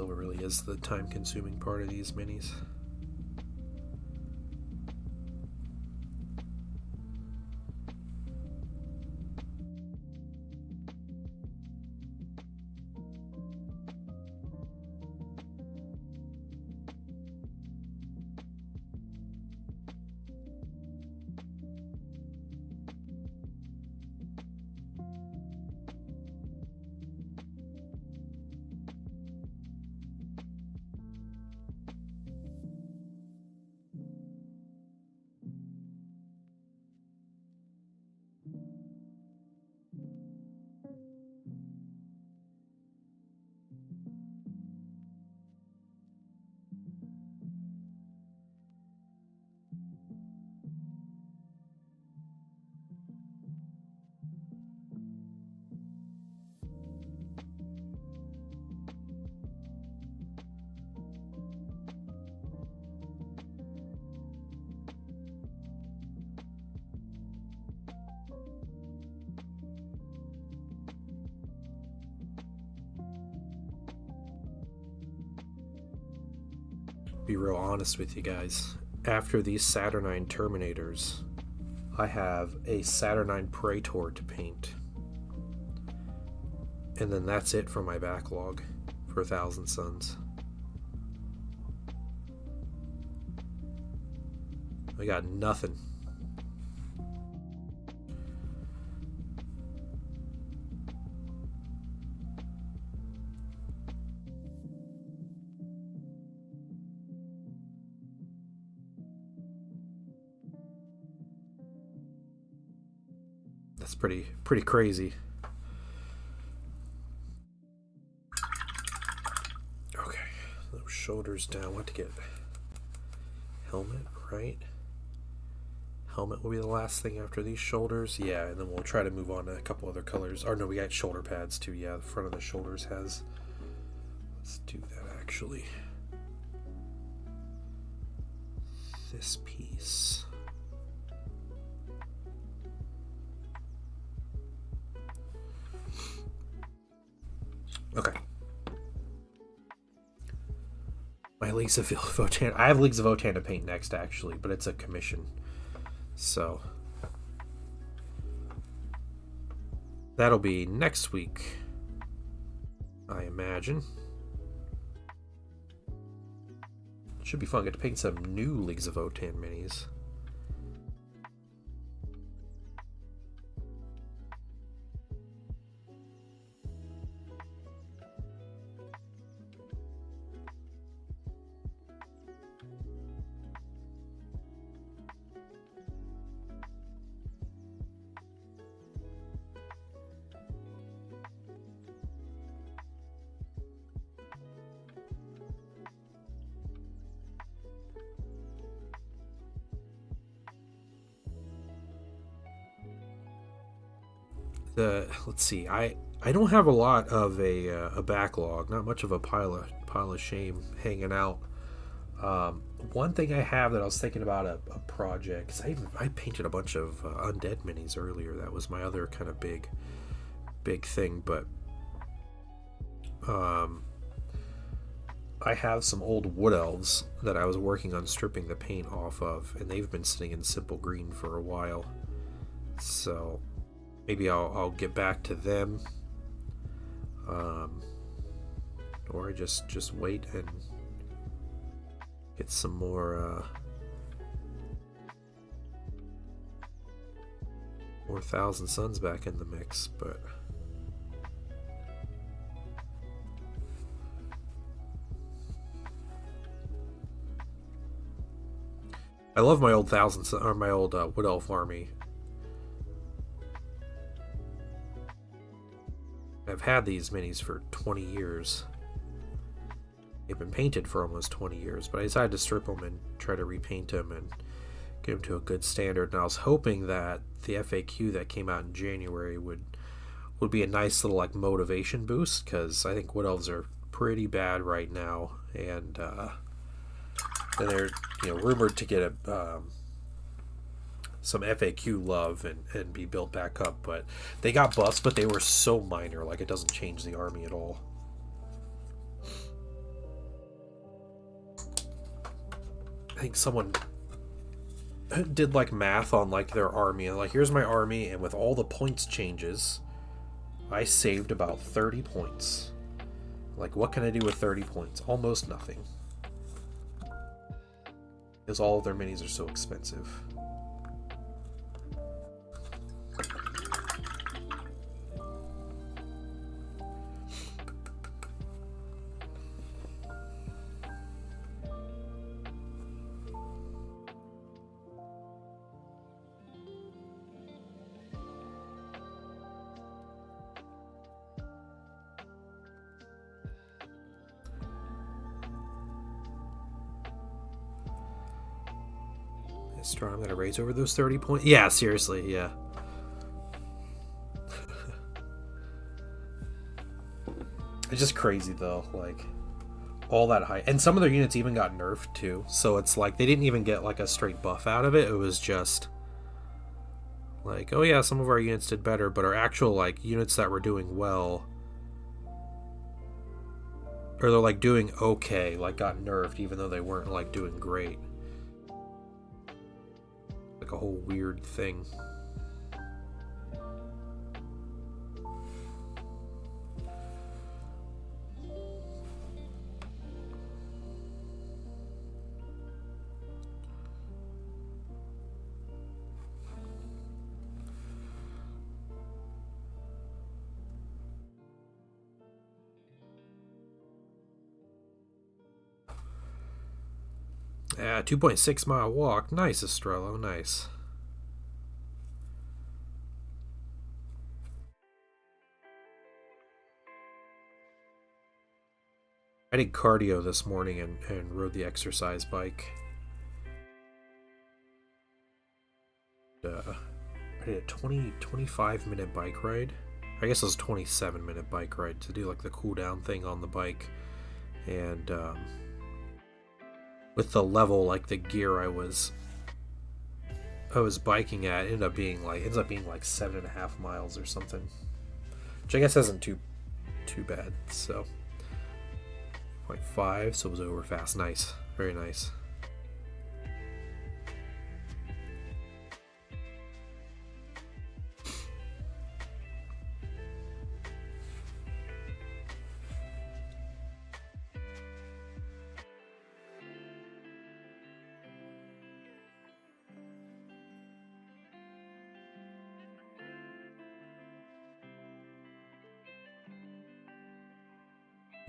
silver really is the time-consuming part of these minis. Be real honest with you guys. After these Saturnine Terminators, I have a Saturnine Praetor to paint. And then that's it for my backlog for 1,000 Suns. I got nothing. That's pretty crazy. Okay, those shoulders down. What to get? Helmet, right? Helmet will be the last thing after these shoulders. Yeah, and then we'll try to move on to a couple other colors. Or no, we got shoulder pads too. Yeah, the front of the shoulders has. Let's do that actually. This piece. Okay. My Leagues of Votan. I have Leagues of Votan to paint next, actually, but it's a commission. So that'll be next week, I imagine. Should be fun. Get to paint some new Leagues of Votan minis. Let's see. I don't have a lot of a backlog. Not much of a pile of shame hanging out. One thing I have that I was thinking about a project, because I painted a bunch of undead minis earlier. That was my other kind of big thing. But I have some old wood elves that I was working on stripping the paint off of, and they've been sitting in simple green for a while. So maybe I'll get back to them, or I just wait and get some more 1,000 Suns back in the mix. But I love my old my old Wood Elf army. I've had these minis for 20 years. They've been painted for almost 20 years, but I decided to strip them and try to repaint them and get them to a good standard. And I was hoping that the FAQ that came out in January would be a nice little like motivation boost, because I think Wood Elves are pretty bad right now, and they're rumored to get some FAQ love and be built back up, but they got buffs, but they were so minor, like it doesn't change the army at all. I think someone did like math on like their army, and like, here's my army, and with all the points changes, I saved about 30 points. Like, what can I do with 30 points? Almost nothing. Because all of their minis are so expensive. I'm gonna raise over those 30 points. Yeah, seriously, yeah. It's just crazy though, like all that high, and some of their units even got nerfed too. So it's like they didn't even get like a straight buff out of it. It was just like, oh yeah, some of our units did better, but our actual like units that were doing well, or they're like doing okay, like got nerfed even though they weren't like doing great. A whole weird thing. Yeah, 2.6 mile walk. Nice, Estrello, nice. I did cardio this morning and rode the exercise bike. I did a 25 minute bike ride. I guess it was a 27-minute bike ride to do like the cool down thing on the bike. And with the level, like the gear I was biking at, ends up being like 7.5 miles or something, which I guess isn't too bad. So 0.5, so it was over fast. Nice, very nice.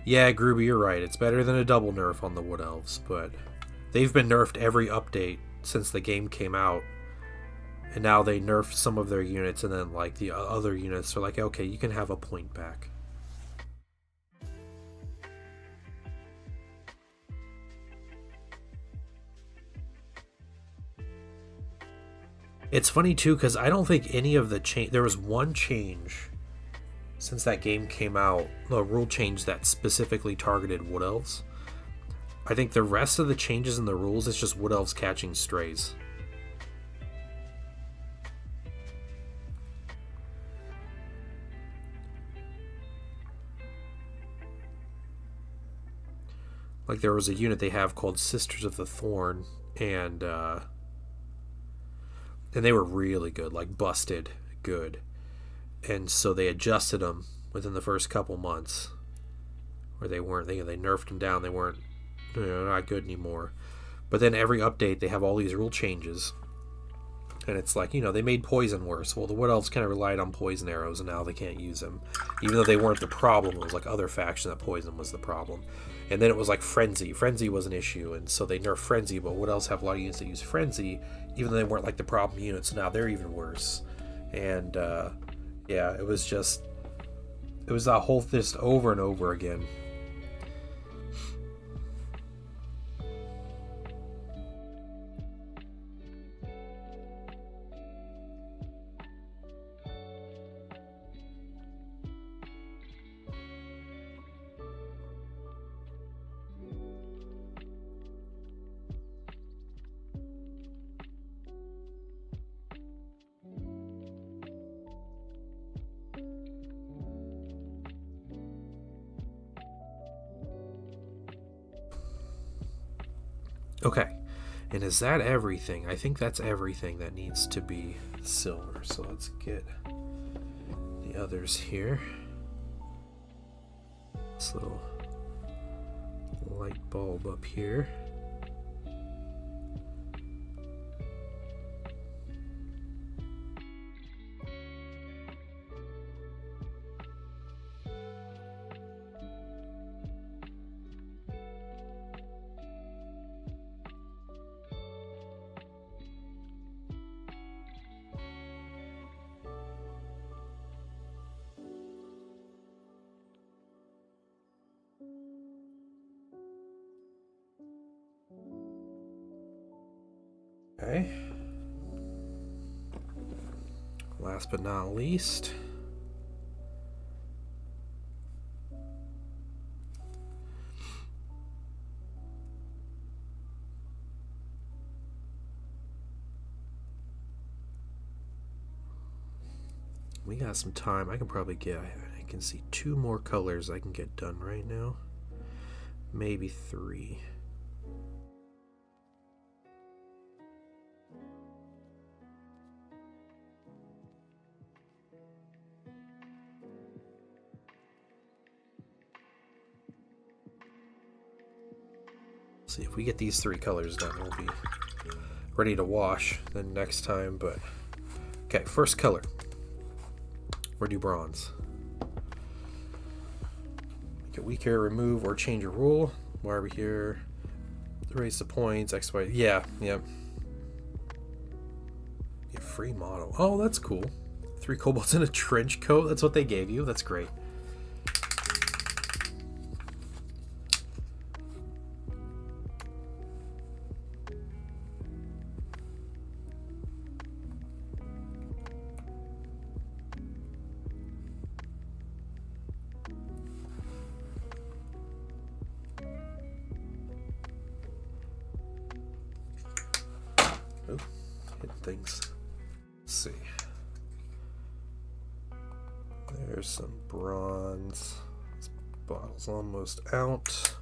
Yeah, Groovy, you're right. It's better than a double nerf on the Wood Elves, but they've been nerfed every update since the game came out. And now they nerfed some of their units, and then like the other units are like, okay, you can have a point back. It's funny too, because I don't think any of the change. There was one change since that game came out, a rule change that specifically targeted Wood Elves. I think the rest of the changes in the rules is just Wood Elves catching strays. Like there was a unit they have called Sisters of the Thorn, and they were really good, like busted good. And so they adjusted them within the first couple months, where they nerfed them down. They weren't not good anymore. But then every update they have all these rule changes, and it's like, they made poison worse. Well, the Wood Elves kind of relied on poison arrows, and now they can't use them, even though they weren't the problem. It was like other faction that poison was the problem. And then it was like Frenzy was an issue, and so they nerfed Frenzy. But Wood Elves have a lot of units that use Frenzy, even though they weren't like the problem units. So now they're even worse. And yeah, it was that whole just over and over again. Okay, And is that everything? I think that's everything that needs to be silver. So let's get the others here. This little light bulb up here. Okay. Last but not least, we got some time. I can probably get, I can see 2 more colors I can get done right now. Maybe 3. See if we get these 3 colors done, we'll be ready to wash then next time. But okay, first color. We're do bronze. Make it weaker, remove or change a rule. Why are we here? Erase the points, X, Y. Yeah. Get free model. Oh, that's cool. 3 kobolds in a trench coat. That's what they gave you. That's great. Oh, hit things. Let's see. There's some bronze. This bottle's almost out.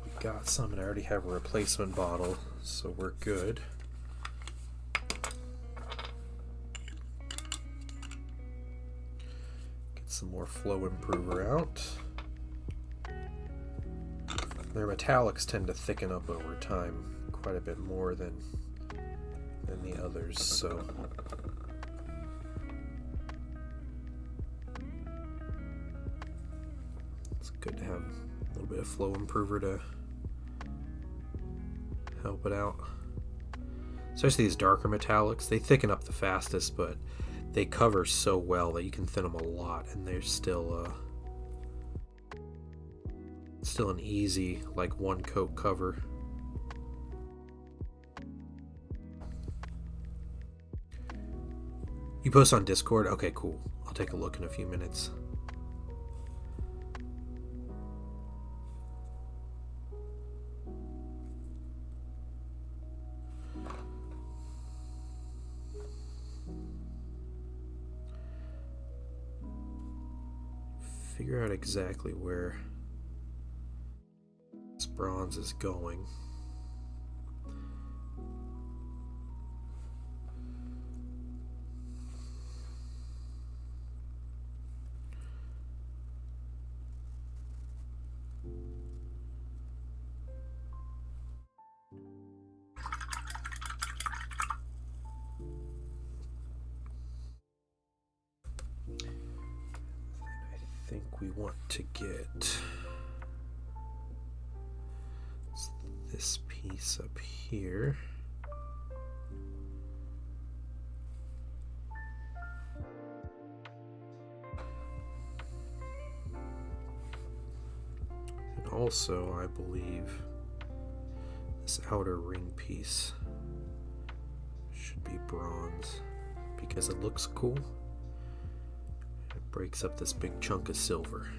We got some, and I already have a replacement bottle, so we're good. Get some more flow improver out. Their metallics tend to thicken up over time quite a bit more than the others, so it's good to have a little bit of flow improver to help it out. Especially these darker metallics, they thicken up the fastest, but they cover so well that you can thin them a lot, and they're still an easy, like, 1 coat cover. You post on Discord? Okay, cool. I'll take a look in a few minutes. Figure out exactly where this bronze is going. I think we want to get this piece up here. And also, I believe this outer ring piece should be bronze because it looks cool. It breaks up this big chunk of silver.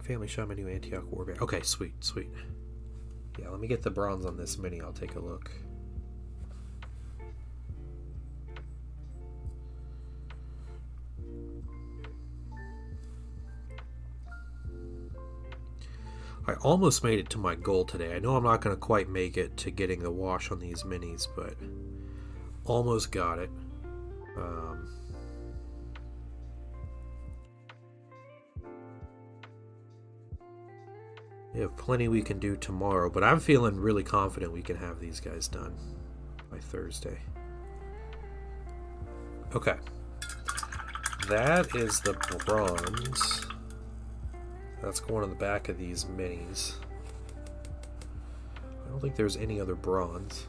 Family shot my new Antioch warband. Okay, sweet. Yeah, let me get the bronze on this mini. I'll take a look. I almost made it to my goal today. I know I'm not going to quite make it to getting the wash on these minis, but almost got it. We have plenty we can do tomorrow, but I'm feeling really confident we can have these guys done by Thursday. Okay. That is the bronze. That's going on the back of these minis. I don't think there's any other bronze.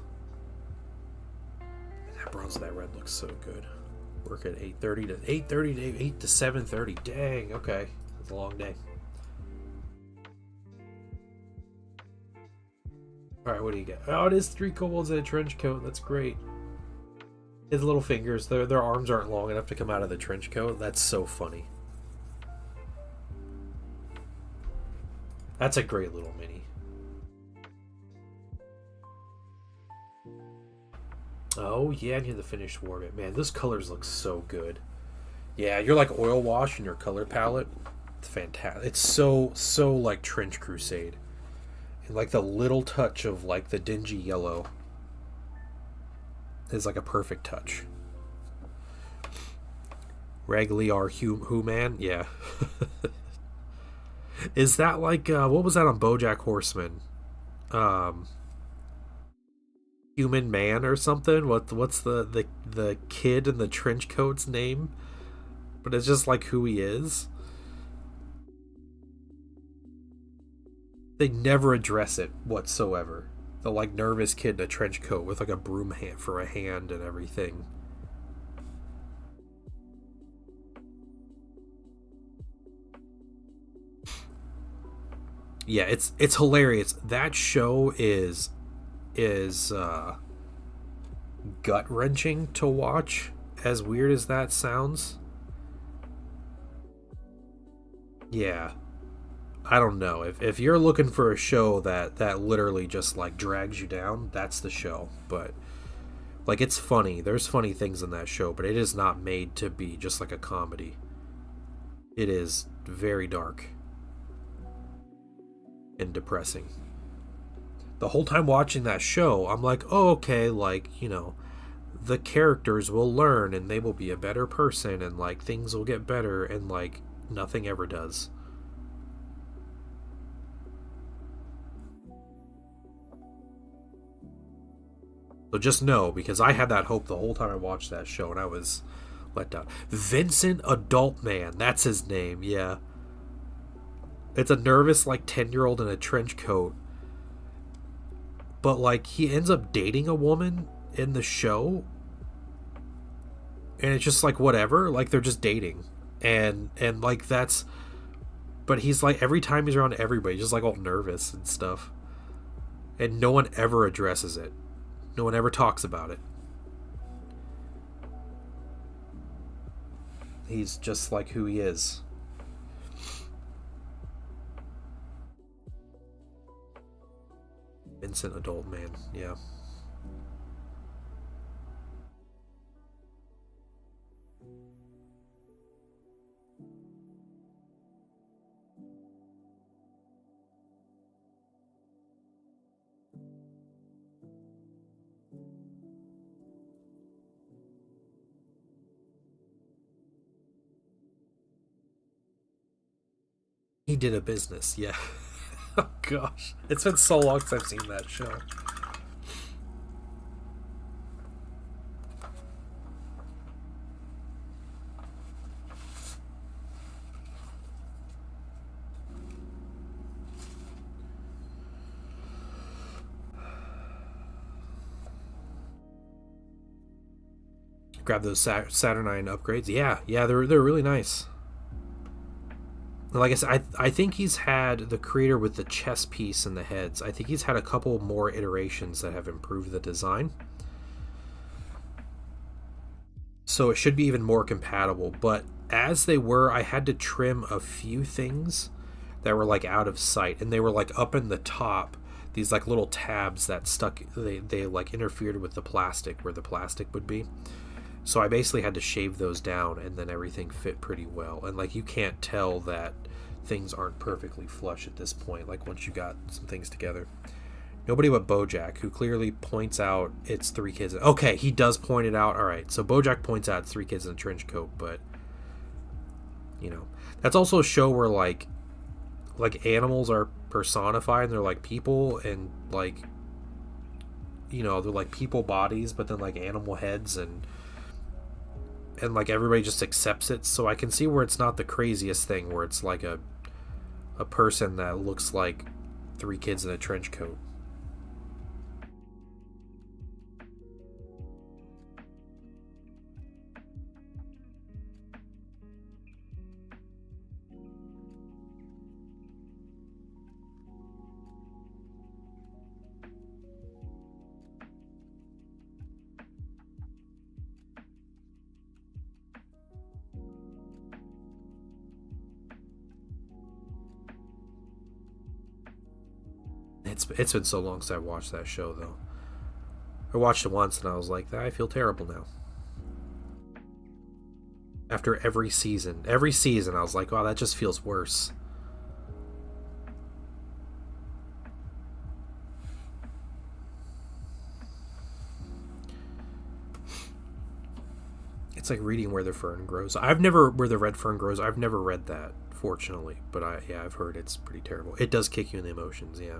That bronze and that red looks so good. Work at 8:30 to 8:30 to 8 to 7:30. Dang, okay. It's a long day. Alright, what do you get? Oh, it is 3 kobolds in a trench coat. That's great. His little fingers, their arms aren't long enough to come out of the trench coat. That's so funny. That's a great little mini. Oh, yeah, I need the finished Warbit. Man, those colors look so good. Yeah, you're like oil wash in your color palette. It's fantastic. It's so like Trench Crusade. And like the little touch of like the dingy yellow is like a perfect touch. Ragliar Who-Man? Yeah. Is that like, what was that on BoJack Horseman? Human Man or something? What's the kid in the trench coat's name? But it's just like who he is. They never address it whatsoever. The like nervous kid in a trench coat with like a broom hand for a hand and everything. Yeah, it's hilarious. That show is gut wrenching to watch. As weird as that sounds. Yeah. I don't know. If you're looking for a show that literally just like drags you down, that's the show. But like it's funny. There's funny things in that show, but it is not made to be just like a comedy. It is very dark and depressing. The whole time watching that show, I'm like, oh, okay, like, you know, the characters will learn and they will be a better person and like things will get better, and like nothing ever does. So just know, because I had that hope the whole time I watched that show and I was let down. Vincent Adult Man, that's his name, yeah. It's a nervous like 10-year-old in a trench coat. But like he ends up dating a woman in the show. And it's just like whatever, like they're just dating. And like that's, but he's like every time he's around everybody, he's just like all nervous and stuff. And no one ever addresses it. No one ever talks about it. He's just like who he is. Vincent Adult Man, yeah. He did a business, yeah. Oh gosh, it's been so long since I've seen that show. Grab those Saturnine upgrades. Yeah, they're really nice. Like I said, I think he's had the creator with the chest piece and the heads. I think he's had a couple more iterations that have improved the design. So it should be even more compatible. But as they were, I had to trim a few things that were like out of sight. And they were like up in the top. These like little tabs that stuck, they like interfered with the plastic where the plastic would be. So I basically had to shave those down, and then everything fit pretty well. And like you can't tell that things aren't perfectly flush at this point, like once you got some things together. Nobody but Bojack, who clearly points out it's 3 kids. Okay, he does point it out. All right, so Bojack points out it's 3 kids in a trench coat, but you know, that's also a show where like animals are personified and they're like people, and like, you know, they're like people bodies, but then like animal heads, and like everybody just accepts it. So I can see where it's not the craziest thing, where it's like a person that looks like 3 kids in a trench coat. It's been so long since I watched that show, though. I watched it once and I was like, I feel terrible now. After every season I was like, wow, that just feels worse. It's like reading Where the Fern Grows. Where the Red Fern Grows, I've never read that, fortunately, but I've heard it's pretty terrible. It does kick you in the emotions, yeah.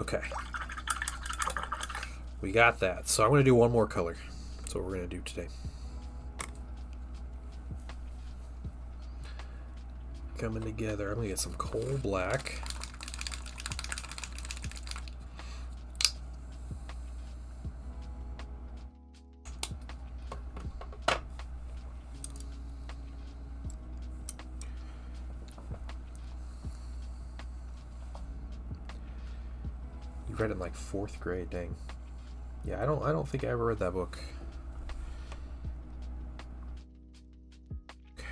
Okay. We got that. So I'm going to do one more color. That's what we're going to do today. Coming together. I'm going to get some coal black. You read it in like 4th grade, dang. Yeah, I don't think I ever read that book. Okay.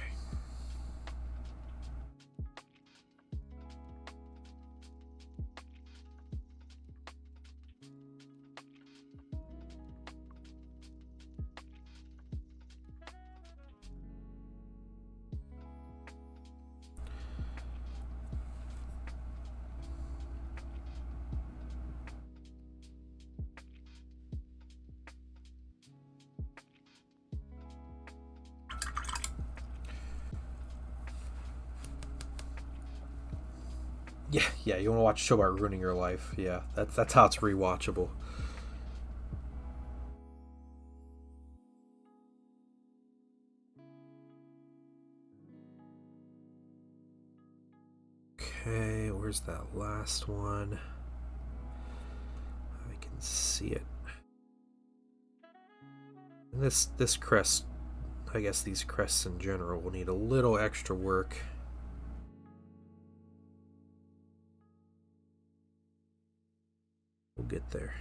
Yeah, you want to watch a show about ruining your life. Yeah, that's how it's rewatchable. Okay, where's that last one? I can see it. And this crest, I guess these crests in general will need a little extra work. We'll get there.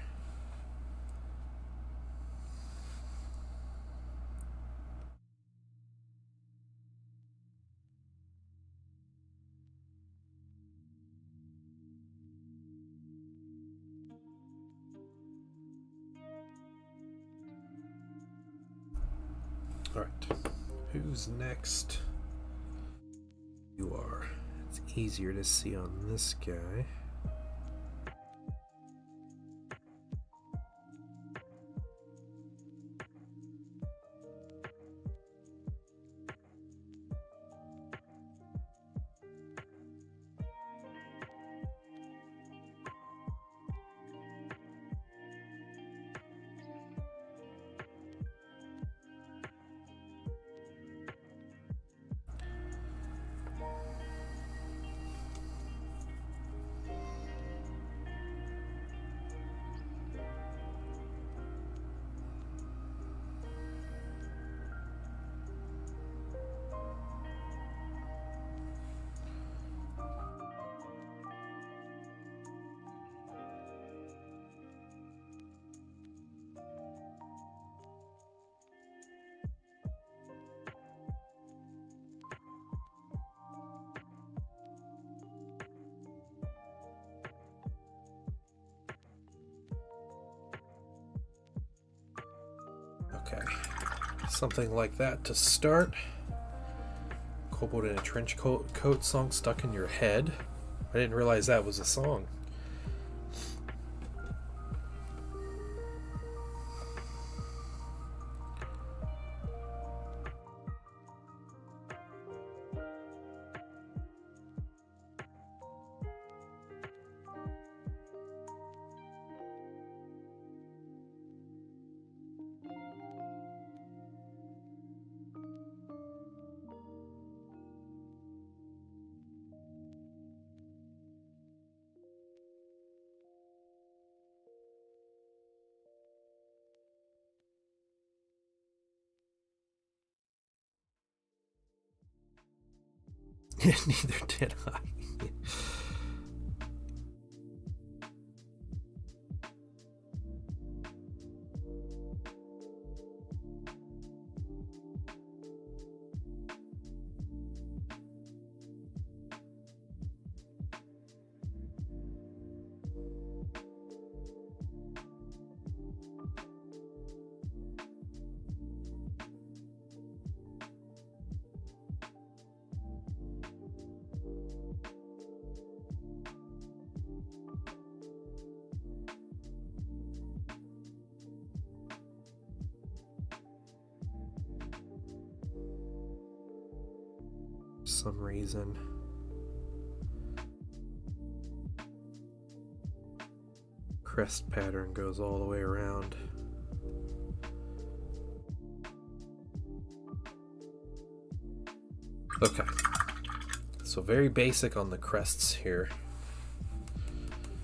Alright, who's next? You are. It's easier to see on this guy. Okay. Something like that to start. Kobold in a trench coat song stuck in your head. I didn't realize that was a song. Neither did I. Some reason. Crest pattern goes all the way around. Okay. So very basic on the crests here.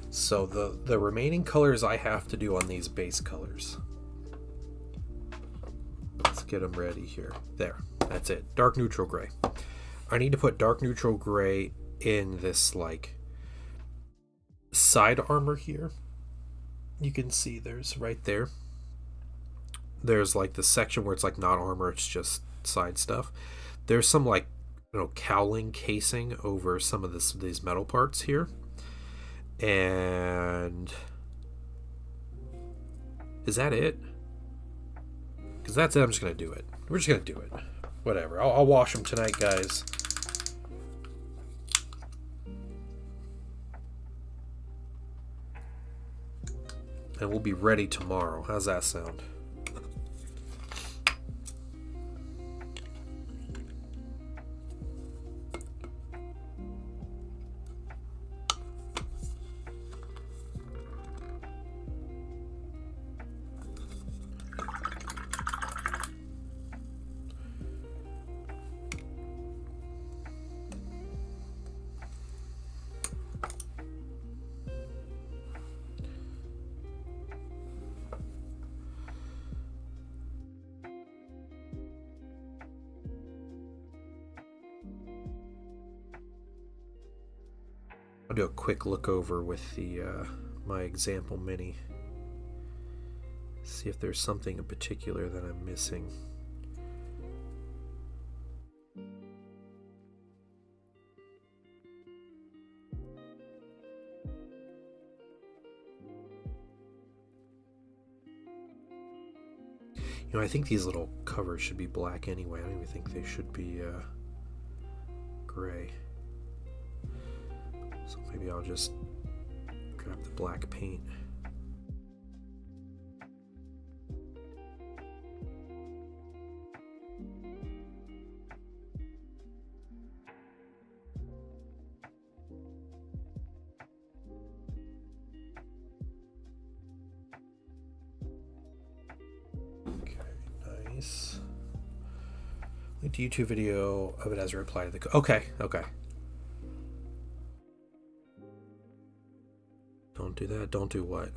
So the remaining colors I have to do on these base colors. Let's get them ready here. There. That's it. Dark neutral gray. I need to put dark neutral gray in this like side armor here. You can see there's right there. There's like the section where it's like not armor, it's just side stuff. There's some like, you know, cowling casing over some of these metal parts here. And is that it? Because that's it. I'm just gonna do it. We're just gonna do it. Whatever. I'll wash them tonight, guys. And we'll be ready tomorrow. How's that sound? I'll do a quick look over with the my example mini. See if there's something in particular that I'm missing. You know, I think these little covers should be black anyway. I don't even think they should be gray. So maybe I'll just grab the black paint. Okay, nice. Link to YouTube video of it as a reply to the... Okay. Don't do that. Don't do what?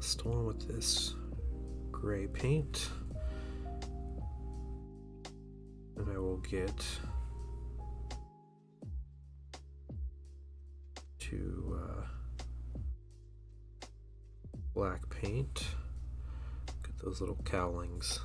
Still on with this gray paint. And I will get to black paint. Get those little cowlings.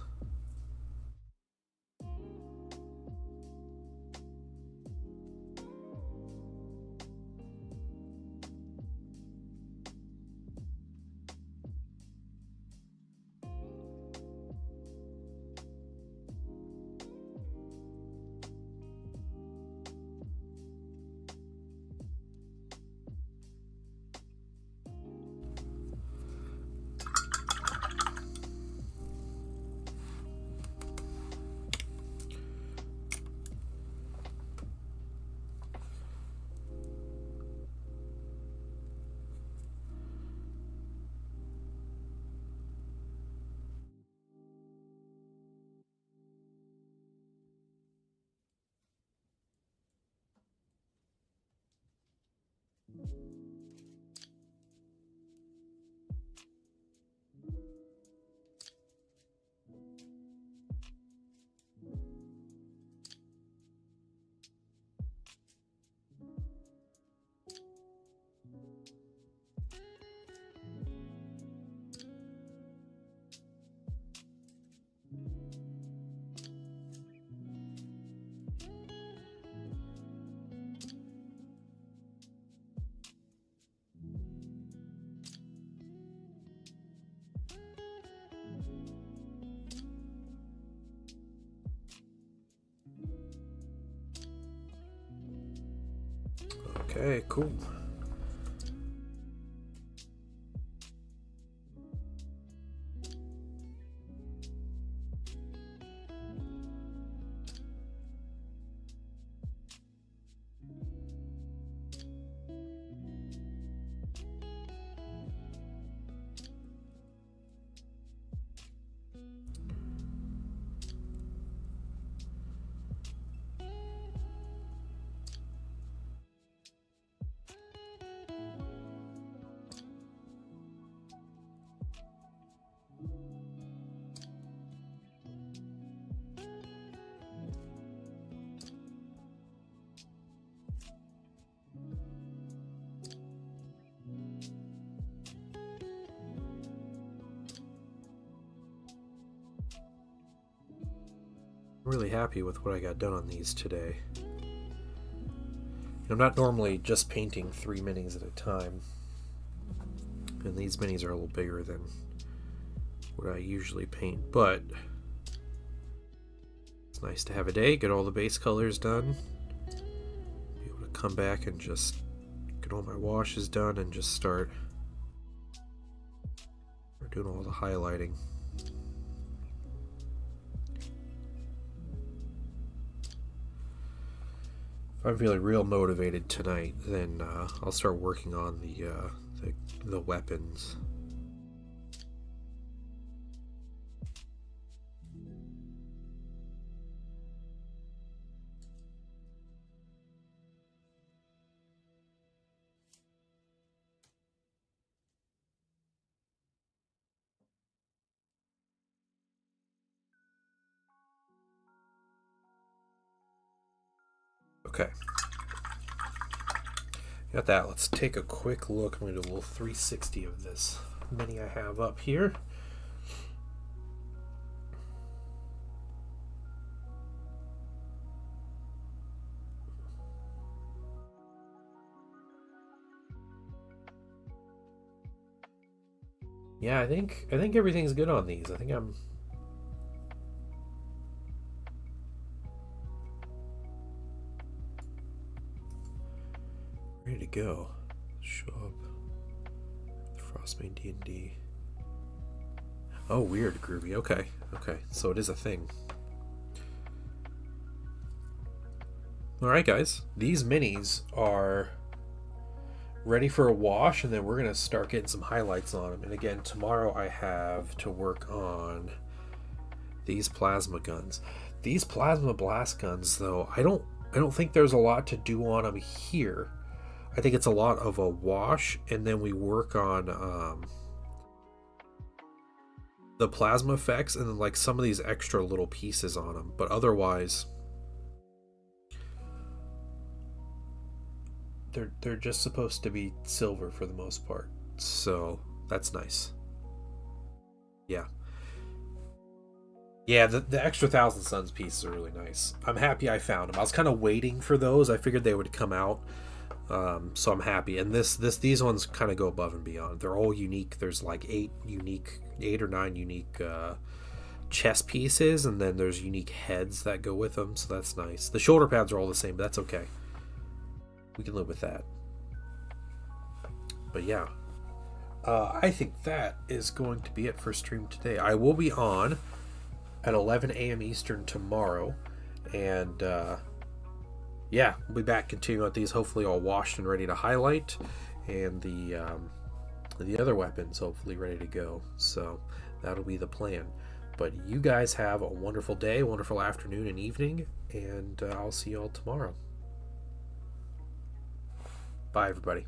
Okay, cool. I'm really happy with what I got done on these today. I'm not normally just painting 3 minis at a time, and these minis are a little bigger than what I usually paint, but it's nice to have a day, get all the base colors done, be able to come back and just get all my washes done and just start doing all the highlighting. If I'm feeling real motivated tonight, then I'll start working on the weapons. Okay. Got that. Let's take a quick look. I'm going to do a little 360 of this mini I have up here. Yeah, I think everything's good on these. I think I'm ready to go. Show up. Frostbane D&D. Oh, weird, groovy. Okay, so it is a thing. Alright guys, these minis are ready for a wash, and then we're going to start getting some highlights on them. And again, tomorrow I have to work on these plasma guns. These plasma blast guns, though, I don't think there's a lot to do on them here. I think it's a lot of a wash, and then we work on the plasma effects and then like some of these extra little pieces on them, but otherwise they're just supposed to be silver for the most part. So that's nice. Yeah. Yeah, the extra Thousand Suns pieces are really nice. I'm happy I found them. I was kind of waiting for those. I figured they would come out. So I'm happy. And these ones kind of go above and beyond. They're all unique. There's like 8 or 9 unique chest pieces, and then there's unique heads that go with them. So that's nice. The shoulder pads are all the same, but that's okay. We can live with that. But yeah, I think that is going to be it for stream today. I will be on at 11 a.m. Eastern tomorrow, and yeah, we'll be back continuing with these, hopefully all washed and ready to highlight, and the other weapons hopefully ready to go. So that'll be the plan. But you guys have a wonderful day, wonderful afternoon and evening, and I'll see you all tomorrow. Bye, everybody.